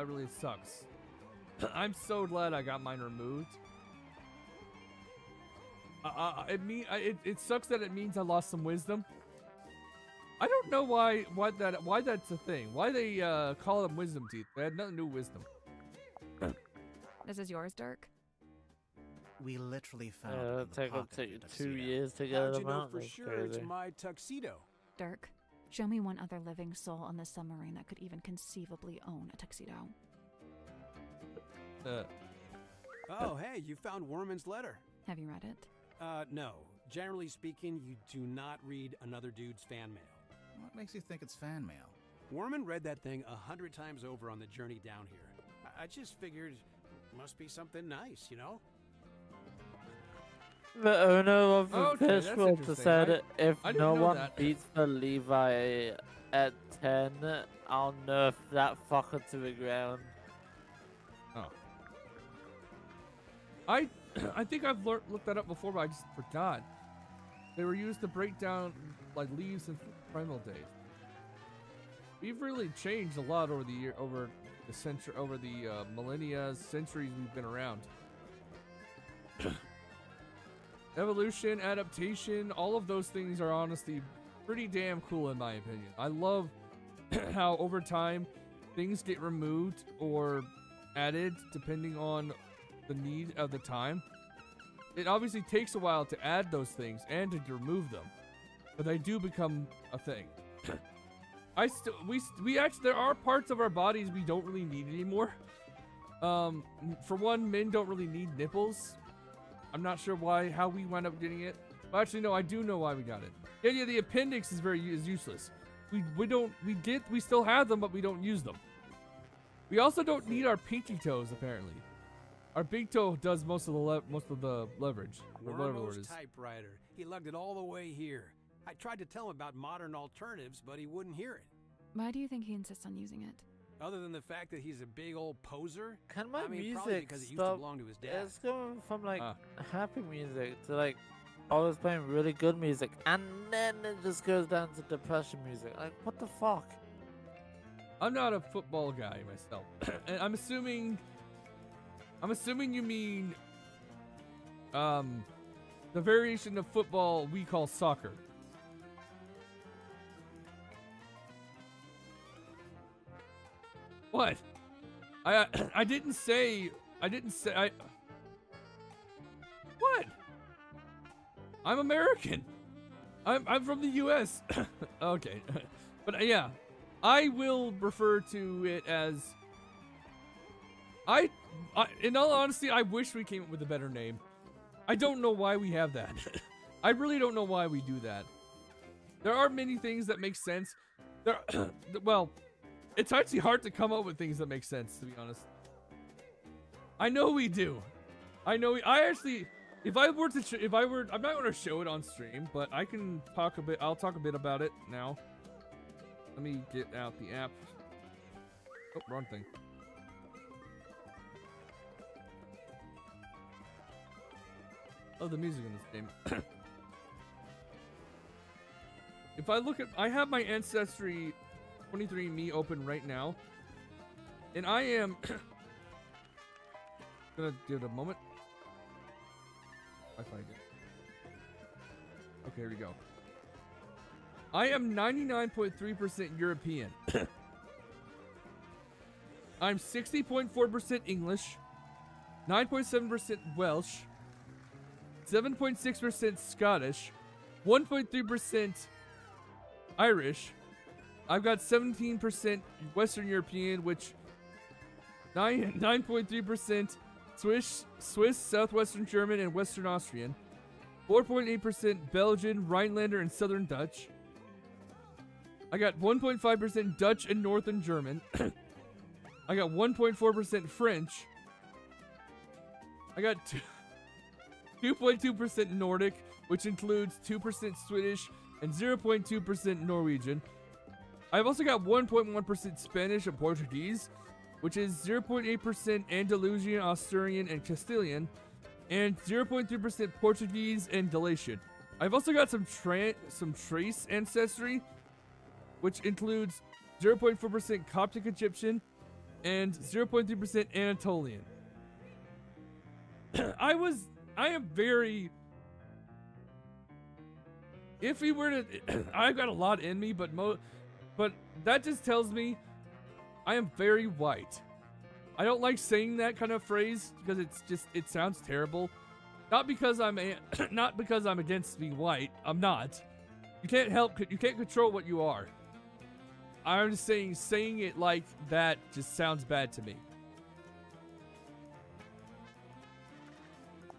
really sucks. I'm so glad I got mine removed. It sucks that it means I lost some wisdom. I don't know why that's a thing. Why they call them wisdom teeth? They had nothing to do with wisdom. This is yours, Dirk? We literally found it It'll in the take up pocket to of your 2 tuxedo. years to get How'd them you know out. for That's sure crazy. it's my tuxedo? Dirk, show me one other living soul on this submarine that could even conceivably own a tuxedo. Oh, hey, you found Worman's letter. Have you read it? No. Generally speaking, you do not read another dude's fan mail. What makes you think it's fan mail? Worman read that thing 100 times over on the journey down here. I just figured it must be something nice, you know? The owner of the Okay, fish that's water interesting. said if I didn't no know one that. beats the Levi at 10, I'll nerf that fucker to the ground. Oh. I think I've looked that up before, but I just forgot. They were used to break down like leaves in primal days. We've really changed a lot over the millennia, centuries we've been around. Evolution, adaptation, all of those things are honestly pretty damn cool in my opinion. I love how over time things get removed or added depending on the need of the time. It obviously takes a while to add those things and to remove them, but they do become a thing. We actually, there are parts of our bodies we don't really need anymore. For one, men don't really need nipples. I'm not sure how we wound up getting it. Well, actually, no, I do know why we got it. Yeah, the appendix is useless. We still have them, but we don't use them. We also don't need our pinky toes, apparently. Our big toe does most of the leverage. Or whatever it Wormo's is. typewriter. He lugged it all the way here. I tried to tell him about modern alternatives, but he wouldn't hear it. Why do you think he insists on using it? Other than the fact that he's a big old poser. Can my I mean, music probably because it used to stop? belong to his dad. It's going from like happy music to like always playing really good music, and then it just goes down to depression music. Like, what the fuck? I'm not a football guy myself, and I'm assuming you mean the variation of football we call soccer. What? I didn't say What? I'm American. I'm from the US. Okay. But yeah, I will refer to it as in all honesty, I wish we came up with a better name. I don't know why we have that. I really don't know why we do that. There are many things that make sense. Well, it's actually hard to come up with things that make sense, to be honest. I know we do. I actually, I'm not going to show it on stream, but I can talk a bit. I'll talk a bit about it now. Let me get out the app. Oh, wrong thing. Oh, the music in this game. If I look at, I have my Ancestry 23andMe open right now, and I am gonna give it a moment. If I get. Okay, here we go. I am 99.3% European. I'm 60.4% English, 9.7% Welsh, 7.6% Scottish, 1.3% Irish. I've got 17% Western European, which 9.3% Swiss, Southwestern German, and Western Austrian, 4.8% Belgian, Rhinelander, and Southern Dutch. I got 1.5% Dutch and Northern German. I got 1.4% French. I got 2.2% Nordic, which includes 2% Swedish and 0.2% Norwegian. I've also got 1.1% Spanish and Portuguese, which is 0.8% Andalusian, Asturian, and Castilian, and 0.3% Portuguese and Galician. I've also got some trace ancestry, which includes 0.4% Coptic Egyptian and 0.3% Anatolian. I am very... If we were to... I've got a lot in me, but that just tells me I am very white. I don't like saying that kind of phrase because it sounds terrible. Not because I'm not because I'm against being white. I'm not. You can't control what you are. I'm just saying it like that just sounds bad to me.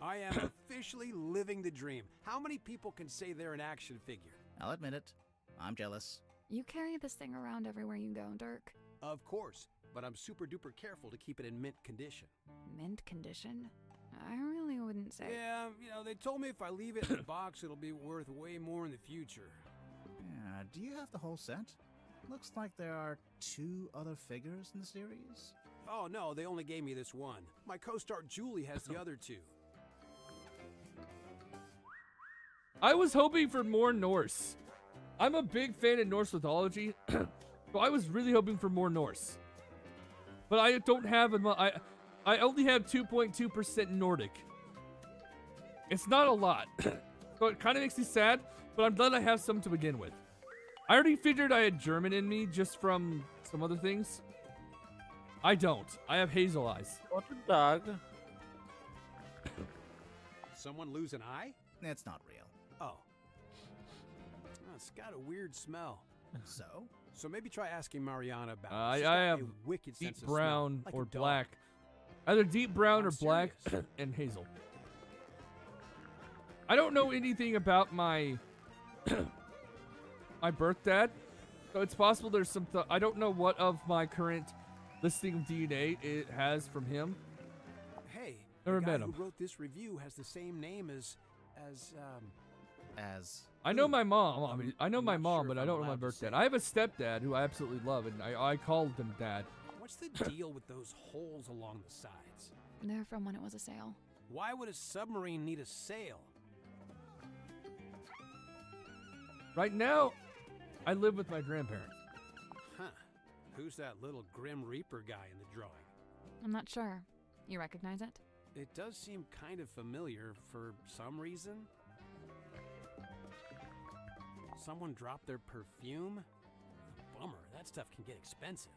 I am officially living the dream. How many people can say they're an action figure? I'll admit it. I'm jealous. You carry this thing around everywhere you go, Dirk. Of course, but I'm super duper careful to keep it in mint condition. Mint condition? I really wouldn't say. Yeah, they told me if I leave it in the box, it'll be worth way more in the future. Yeah, do you have the whole set? Looks like there are 2 other figures in the series. Oh no, they only gave me this one. My co-star Julie has the other 2. I was hoping for more Norse. I'm a big fan of Norse mythology, so I was really hoping for more Norse. But I don't have I only have 2.2% Nordic. It's not a lot, so it kind of makes me sad. But I'm glad I have some to begin with. I already figured I had German in me just from some other things. I don't. I have hazel eyes. What a dog. Someone lose an eye? It's not real. Oh. It's got a weird smell. So? So maybe try asking Mariana about it. I She's got have a wicked deep sense of brown smell, like or a dog. black. Either deep brown I'm or black serious. and hazel. I don't know anything about my my birth dad, so it's possible there's some. I don't know what of my current listing of DNA it has from him. Hey, Never the guy met him. who wrote this review has the same name as I know my mom. I mean, I know I'm my not mom, sure but if I I'm don't know my allowed to birth say. dad. I have a stepdad who I absolutely love, and I called him dad. What's the deal with those holes along the sides? They're from when it was a sail. Why would a submarine need a sail? Right now, I live with my grandparents. Huh. Who's that little Grim Reaper guy in the drawing? I'm not sure. You recognize it? It does seem kind of familiar for some reason. Someone dropped their perfume? Bummer, that stuff can get expensive.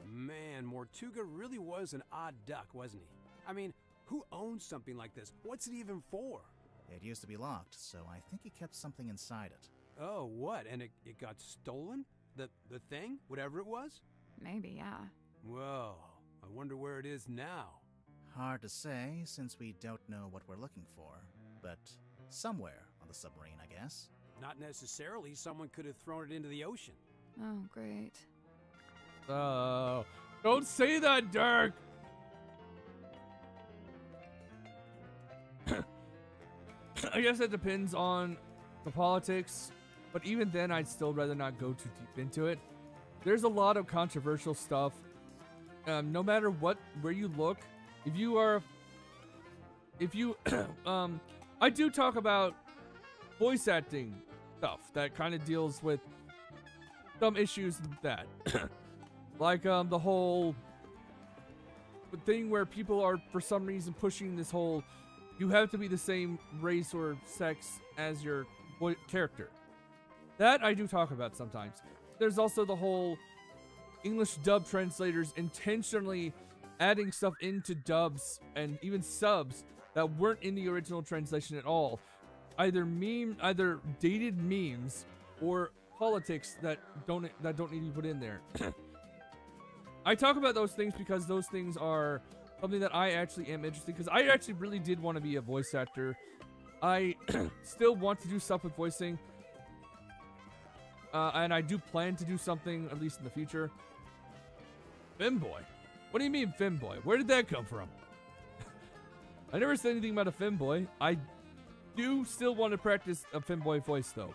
Man, Mortuga really was an odd duck, wasn't he? I mean, who owns something like this? What's it even for? It used to be locked, so I think he kept something inside it. Oh, what? And it got stolen? The thing? Whatever it was? Maybe, yeah. Whoa, I wonder where it is now. Hard to say, since we don't know what we're looking for. But somewhere on the submarine, I guess. Not necessarily. Someone could have thrown it into the ocean. Oh, great. Oh, don't say that, Dirk. I guess that depends on the politics, but even then, I'd still rather not go too deep into it. There's a lot of controversial stuff. No matter where you look, I do talk about voice acting stuff that kind of deals with some issues with that. Like the whole thing where people are for some reason pushing this whole you have to be the same race or sex as your character. That I do talk about sometimes. There's also the whole English dub translators intentionally adding stuff into dubs and even subs that weren't in the original translation at all. Either dated memes or politics that don't need to be put in there. I talk about those things because those things are something that I actually am interested in, because I actually really did want to be a voice actor. I still want to do stuff with voicing. And I do plan to do something, at least in the future. Femboy? What do you mean femboy? Where did that come from? I never said anything about a femboy. I do still want to practice a femboy voice, though.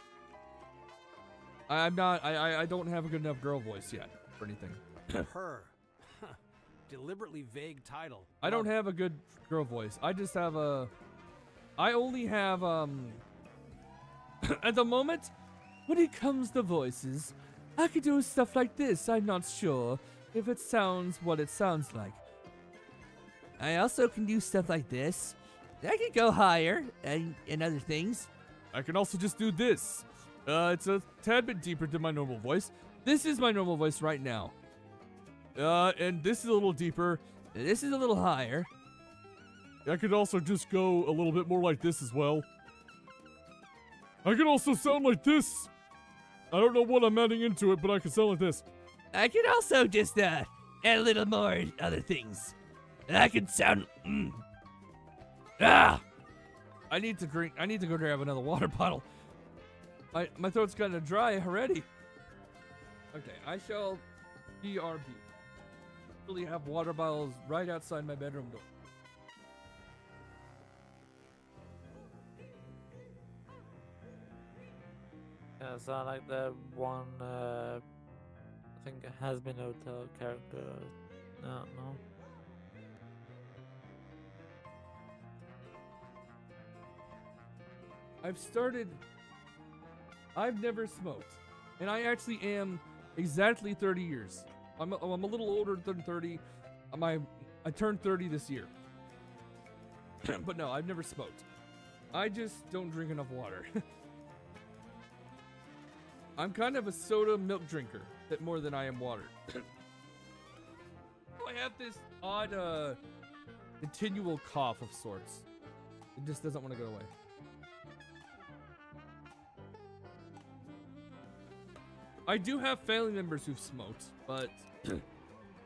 I don't have a good enough girl voice yet for anything. Her. Deliberately vague title. I don't have a good girl voice. I just have I only have, at the moment, when it comes to voices, I could do stuff like this. I'm not sure if it sounds what it sounds like. I also can do stuff like this. I can go higher and other things. I can also just do this. It's a tad bit deeper than my normal voice. This is my normal voice right now. And this is a little deeper. This is a little higher. I could also just go a little bit more like this as well. I could also sound like this. I don't know what I'm adding into it, but I can sound like this. I could also just add a little more other things. I could sound. I need to drink. I need to go grab another water bottle. My throat's kind of dry already. Okay, I shall BRB. Really have water bottles right outside my bedroom door. Yeah, sound like the one, I think it has been hotel character. No. I've never smoked, and I actually am exactly 30 years. I'm a little older than 30. I turned 30 this year. But no, I've never smoked. I just don't drink enough water. I'm kind of a soda milk drinker, more than I am water. I have this odd, continual cough of sorts. It just doesn't want to go away. I do have family members who've smoked, but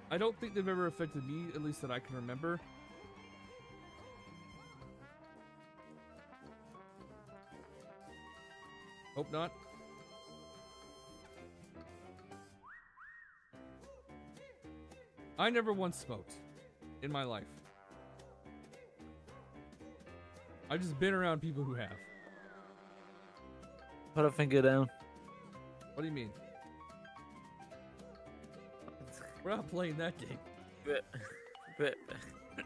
I don't think they've ever affected me, at least that I can remember. Hope not. I never once smoked in my life. I've just been around people who have. Put a finger down. What do you mean? We're not playing that game.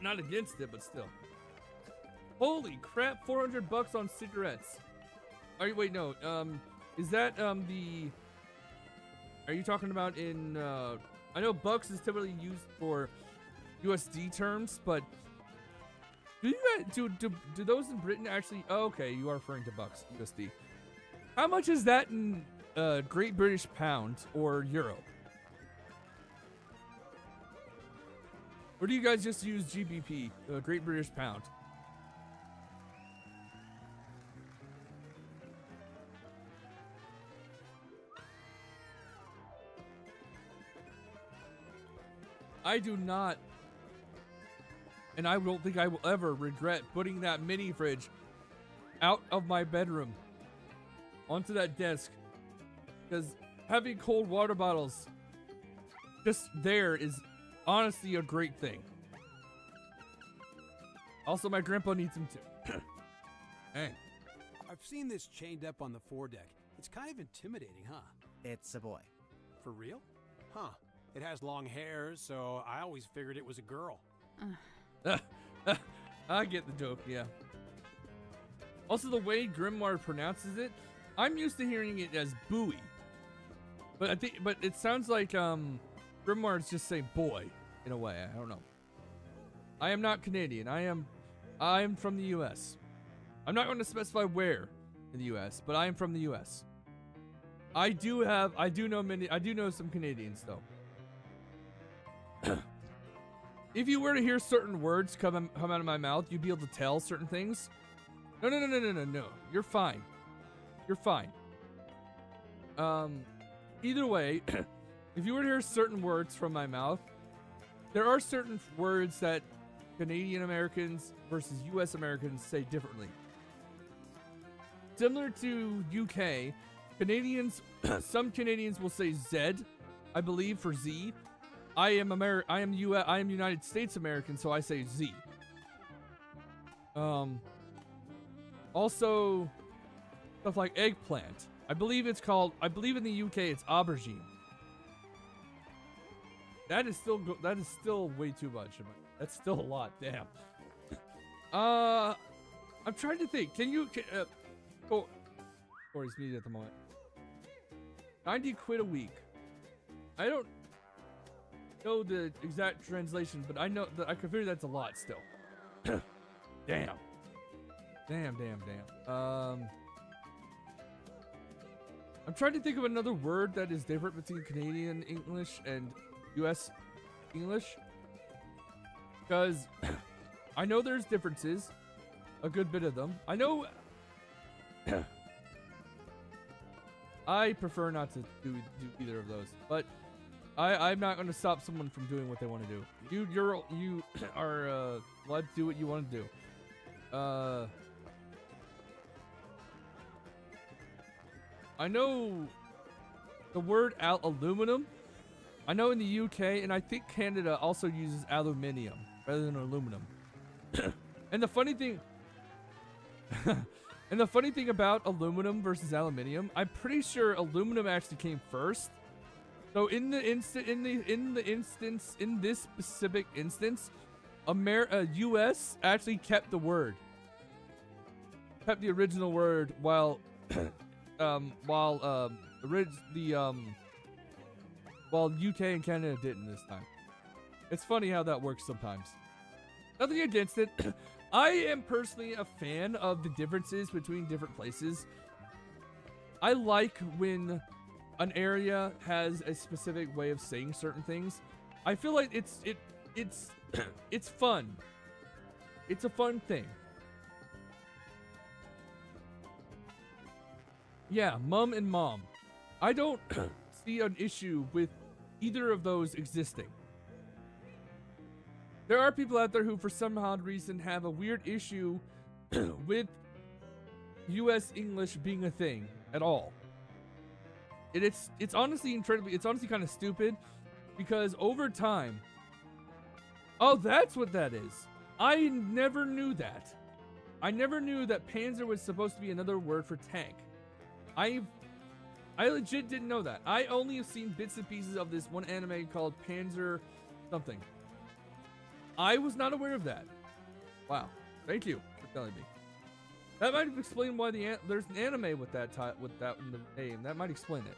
Not against it, but still. Holy crap, $400 on cigarettes. Wait, no. Is that the? Are you talking about in? I know bucks is typically used for USD terms, but do those in Britain actually? Oh, okay, you are referring to bucks USD. How much is that in Great British Pound or Euro? Or do you guys just use GBP, Great British Pound? I do not, and I don't think I will ever regret putting that mini fridge out of my bedroom onto that desk, because having cold water bottles just there is honestly a great thing. Also, my grandpa needs them too. Hey. I've seen this chained up on the foredeck. It's kind of intimidating, huh? It's a boy. For real? Huh. It has long hair, so I always figured it was a girl. I get the joke, yeah. Also, the way Grimoire pronounces it, I'm used to hearing it as buoy. But it sounds like Grimoire is just saying boy in a way. I don't know. I am not Canadian. I am from the US. I'm not going to specify where in the US, but I am from the US. I do know some Canadians though. If you were to hear certain words come out of my mouth, you'd be able to tell certain things. No. You're fine. You're fine. Either way, if you were to hear certain words from my mouth, there are certain words that Canadian Americans versus US Americans say differently. Similar to UK, Canadians, some Canadians will say Z, I believe, for Z. I am United States American, so I say Z. Also, stuff like eggplant. I believe in the UK it's aubergine. That is still way too much. That's still a lot. Damn. I'm trying to think. Corey's muted at the moment. 90 quid a week. I don't know the exact translation, but I know that I can figure that's a lot still. Damn. I'm trying to think of another word that is different between Canadian English and US English, because I know there's differences, a good bit of them. I know. I prefer not to do either of those, but I'm not going to stop someone from doing what they want to do. You are allowed to do what you want to do. I know the word aluminum. I know in the UK and I think Canada also uses aluminium rather than aluminum. And the funny thing about aluminum versus aluminium, I'm pretty sure aluminum actually came first. So in this specific instance, US actually kept the word. Kept the original word while UK and Canada didn't this time. It's funny how that works sometimes. Nothing against it. I am personally a fan of the differences between different places. I like when an area has a specific way of saying certain things. I feel like it's it's fun. It's a fun thing. Yeah, mum and mom. I don't see an issue with either of those existing. There are people out there who, for some odd reason, have a weird issue with U.S. English being a thing at all. It's honestly kind of stupid, because over time. Oh, that's what that is. I never knew that. I never knew that Panzer was supposed to be another word for tank. I legit didn't know that. I only have seen bits and pieces of this one anime called Panzer something. I was not aware of that. Wow. Thank you for telling me. That might explain why there's an anime with that in the name. That might explain it.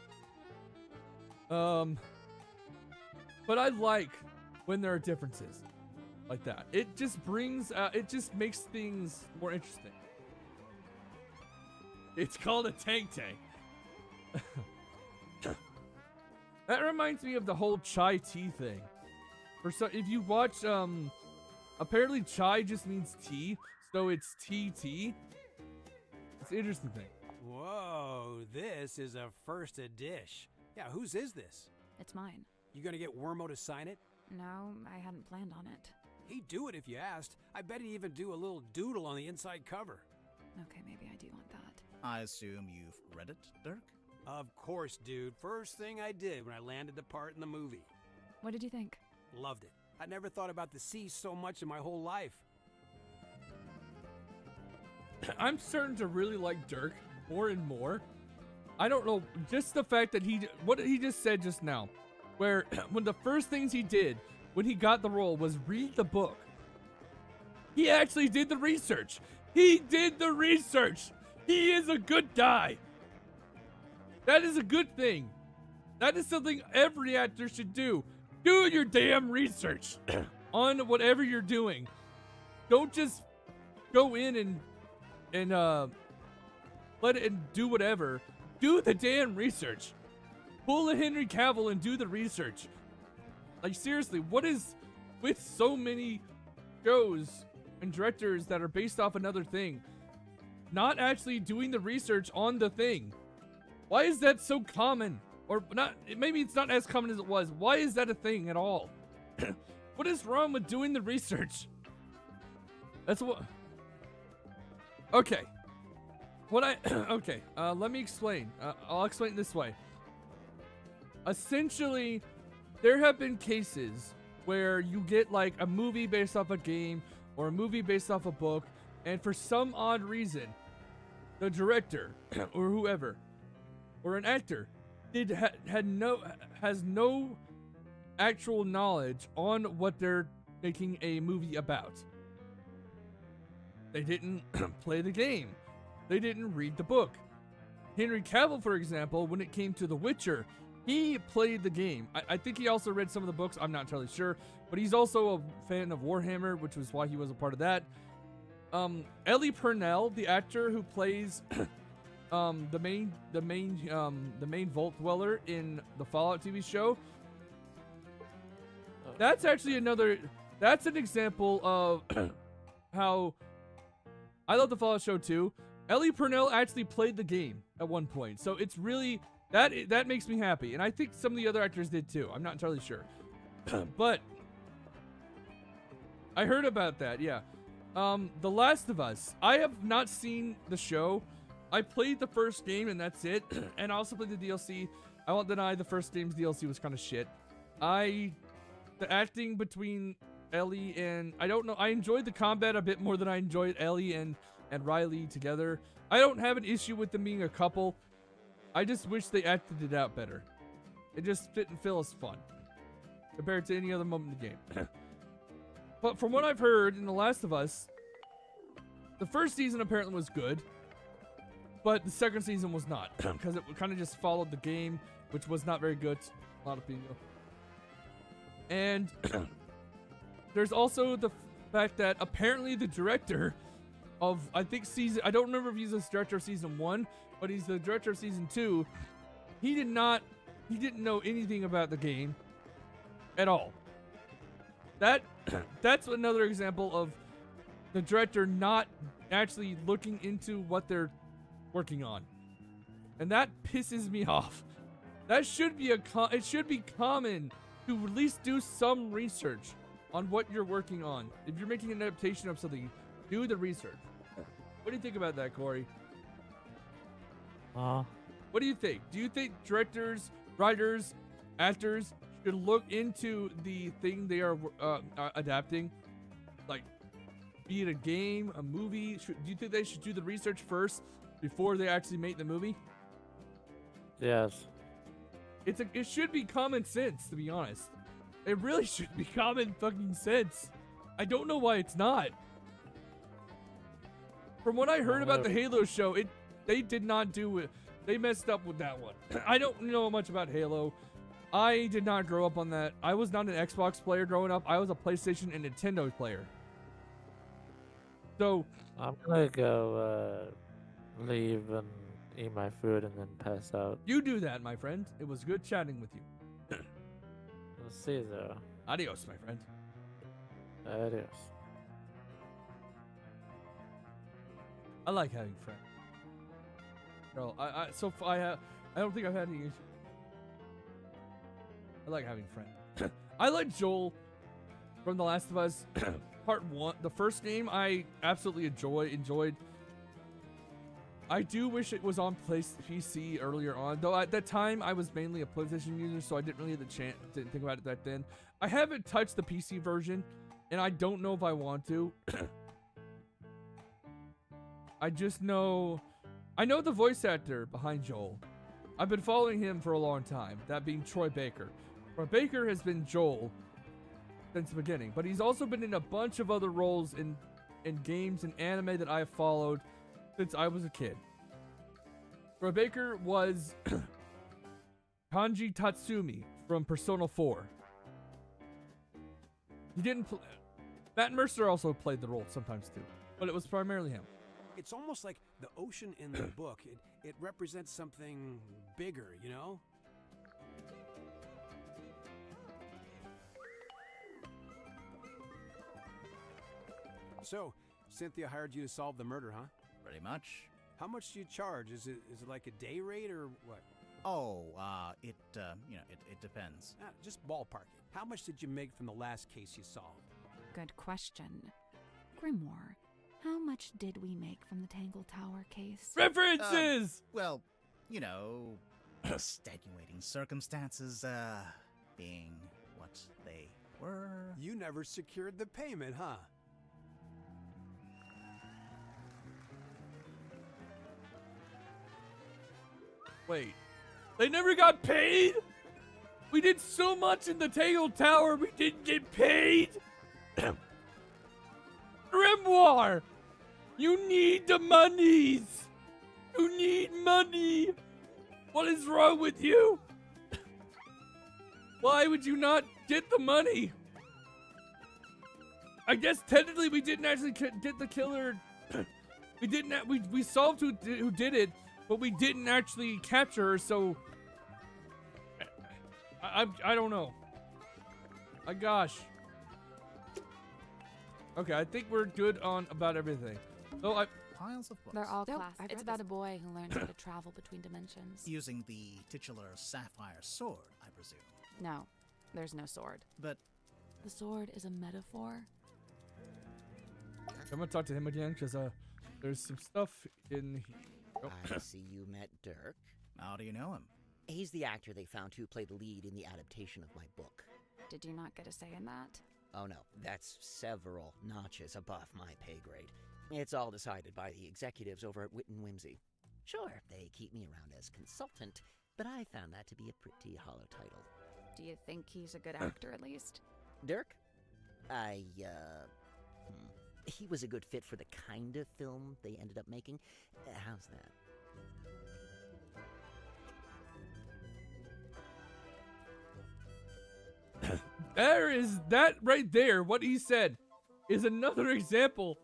But I like when there are differences like that. It just makes things more interesting. It's called a tank. That reminds me of the whole chai tea thing. If you watch, apparently chai just means tea, so it's TT. It's an interesting thing. Whoa, this is a first dish. Yeah, whose is this? It's mine. You gonna get Wormo to sign it? No, I hadn't planned on it. He'd do it if you asked. I bet he'd even do a little doodle on the inside cover. Okay, maybe I do want that. I assume you've read it, Dirk? Of course, dude. First thing I did when I landed the part in the movie. What did you think? Loved it. I never thought about the sea so much in my whole life. I'm starting to really like Dirk more and more. I don't know, just the fact that what he just said just now, where one of the first things he did when he got the role was read the book. He actually did the research. He did the research. He is a good guy. That is a good thing. That is something every actor should do. Do your damn research on whatever you're doing. Don't just go in and let it and do whatever. Do the damn research. Pull a Henry Cavill and do the research. Like, seriously, what is with so many shows and directors that are based off another thing, not actually doing the research on the thing? Why is that so common? Or not, maybe it's not as common as it was. Why is that a thing at all? What is wrong with doing the research? That's what... Okay. Okay, let me explain. I'll explain it this way. Essentially, there have been cases where you get like a movie based off a game or a movie based off a book, and for some odd reason, the director or whoever or an actor has no actual knowledge on what they're making a movie about. They didn't play the game. They didn't read the book. Henry Cavill, for example, when it came to The Witcher, he played the game. I think he also read some of the books. I'm not entirely sure, but he's also a fan of Warhammer, which was why he was a part of that. Ellie Purnell, the actor who plays the main Vault Dweller in the Fallout TV show, that's actually that's an example of how I love the Fallout show too. Ellie Purnell actually played the game at one point, so it's really that makes me happy, and I think some of the other actors did too. I'm not entirely sure, but I heard about that. Yeah, The Last of Us. I have not seen the show. I played the first game and that's it, and I also played the DLC. I won't deny the first game's DLC was kind of shit. The acting between Ellie and I don't know. I enjoyed the combat a bit more than I enjoyed Ellie and Riley together. I don't have an issue with them being a couple. I just wish they acted it out better. It just didn't feel as fun compared to any other moment in the game. But from what I've heard in The Last of Us, the first season apparently was good, but the second season was not, because it kind of just followed the game, which was not very good. A lot of people. And there's also the fact that apparently the director of, I don't remember if he's the director of season 1, but he's the director of season 2. He didn't know anything about the game at all. That's another example of the director not actually looking into what they're working on. And that pisses me off. That should be it should be common to at least do some research on what you're working on. If you're making an adaptation of something, do the research. What do you think about that, Corey? What do you think? Do you think directors, writers, actors should look into the thing they are adapting? Like, be it a game, a movie? Do you think they should do the research first before they actually make the movie? Yes. It should be common sense, to be honest. It really should be common fucking sense. I don't know why it's not. From what I heard about the Halo show, they did not do it. They messed up with that one. I don't know much about Halo. I did not grow up on that. I was not an Xbox player growing up. I was a PlayStation and Nintendo player. So I'm gonna go leave and eat my food and then pass out. You do that, my friend. It was good chatting with you. Caesar. Adios, my friend. Adios. I like having friends. Girl, I don't think I've had any issues. I like having friends. I like Joel from The Last of Us Part 1. The first game I absolutely enjoyed. I do wish it was on PC earlier on, though at that time I was mainly a PlayStation user, so I didn't really have the chance to think about it back then. I haven't touched the PC version, and I don't know if I want to. I know the voice actor behind Joel. I've been following him for a long time, that being Troy Baker. Troy Baker has been Joel since the beginning, but he's also been in a bunch of other roles in games and anime that I've followed since I was a kid. Troy Baker was Kanji Tatsumi from Persona 4. He didn't Matt Mercer also played the role sometimes too, but it was primarily him. It's almost like the ocean in the book. It represents something bigger, you know? So, Cynthia hired you to solve the murder, huh? Pretty much. How much do you charge? Is it like a day rate or what? Oh, it depends. Just ballpark it. How much did you make from the last case you solved? Good question. Grimoire, how much did we make from the Tangle Tower case? References! Well, extenuating circumstances, being what they were. You never secured the payment, huh? Wait, they never got paid? We did so much in the Tangle Tower, we didn't get paid? Grimoire! You need the monies! You need money! What is wrong with you? Why would you not get the money? I guess technically we didn't actually get the killer. We didn't. We solved who did it, but we didn't actually capture her. So I don't know. My gosh. Okay, I think we're good on about everything. So I Piles of books. They're all Nope, classic. I've It's read about this. a boy who learns how to travel between dimensions. Using the titular sapphire sword, I presume. No, there's no sword. But The sword is a metaphor. I'm gonna talk to him again because there's some stuff in here. Oh. I see you met Dirk. how do you know him? He's the actor they found who played the lead in the adaptation of my book. Did you not get a say in that? Oh no, that's several notches above my pay grade. It's all decided by the executives over at Wit and Whimsy. Sure, they keep me around as consultant, but I found that to be a pretty hollow title. Do you think he's a good actor at least? Dirk? He was a good fit for the kind of film they ended up making. How's that? There is that right there. What he said is another example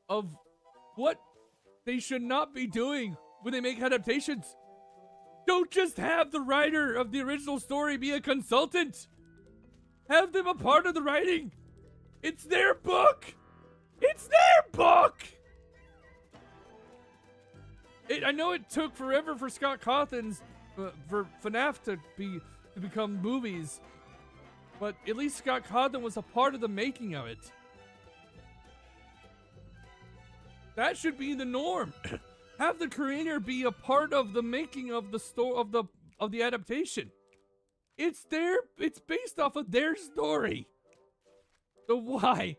of what they should not be doing when they make adaptations. Don't just have the writer of the original story be a consultant. Have them a part of the writing. It's their book. It's their book. I know it took forever for Scott Cawthon's for FNAF to become movies. But at least Scott Cawthon was a part of the making of it. That should be the norm. Have the creator be a part of the making of the of the adaptation. It's based off of their story. So why?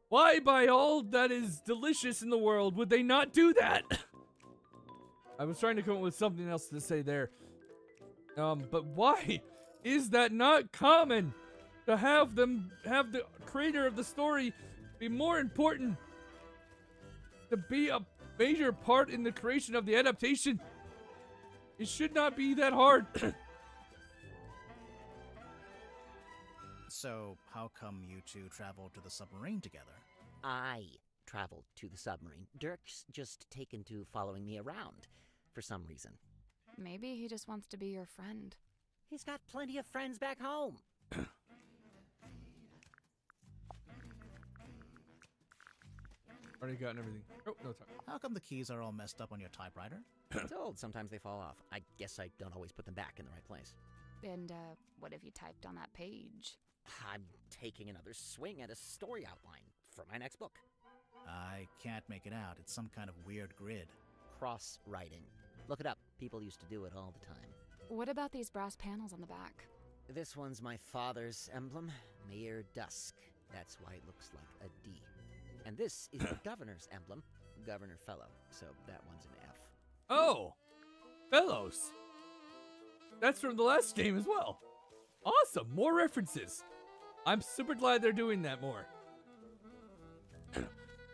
Why by all that is delicious in the world would they not do that? I was trying to come up with something else to say there. But why? Is that not common to have the creator of the story be more important, to be a major part in the creation of the adaptation? It should not be that hard. So, how come you two traveled to the submarine together? I traveled to the submarine. Dirk's just taken to following me around for some reason. Maybe he just wants to be your friend. He's got plenty of friends back home. Already gotten everything. Oh, no time. How come the keys are all messed up on your typewriter? It's old. Sometimes they fall off. I guess I don't always put them back in the right place. And what have you typed on that page? I'm taking another swing at a story outline for my next book. I can't make it out. It's some kind of weird grid. Cross-writing. Look it up. People used to do it all the time. What about these brass panels on the back? This one's my father's emblem, Mayor Dusk. That's why it looks like a D. And this is the governor's emblem, Governor Fellow. So that one's an F. Oh, Fellows. That's from the last game as well. Awesome, more references. I'm super glad they're doing that more.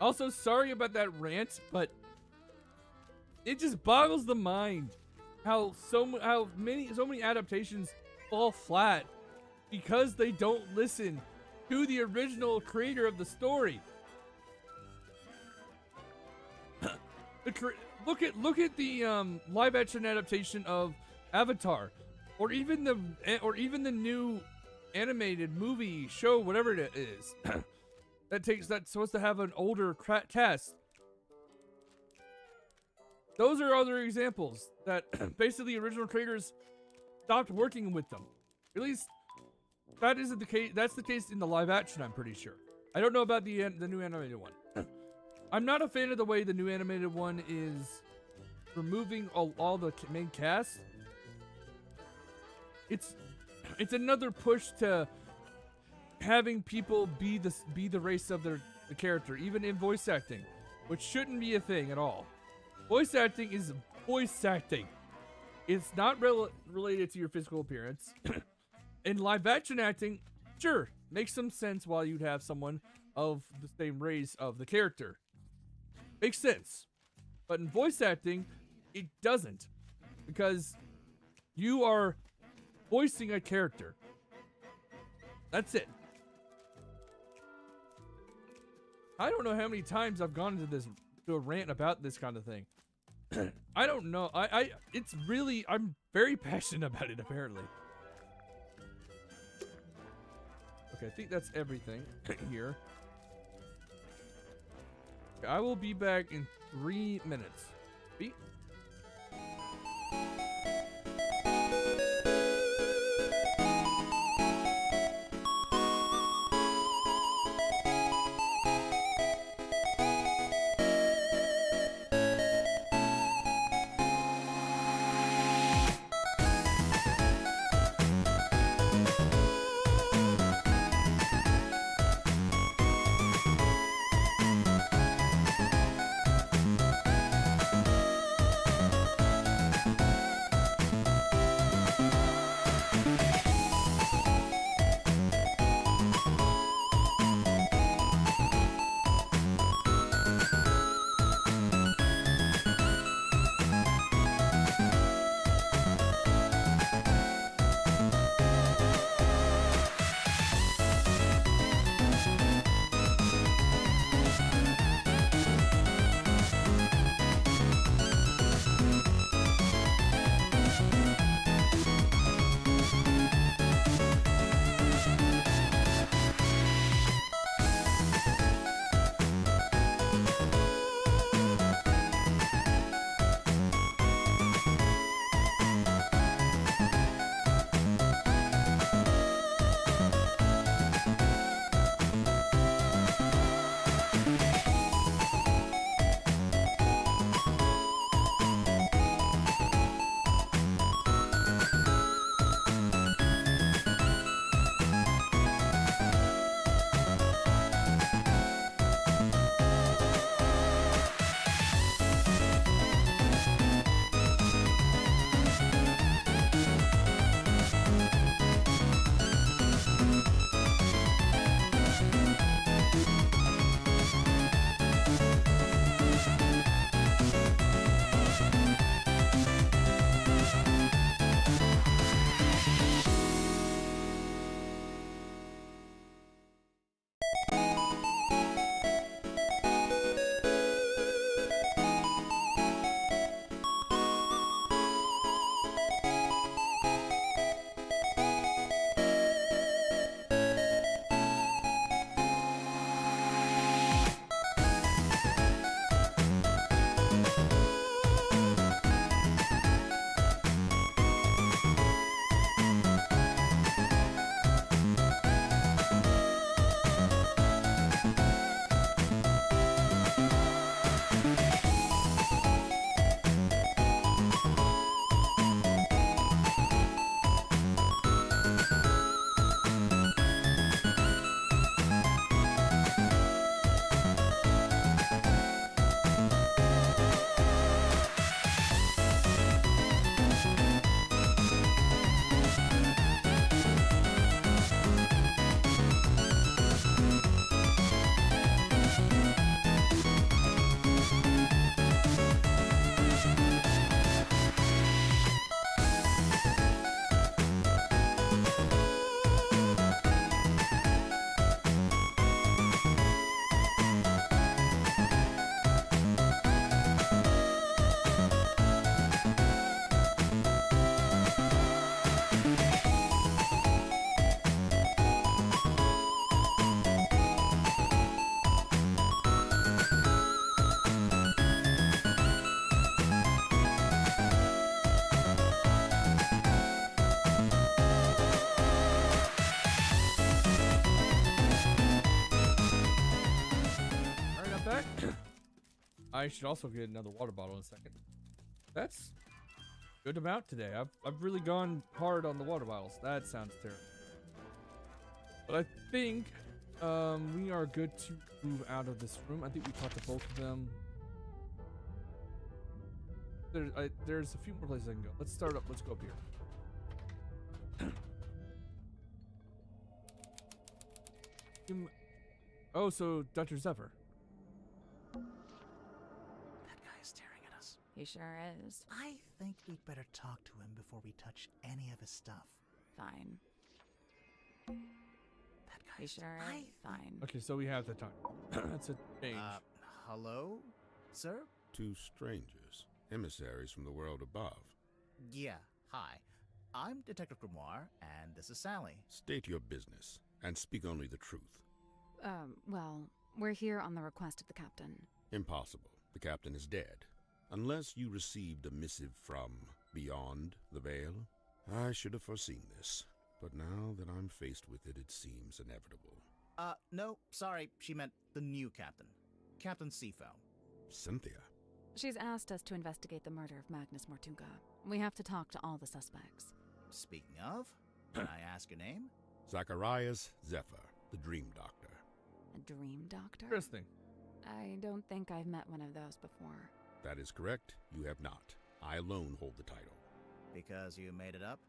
Also, sorry about that rant, but it just boggles the mind how so many adaptations fall flat because they don't listen to the original creator of the story. Look at the live action adaptation of Avatar, or even the new animated movie show, whatever it is. that's supposed to have an older cast. Those are other examples that basically original creators stopped working with them. At least that isn't the case. That's the case in the live action, I'm pretty sure. I don't know about the new animated one. I'm not a fan of the way the new animated one is removing all the main cast. It's another push to having people be the race of the character, even in voice acting, which shouldn't be a thing at all. Voice acting is voice acting. It's not related to your physical appearance. In live action acting, sure, makes some sense while you'd have someone of the same race of the character. Makes sense. But in voice acting, it doesn't. Because you are voicing a character. That's it. I don't know how many times I've gone into a rant about this kind of thing. I don't know. I'm very passionate about it, apparently. Okay, I think that's everything here. I will be back in 3 minutes. Beat. I should also get another water bottle in a second. That's good amount today. I've really gone hard on the water bottles. That sounds terrible. But I think we are good to move out of this room. I think we talked to both of them. There's a few more places I can go. Let's start up. Let's go up here. Oh, so Dr. Zephyr. That guy is staring at us. He sure is. I think we'd better talk to him before we touch any of his stuff. Fine. That guy He sure is. Fine. Okay, so we have the time. That's a change. Hello, sir? Two strangers, emissaries from the world above. Yeah, hi. I'm Detective Grimoire, and this is Sally. State your business, and speak only the truth. Well, we're here on the request of the captain. Impossible. The captain is dead. Unless you received a missive from beyond the veil. I should have foreseen this. But now that I'm faced with it, it seems inevitable. No, sorry. She meant the new captain. Captain Sifo. Cynthia? She's asked us to investigate the murder of Magnus Mortuga. We have to talk to all the suspects. Speaking of, can I ask your name? Zacharias Zephyr, the Dream Doctor. A dream doctor? Interesting. I don't think I've met one of those before. That is correct. You have not. I alone hold the title. Because you made it up?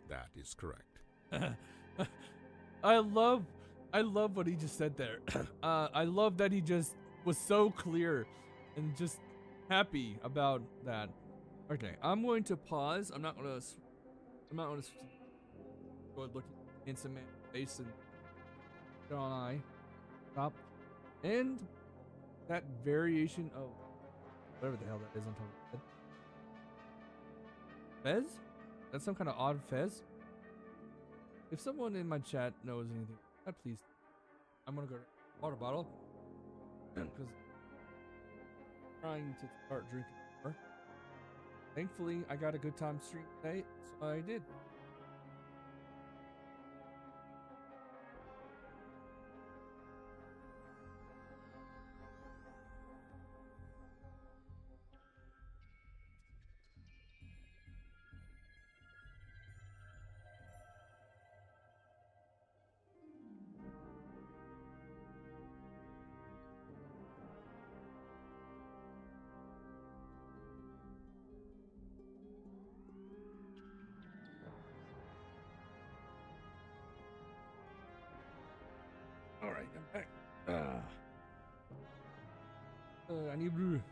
That is correct. I love what he just said there. I love that he just was so clear and just happy about that. Okay, I'm going to pause. I'm not gonna go look in some man's face and get on eye. Stop. And that variation of whatever the hell that is on top of the head. Fez? That's some kind of odd fez? If someone in my chat knows anything, please. I'm gonna go water bottle because I'm trying to start drinking more. Thankfully, I got a good time stream today, so I did. All right, I'm back. I need to.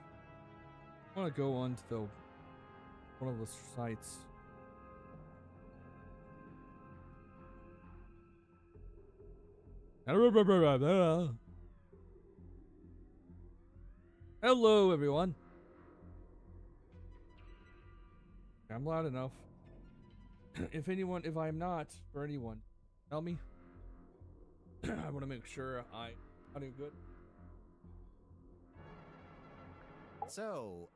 I want to go on to one of the sites. Hello, everyone. I'm loud enough. If I'm not, for anyone, tell me. I want to make sure I do good. So,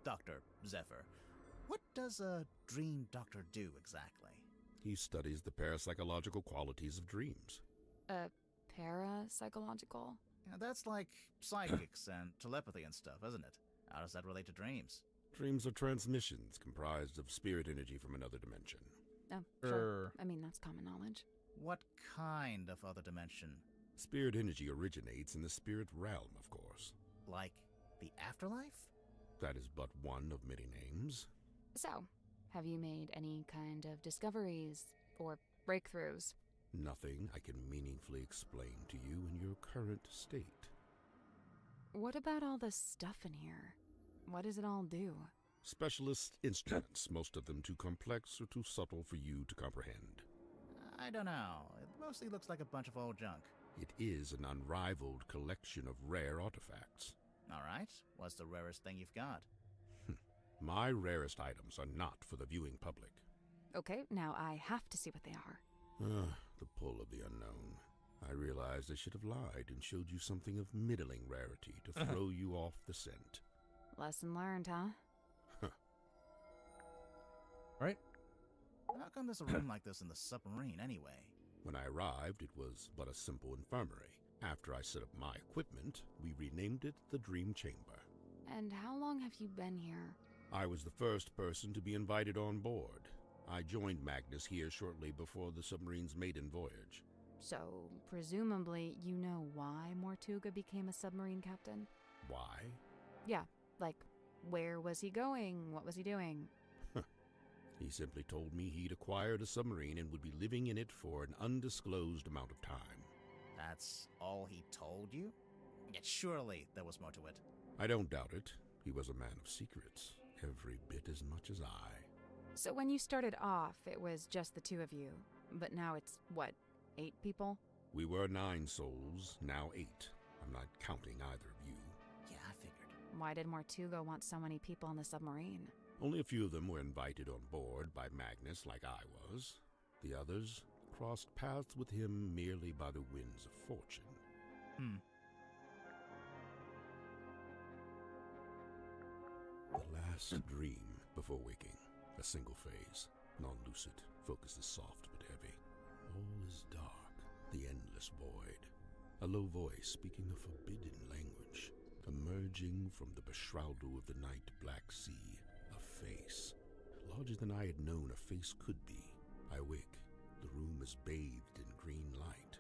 Dr. Zephyr, what does a dream doctor do exactly? He studies the parapsychological qualities of dreams. Parapsychological? Yeah, that's like psychics and telepathy and stuff, isn't it? How does that relate to dreams? Dreams are transmissions comprised of spirit energy from another dimension. Oh, sure. I mean, that's common knowledge. What kind of other dimension? Spirit energy originates in the spirit realm, of course. Like the afterlife? That is but one of many names. So, have you made any kind of discoveries or breakthroughs? Nothing I can meaningfully explain to you in your current state. What about all this stuff in here? What does it all do? Specialist instruments, most of them too complex or too subtle for you to comprehend. I don't know. It mostly looks like a bunch of old junk. It is an unrivaled collection of rare artifacts. All right. What's the rarest thing you've got? My rarest items are not for the viewing public. Okay, now I have to see what they are. The pull of the unknown. I realized I should have lied and showed you something of middling rarity to throw you off the scent. Lesson learned, huh? Right? How come there's a room like this in the submarine anyway? When I arrived, it was but a simple infirmary. After I set up my equipment, we renamed it the Dream Chamber. And how long have you been here? I was the first person to be invited on board. I joined Magnus here shortly before the submarine's maiden voyage. So, presumably, you know why Mortuga became a submarine captain? Why? Yeah, like, where was he going? What was he doing? He simply told me he'd acquired a submarine and would be living in it for an undisclosed amount of time. That's all he told you? Yet surely there was more to it. I don't doubt it. He was a man of secrets, every bit as much as I. So when you started off, it was just the two of you. But now it's, what, 8 people? We were 9 souls, now 8. I'm not counting either of you. Yeah, I figured. Why did Mortuga want so many people on the submarine? Only a few of them were invited on board by Magnus like I was. The others crossed paths with him merely by the winds of fortune. The last dream before waking. A single phase, non-lucid, focus is soft but heavy. All is dark, the endless void. A low voice speaking a forbidden language, emerging from the beshroudal of the night black sea. A face, larger than I had known a face could be. I wake. The room is bathed in green light.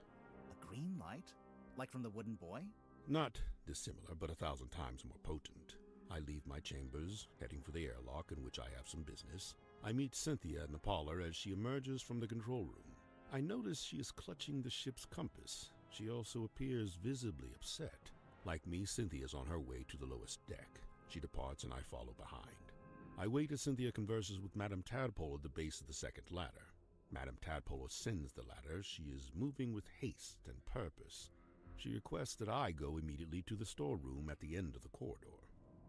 A green light? Like from the wooden boy? Not dissimilar, but 1,000 times more potent. I leave my chambers, heading for the airlock in which I have some business. I meet Cynthia in the parlor as she emerges from the control room. I notice she is clutching the ship's compass. She also appears visibly upset. Like me, Cynthia is on her way to the lowest deck. She departs and I follow behind. I wait as Cynthia converses with Madame Tadpole at the base of the second ladder. Madame Tadpole ascends the ladder. She is moving with haste and purpose. She requests that I go immediately to the storeroom at the end of the corridor.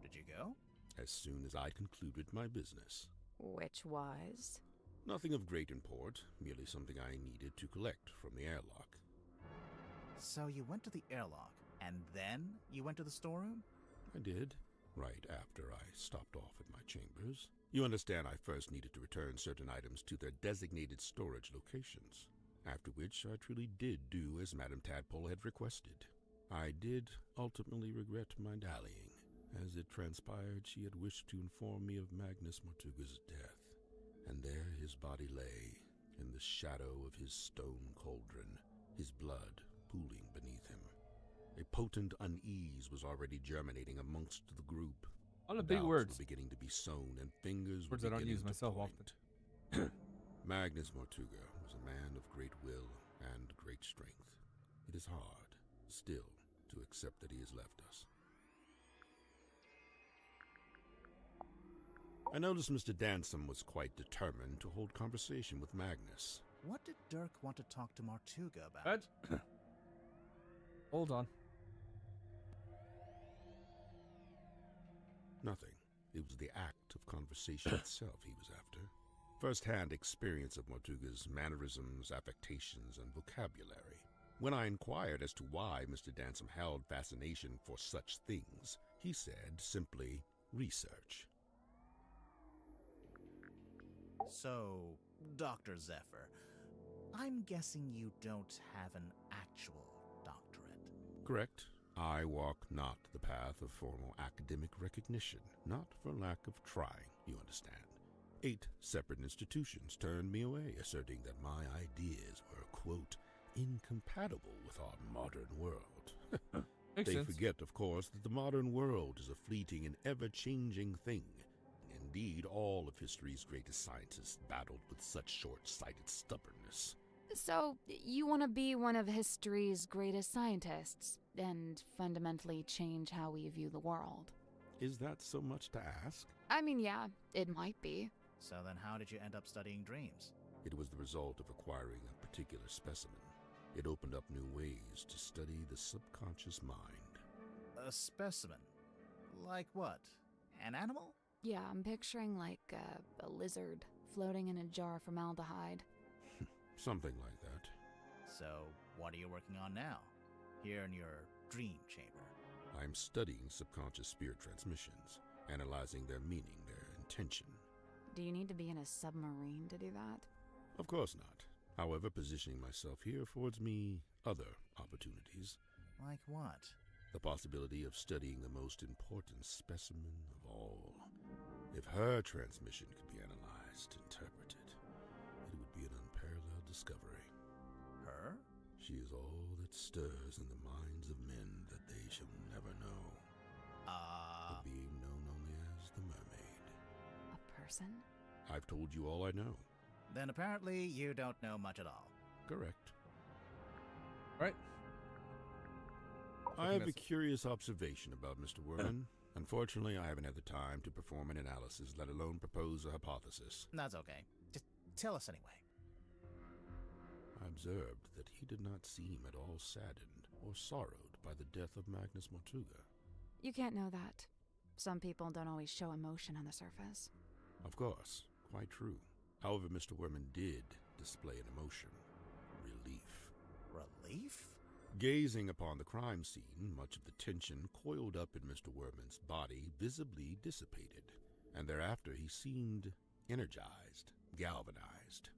Did you go? As soon as I'd concluded my business. Which was? Nothing of great import, merely something I needed to collect from the airlock. So you went to the airlock, and then you went to the storeroom? I did, right after I stopped off at my chambers. You understand I first needed to return certain items to their designated storage locations, after which I truly did do as Madame Tadpole had requested. I did ultimately regret my dallying. As it transpired, she had wished to inform me of Magnus Mortuga's death, and there his body lay, in the shadow of his stone cauldron, his blood pooling beneath him. A potent unease was already germinating amongst the group. All the big Doubts words. were beginning to be sown, and fingers Words were I don't beginning use to myself point. often. Magnus Mortuga was a man of great will and great strength. It is hard, still, to accept that he has left us. I noticed Mr. Dansom was quite determined to hold conversation with Magnus. What did Dirk want to talk to Mortuga about? What? Hold on. Nothing. It was the act of conversation itself he was after. First-hand experience of Mortuga's mannerisms, affectations, and vocabulary. When I inquired as to why Mr. Dansom held fascination for such things, he said simply, research. So, Dr. Zephyr, I'm guessing you don't have an actual doctorate. Correct. I walk not the path of formal academic recognition, not for lack of trying, you understand. 8 separate institutions turned me away, asserting that my ideas were, quote, incompatible with our modern world. Makes They sense. forget, of course, that the modern world is a fleeting and ever-changing thing. Indeed, all of history's greatest scientists battled with such short-sighted stubbornness. So, you want to be one of history's greatest scientists and fundamentally change how we view the world? Is that so much to ask? I mean, yeah, it might be. So then how did you end up studying dreams? It was the result of acquiring a particular specimen. It opened up new ways to study the subconscious mind. A specimen? Like what? An animal? Yeah, I'm picturing like a lizard floating in a jar of formaldehyde. Something like that. So, what are you working on now? Here in your dream chamber? I'm studying subconscious spirit transmissions, analyzing their meaning, their intention. Do you need to be in a submarine to do that? Of course not. However, positioning myself here affords me other opportunities. Like what? The possibility of studying the most important specimen of all. If her transmission could be analyzed, interpreted, it would be an unparalleled discovery. Her? She is all that stirs in the minds of men that they shall never know. A being known only as the Mermaid. A person? I've told you all I know. Then apparently you don't know much at all. Correct. Right? I have a curious observation about Mr. Werman. Unfortunately, I haven't had the time to perform an analysis, let alone propose a hypothesis. That's okay. Just tell us anyway. I observed that he did not seem at all saddened or sorrowed by the death of Magnus Mortuga. You can't know that. Some people don't always show emotion on the surface. Of course, quite true. However, Mr. Werman did display an emotion. Relief. Relief? Gazing upon the crime scene, much of the tension coiled up in Mr. Werman's body visibly dissipated, and thereafter he seemed energized, galvanized.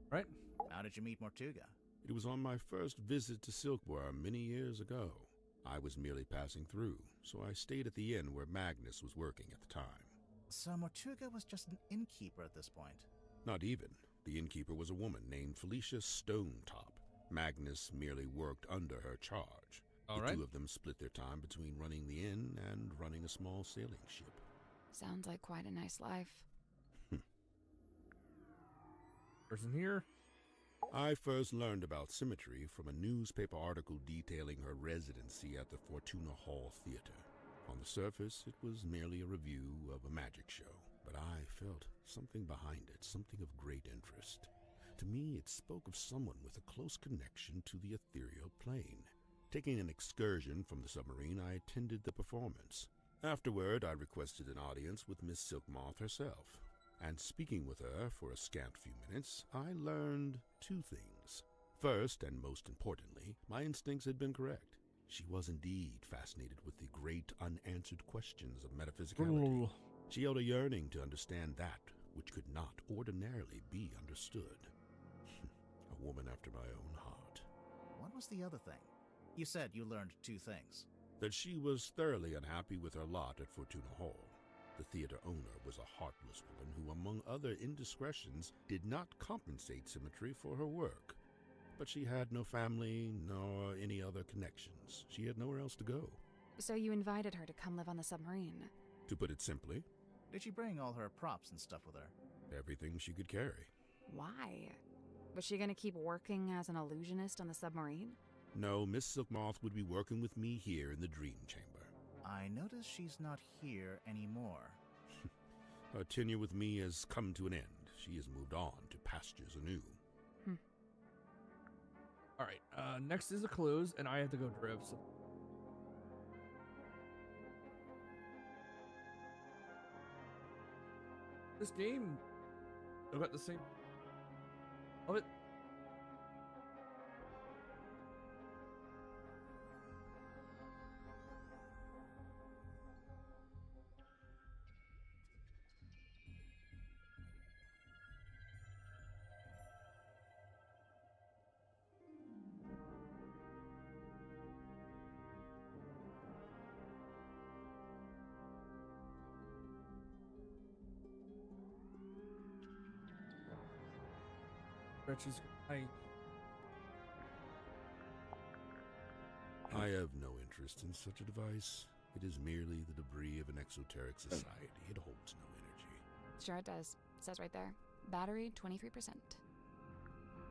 Right? How did you meet Mortuga? It was on my first visit to Silkworm many years ago. I was merely passing through, so I stayed at the inn where Magnus was working at the time. So Mortuga was just an innkeeper at this point? Not even. The innkeeper was a woman named Felicia Stonetop. Magnus merely worked under her charge. The two of them split their time between running the inn and running a small sailing ship. Sounds like quite a nice life. Person here. I first learned about Symmetry from a newspaper article detailing her residency at the Fortuna Hall Theater. On the surface, it was merely a review of a magic show, but I felt something behind it, something of great interest. To me, it spoke of someone with a close connection to the ethereal plane. Taking an excursion from the submarine, I attended the performance. Afterward, I requested an audience with Miss Silkmoth herself. And speaking with her for a scant few minutes, I learned two things. First, and most importantly, my instincts had been correct. She was indeed fascinated with the great unanswered questions of metaphysicality. She held a yearning to understand that which could not ordinarily be understood. A woman after my own heart. What was the other thing? You said you learned two things. That she was thoroughly unhappy with her lot at Fortuna Hall. The theater owner was a heartless woman who, among other indiscretions, did not compensate Symmetry for her work. But she had no family, nor any other connections. She had nowhere else to go. So you invited her to come live on the submarine? To put it simply, did she bring all her props and stuff with her? Everything she could carry. Why? Was she gonna keep working as an illusionist on the submarine? No, Miss Silkmoth would be working with me here in the Dream Chamber. I notice she's not here anymore. Her tenure with me has come to an end. She has moved on to pastures anew. Alright, next is the clues, and I have to go drip, so... This game... I've got the same... Love it. I have no interest in such a device. It is merely the debris of an exoteric society. It holds no energy. Sure it does. It says right there. Battery, 23%.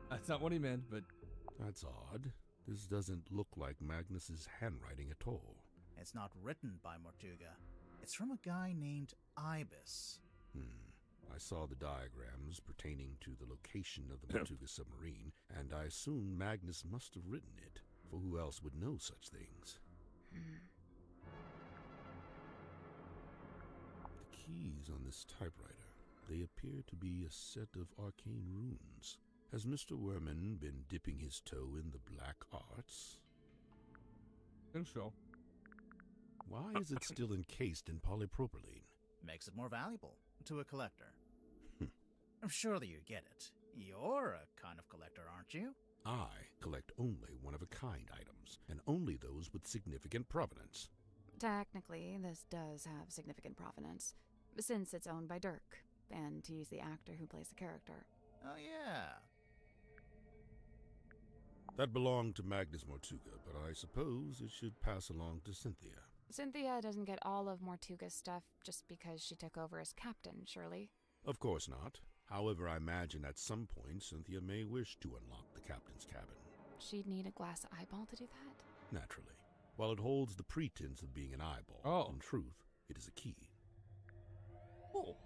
That's not what he meant, but... That's odd. This doesn't look like Magnus's handwriting at all. It's not written by Mortuga. It's from a guy named Ibis. I saw the diagrams pertaining to the location of the Mortuga submarine, and I assumed Magnus must have written it, for who else would know such things? The keys on this typewriter, they appear to be a set of arcane runes. Has Mr. Werman been dipping his toe in the black arts? I think so. Why is it still encased in polypropylene? Makes it more valuable to a collector. Surely you get it. You're a kind of collector, aren't you? I collect only one-of-a-kind items, and only those with significant provenance. Technically, this does have significant provenance, since it's owned by Dirk, and he's the actor who plays the character. Oh, yeah. That belonged to Magnus Mortuga, but I suppose it should pass along to Cynthia. Cynthia doesn't get all of Mortuga's stuff just because she took over as captain, surely? Of course not. However, I imagine at some point Cynthia may wish to unlock the captain's cabin. She'd need a glass eyeball to do that? Naturally. While it holds the pretense of being an eyeball, in truth, it is a key. Oh.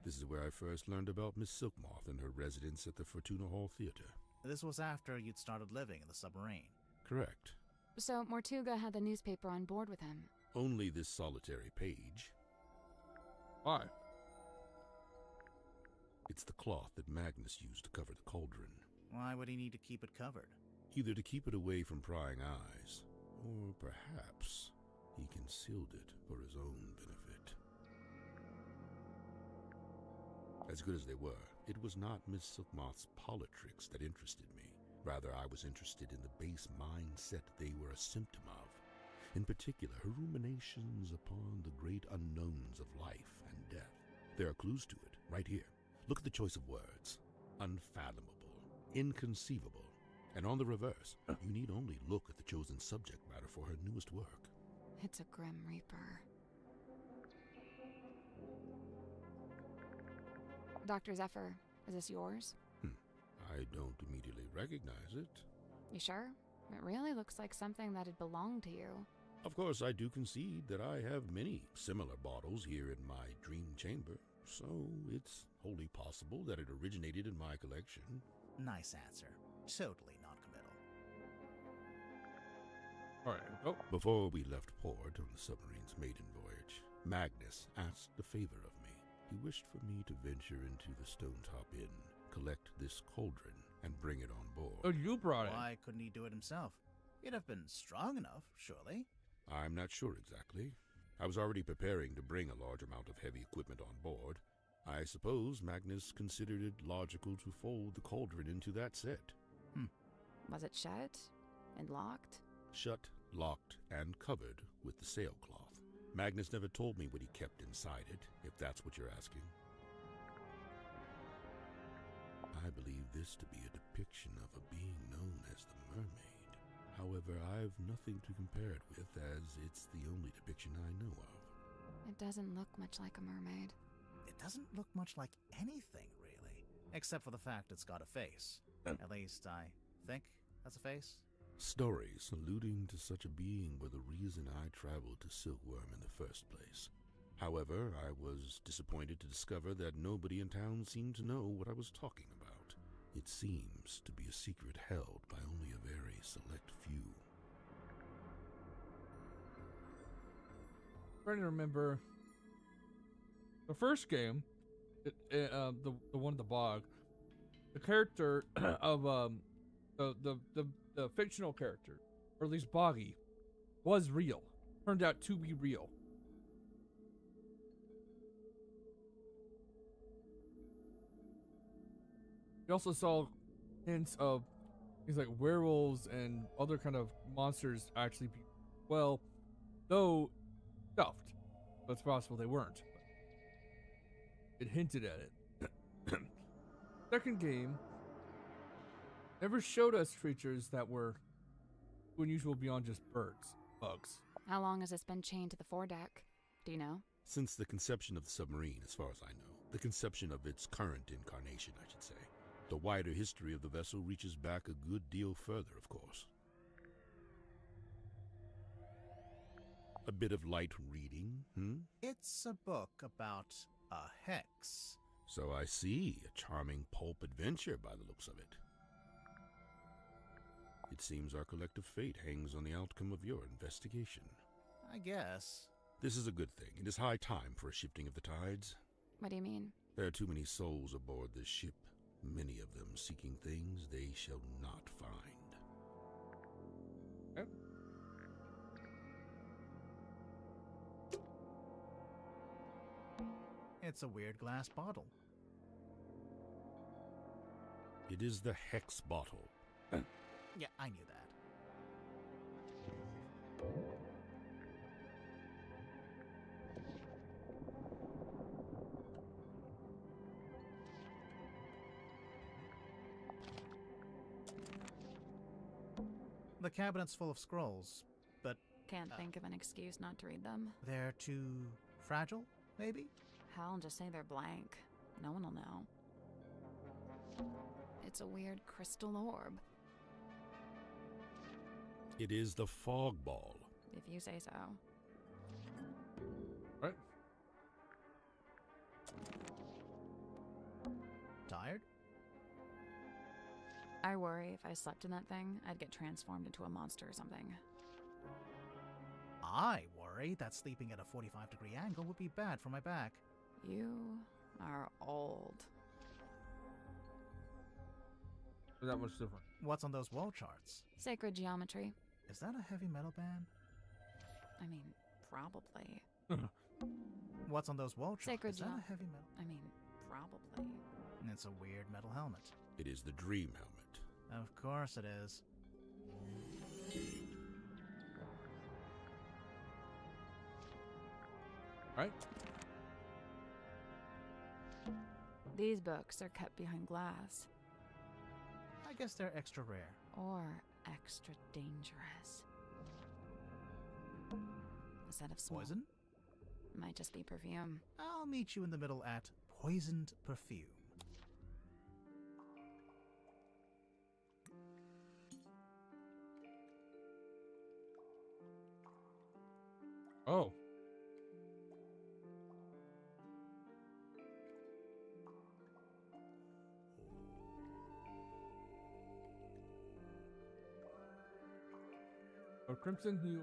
This is where I first learned about Miss Silkmoth and her residence at the Fortuna Hall Theater. This was after you'd started living in the submarine. Correct. So Mortuga had the newspaper on board with him? Only this solitary page. Why? It's the cloth that Magnus used to cover the cauldron. Why would he need to keep it covered? Either to keep it away from prying eyes, or perhaps he concealed it for his own benefit. As good as they were, it was not Miss Silkmoth's politricks that interested me. Rather, I was interested in the base mindset they were a symptom of. In particular, her ruminations upon the great unknowns of life and death. There are clues to it, right here. Look at the choice of words. Unfathomable, inconceivable. And on the reverse, you need only look at the chosen subject matter for her newest work. It's a Grim Reaper. Dr. Zephyr, is this yours? I don't immediately recognize it. You sure? It really looks like something that had belonged to you. Of course, I do concede that I have many similar bottles here in my dream chamber, so it's wholly possible that it originated in my collection. Nice answer. Totally non-committal. Alright, go. Before we left port on the submarine's maiden voyage, Magnus asked a favor of me. He wished for me to venture into the Stonetop Inn, collect this cauldron, and bring it on board. Oh, you brought it. Why couldn't he do it himself? He'd have been strong enough, surely. I'm not sure exactly. I was already preparing to bring a large amount of heavy equipment on board. I suppose Magnus considered it logical to fold the cauldron into that set. Was it shut and locked? Shut, locked, and covered with the sailcloth. Magnus never told me what he kept inside it, if that's what you're asking. I believe this to be a depiction of a being known as the mermaid. However, I've nothing to compare it with, as it's the only depiction I know of. It doesn't look much like a mermaid. It doesn't look much like anything, really. Except for the fact it's got a face. At least, I think that's a face. Stories alluding to such a being were the reason I traveled to Silkworm in the first place. However, I was disappointed to discover that nobody in town seemed to know what I was talking about. It seems to be a secret held by only a very select few. Trying to remember the first game, the one in the bog. The character of the fictional character, or at least Boggy, was real. Turned out to be real. We also saw hints of things like werewolves and other kind of monsters actually be, well, though stuffed. But it's possible they weren't. But it hinted at it. Second game never showed us creatures that were unusual beyond just birds, bugs. How long has this been chained to the foredeck? Do you know? Since the conception of the submarine, as far as I know. The conception of its current incarnation, I should say. The wider history of the vessel reaches back a good deal further, of course. A bit of light reading, It's a book about a hex. So I see, a charming pulp adventure by the looks of it. It seems our collective fate hangs on the outcome of your investigation. I guess. This is a good thing. It is high time for a shifting of the tides. What do you mean? There are too many souls aboard this ship, many of them seeking things they shall not find. Yep. It's a weird glass bottle. It is the hex bottle. Yeah, I knew that. The cabinet's full of scrolls, but Can't think of an excuse not to read them. they're too fragile, maybe? Hell, just say they're blank. No one will know. It's a weird crystal orb, It is the fog ball. if you say so. Right? Tired? I worry if I slept in that thing, I'd get transformed into a monster or something. I worry that sleeping at a 45-degree angle would be bad for my back. You are old. Not that much different. What's on those wall charts? Sacred geometry. Is that a heavy metal band? I mean, probably. What's on those wall charts? Sacred Is that a heavy metal? I mean, probably. It's a weird metal helmet. It is the dream helmet. Of course it is. Right? These books are kept behind glass. I guess they're extra rare. Or extra dangerous. A set of small. Poison? Might just be perfume. I'll meet you in the middle at poisoned perfume. Oh. A crimson hue.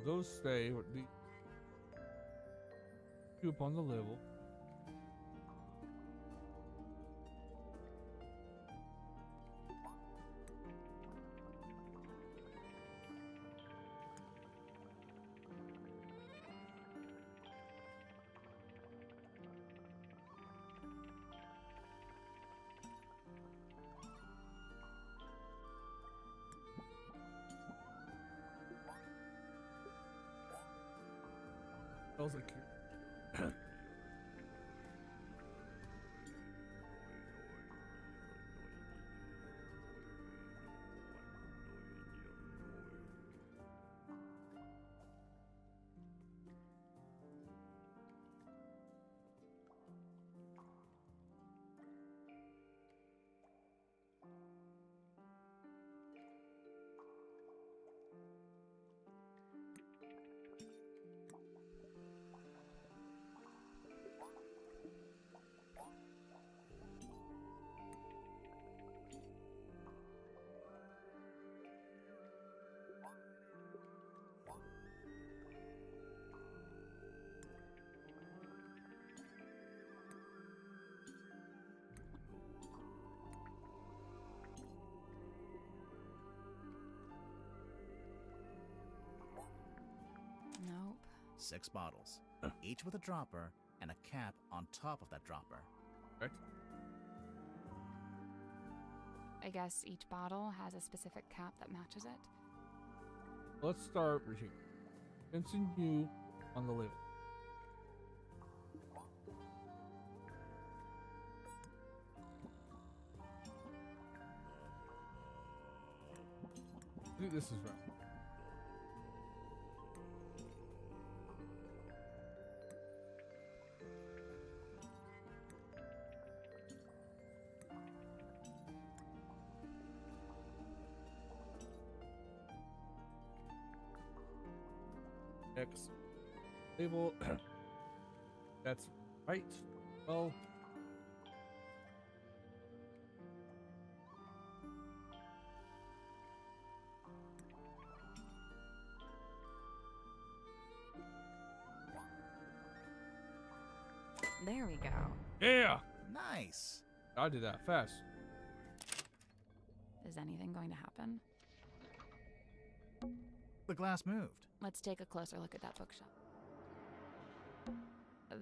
Those stay with the two upon the level. Smells like Nope. 6 bottles, each with a dropper and a cap on top of that dropper. right? I guess each bottle has a specific cap that matches it. Let's start reaching. Continue on the label. I think this is right. X label. That's right. Well, There we go. yeah, Nice. I did that fast. Is anything going to happen? The glass moved. Let's take a closer look at that bookshelf.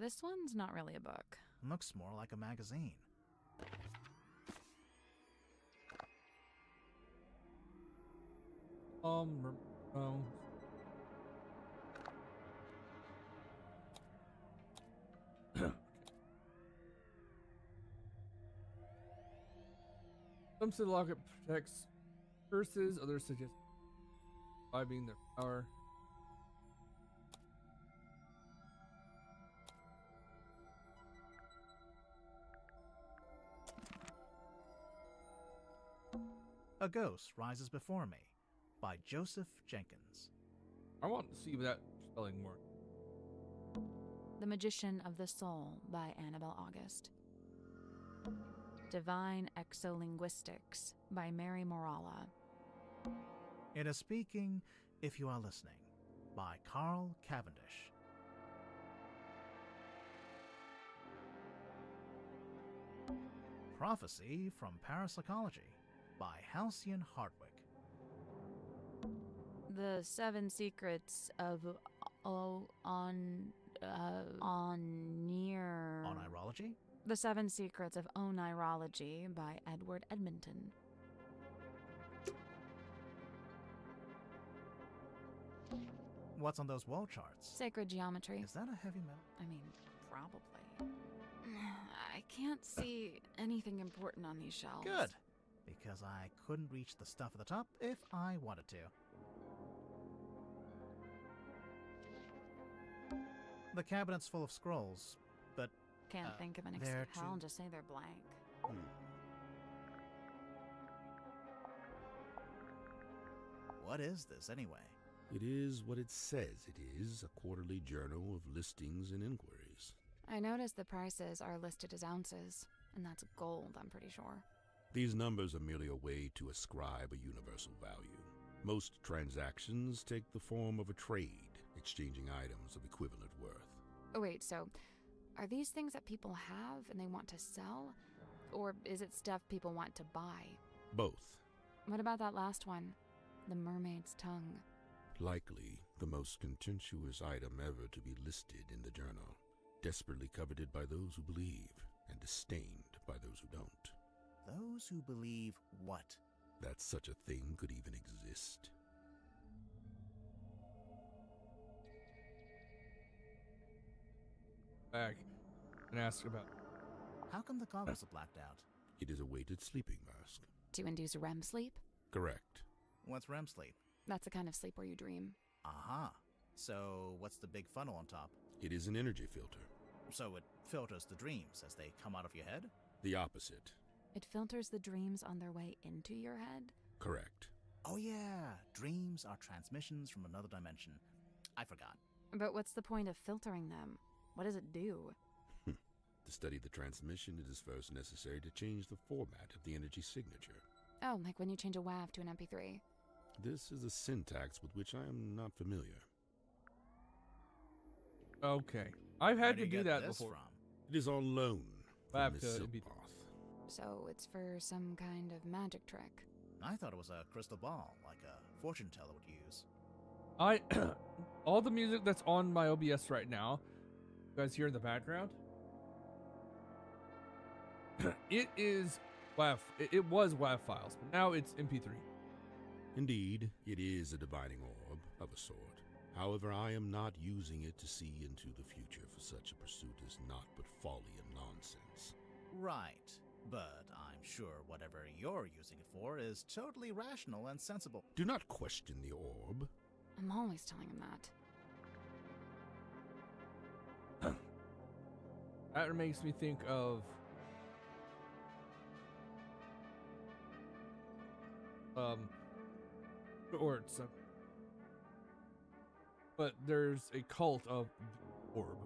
This one's not really a book. Looks more like a magazine. Um. Some say the locket protects curses, others suggest imbibing their power. A Ghost Rises Before Me by Joseph Jenkins. I want to see that spelling more. The Magician of the Soul by Annabelle August. Divine Exolinguistics by Mary Morala. It is Speaking If You Are Listening by Carl Cavendish. Prophecy from Parapsychology by Halcyon Hardwick. The Seven Secrets of Onirology? The Seven Secrets of Onirology by Edward Edmonton. What's on those wall charts? Sacred Geometry. Is that a heavy metal? I mean, probably. I can't see anything important on these shelves. Good, because I couldn't reach the stuff at the top if I wanted to. The cabinet's full of scrolls, but Can't think of an they're excuse. I'll just say they're blank. What is this anyway? It is what it says it is, a quarterly journal of listings and inquiries. I noticed the prices are listed as ounces, and that's gold, I'm pretty sure. These numbers are merely a way to ascribe a universal value. Most transactions take the form of a trade, exchanging items of equivalent worth. Oh, wait, so are these things that people have and they want to sell? Or is it stuff people want to buy? Both. What about that last one? The mermaid's tongue. Likely the most contentious item ever to be listed in the journal. Desperately coveted by those who believe, and disdained by those who don't. Those who believe what? That such a thing could even exist. Back and ask about. How come the goggles are blacked out? It is a weighted sleeping mask. To induce REM sleep? Correct. What's REM sleep? That's the kind of sleep where you dream. Aha. So what's the big funnel on top? It is an energy filter. So it filters the dreams as they come out of your head? The opposite. It filters the dreams on their way into your head? Correct. Oh yeah, dreams are transmissions from another dimension. I forgot. But what's the point of filtering them? What does it do? To study the transmission, it is first necessary to change the format of the energy signature. Oh, like when you change a WAV to an MP3. This is a syntax with which I am not familiar. Okay. I've had to Where do do you get that this before. from? It is on loan Lab from Miss to Silkmoth. So it's for some kind of magic trick. I thought it was a crystal ball, like a fortune teller would use. I all the music that's on my OBS right now, you guys hear in the background. It is WAV. It was WAV files, but now it's MP3. Indeed, it is a divining orb of a sort. However, I am not using it to see into the future, for such a pursuit is not but folly and nonsense. Right, but I'm sure whatever you're using it for is totally rational and sensible. Do not question the orb. I'm always telling him that. That makes me think of or it's but there's a cult of the orb.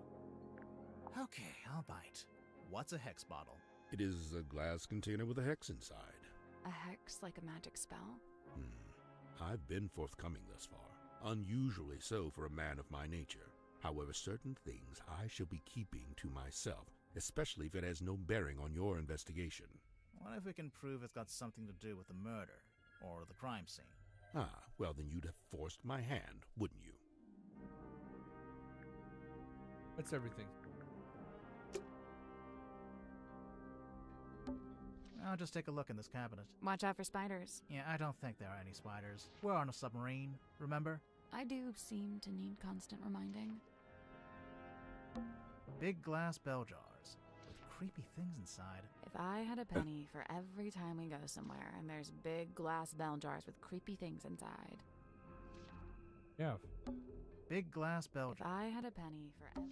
Okay, I'll bite. What's a hex bottle? It is a glass container with a hex inside. A hex like a magic spell? I've been forthcoming thus far, unusually so for a man of my nature. However, certain things I shall be keeping to myself, especially if it has no bearing on your investigation. What if we can prove it's got something to do with the murder or the crime scene? Ah, well then you'd have forced my hand, wouldn't you? That's everything. I'll just take a look in this cabinet. Watch out for spiders. Yeah, I don't think there are any spiders. We're on a submarine, remember? I do seem to need constant reminding. Big glass bell jars with creepy things inside. If I had a penny for every time we go somewhere and there's big glass bell jars with creepy things inside. Yeah. Big glass bell If I had a penny for every...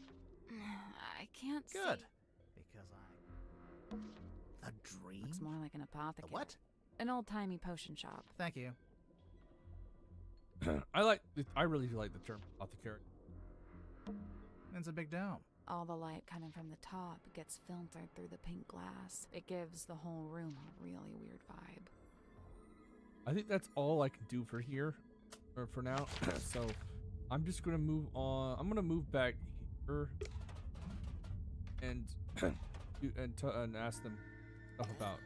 I can't see. Good. Because I... A dream? Looks more like an apothecary. A what? An old-timey potion shop. Thank you. I really do like the term apothecary. It's a big dome. All the light coming from the top gets filtered through the pink glass. It gives the whole room a really weird vibe. I think that's all I can do for here, or for now. So I'm just gonna move on. I'm gonna move back here and and ask them stuff about.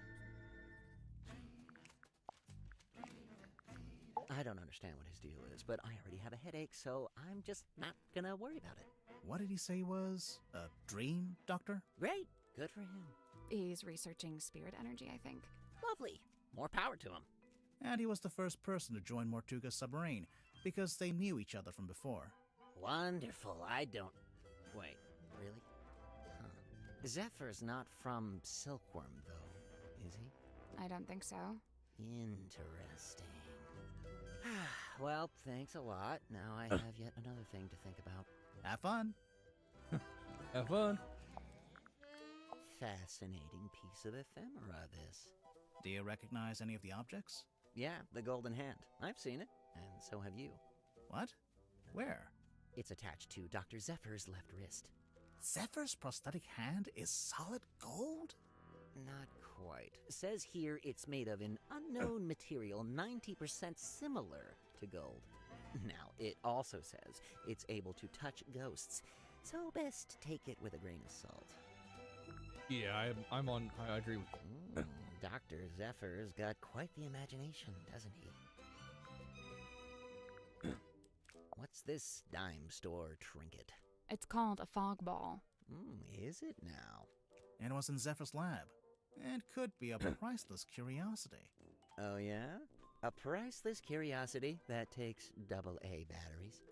I don't understand what his deal is, but I already have a headache, so I'm just not gonna worry about it. What did he say he was? A dream doctor? Great. Good for him. He's researching spirit energy, I think. Lovely. More power to him. And he was the first person to join Mortuga's submarine, because they knew each other from before. Wonderful. I don't... Wait, really? Huh. Zephyr's not from Silkworm, though, is he? I don't think so. Interesting. Well, thanks a lot. Now I have yet another thing to think about. Have fun. Have fun. Fascinating piece of ephemera, this. Do you recognize any of the objects? Yeah, the golden hand. I've seen it, and so have you. What? Where? It's attached to Dr. Zephyr's left wrist. Zephyr's prosthetic hand is solid gold? Not quite. Says here it's made of an unknown material 90% similar to gold. Now, it also says it's able to touch ghosts, so best take it with a grain of salt. Yeah, I agree with you. Dr. Zephyr's got quite the imagination, doesn't he? What's this dime store trinket? It's called a fog ball. Is it now? And it was in Zephyr's lab. It could be a priceless curiosity. Oh, yeah? A priceless curiosity that takes AA batteries.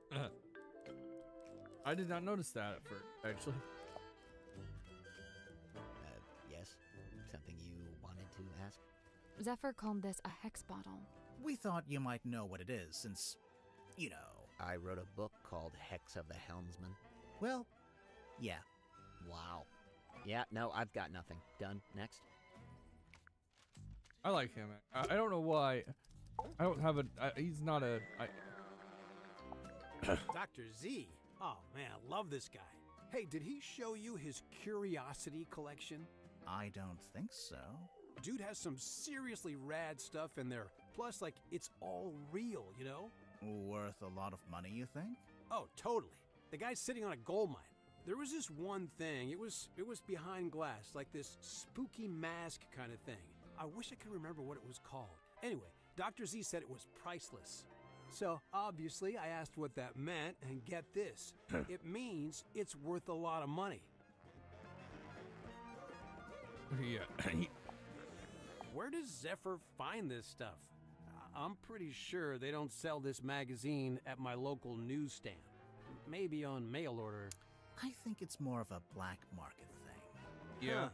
I did not notice that at first, actually. Yes? Something you wanted to ask? Zephyr called this a hex bottle. We thought you might know what it is, since, you know... I wrote a book called Hex of the Helmsman. Well, yeah. Wow. Yeah, no, I've got nothing. Done. Next. I like him. I don't know why. I don't have a... he's not a... Dr. Z. Oh, man, I love this guy. Hey, did he show you his curiosity collection? I don't think so. Dude has some seriously rad stuff in there. Plus, like, it's all real, you know? Worth a lot of money, you think? Oh, totally. The guy's sitting on a gold mine. There was this one thing. It was behind glass, like this spooky mask kind of thing. I wish I could remember what it was called. Anyway, Dr. Z said it was priceless. So, obviously, I asked what that meant, and get this. It means it's worth a lot of money. Yeah. Where does Zephyr find this stuff? I'm pretty sure they don't sell this magazine at my local newsstand. Maybe on mail order. I think it's more of a black market thing. Yeah.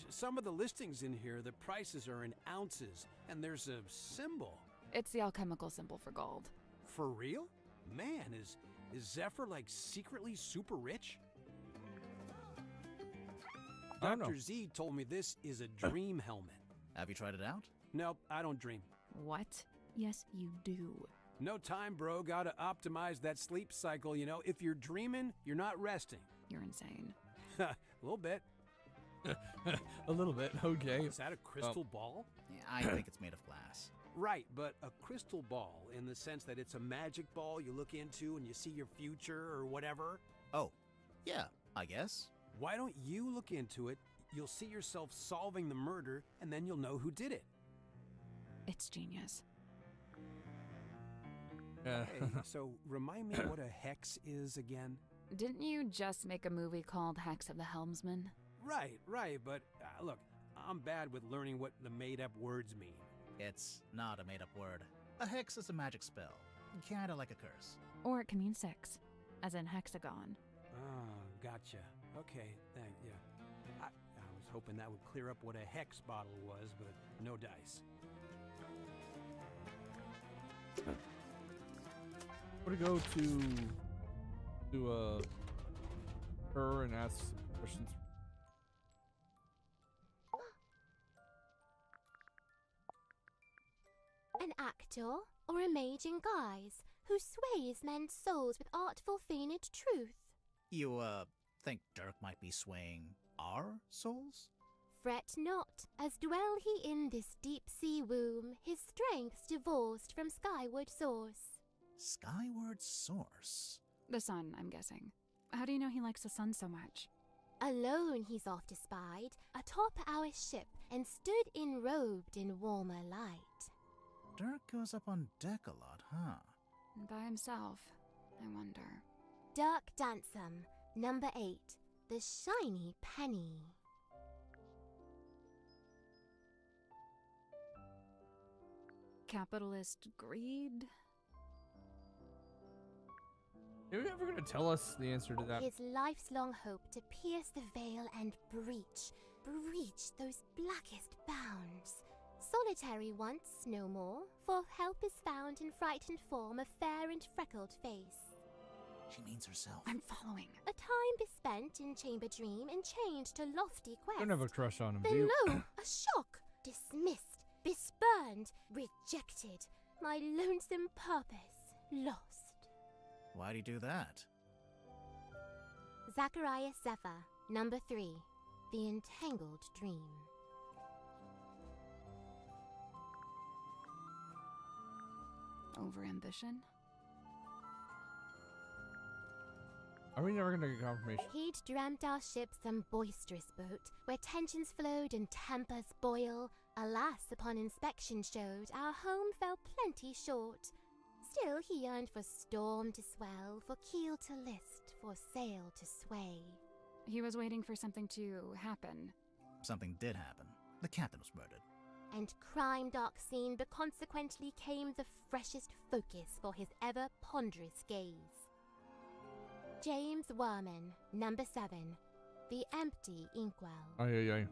Some of the listings in here, the prices are in ounces, and there's a symbol. It's the alchemical symbol for gold. For real? Man, is Zephyr like secretly super rich? Dr. Z told me this is a dream helmet. Have you tried it out? Nope, I don't dream. What? Yes, you do. No time, bro. Gotta optimize that sleep cycle, you know? If you're dreaming, you're not resting. You're insane. A little bit. A little bit, okay. Is that a crystal ball? Yeah, I think it's made of glass. Right, but a crystal ball in the sense that it's a magic ball you look into and you see your future or whatever. Oh, yeah, I guess. Why don't you look into it? You'll see yourself solving the murder, and then you'll know who did it. It's genius. Hey, so remind me what a hex is again? Didn't you just make a movie called Hex of the Helmsman? Right, but look, I'm bad with learning what the made-up words mean. It's not a made-up word. A hex is a magic spell, kinda like a curse. Or it can mean 6, as in hexagon. Oh, gotcha. Okay, yeah. I was hoping that would clear up what a hex bottle was, but no dice. I'm gonna go to her and ask some questions. An actor or a mage in guise who sways men's souls with artful feigned truth. You, think Dirk might be swaying our souls? Fret not, as dwell he in this deep sea womb, his strength's divorced from skyward source. Skyward source? The sun, I'm guessing. How do you know he likes the sun so much? Alone he's oft espied, atop our ship, and stood enrobed in warmer light. Dirk goes up on deck a lot, huh? By himself, I wonder. Dirk Dansom, number 8, the shiny penny. Capitalist greed? Are you ever gonna tell us the answer to that? His life's long hope to pierce the veil and breach those blackest bounds. Solitary once, no more, for help is found in frightened form of fair and freckled face. She means herself. I'm following. A time bespent in chamber dream and chained to lofty quest. Don't have a crush on him, do Then you? lo, a shock, dismissed, bespurned, rejected, my lonesome purpose lost. Why'd he do that? Zachariah Zephyr, number 3, the entangled dream. Overambition? Are we never gonna get confirmation? He'd dreamt our ship some boisterous boat, where tensions flowed and tempers boil. Alas, upon inspection showed, our home fell plenty short. Still he yearned for storm to swell, for keel to list, for sail to sway. He was waiting for something to happen. Something did happen. The captain was murdered. And crime dark scene, but consequently came the freshest focus for his ever ponderous gaze. James Werman, number 7, the empty inkwell. Aye, aye, aye.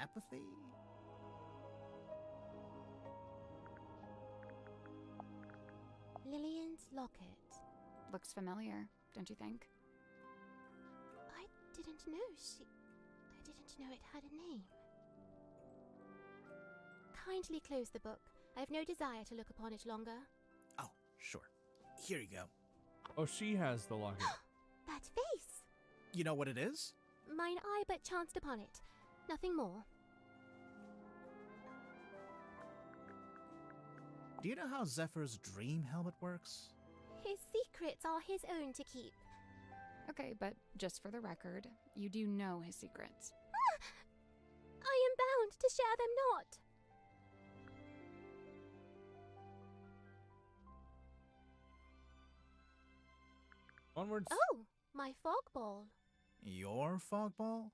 Apathy? Lillian's locket. Looks familiar, don't you think? I didn't know it had a name. Kindly close the book. I have no desire to look upon it longer. Oh, sure. Here you go. Oh, she has the locket. That face! You know what it is? Mine eye but chanced upon it. Nothing more. Do you know how Zephyr's dream helmet works? His secrets are his own to keep. Okay, but just for the record, you do know his secrets. I am bound to share them not. Onwards. Oh, my fog ball. Your fog ball?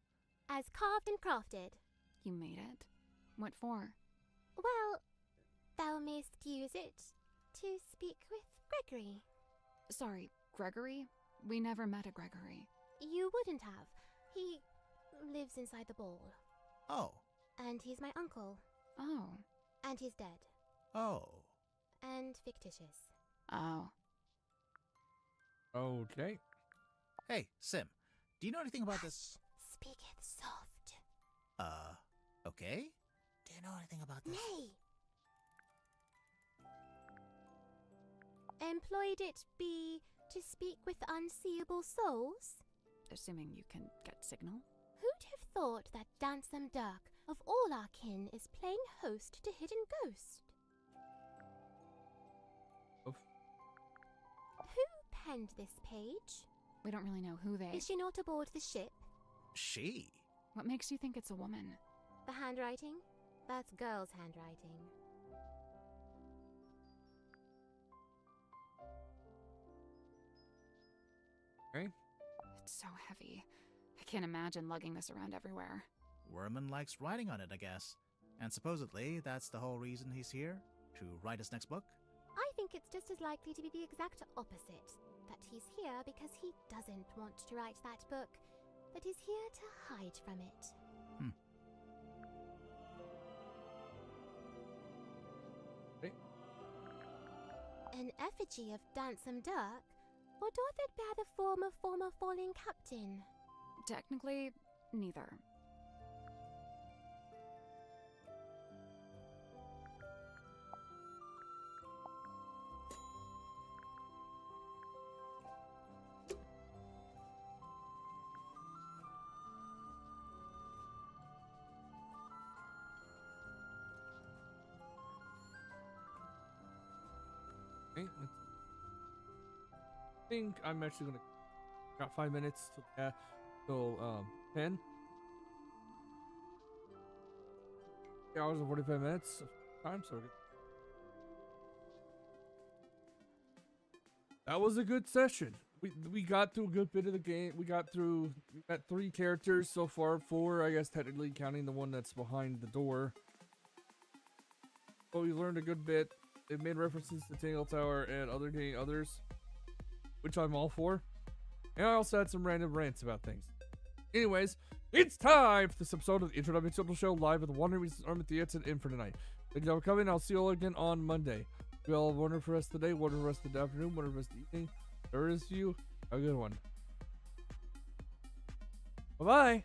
As carved and crafted. You made it? What for? Well, thou mayst use it to speak with Gregory. Sorry, Gregory? We never met a Gregory. You wouldn't have. He lives inside the ball. Oh. And he's my uncle. Oh. And he's dead. Oh. And fictitious. Oh. Okay. Hey, Sim. Do you know anything about this? Speaketh soft. Okay? Do you know anything about this? Nay. Employed it be to speak with unseeable souls? Assuming you can get signal. Who'd have thought that Dansom Dirk, of all our kin, is playing host to Hidden Ghost? Oof. Who penned this page? We don't really know who they... Is she not aboard the ship? She? What makes you think it's a woman? The handwriting? That's girl's handwriting. Okay. It's so heavy. I can't imagine lugging this around everywhere. Werman likes writing on it, I guess. And supposedly, that's the whole reason he's here? To write his next book? I think it's just as likely to be the exact opposite. That he's here because he doesn't want to write that book, but is here to hide from it. Okay. An effigy of Dansome Dirk? Or doth it bear the form of former falling captain? Technically, neither. Okay, I think I'm actually gonna got 5 minutes till 10 hours and 45 minutes of time, so that was a good session. We got through a good bit of the game. We got 3 characters so far, 4 I guess technically counting the one that's behind the door. But we learned a good bit. It made references to Tingle Tower and others, which I'm all for. And I also had some random rants about things. Anyways, it's time for this episode of the Introduction Show live at the Wandering Reasons Army Theater in for tonight. Thank you all for coming. I'll see you all again on Monday. We all have a wonderful rest of the day, wonderful rest of the afternoon, wonderful rest of the evening. There is you. Have a good one. Bye-bye.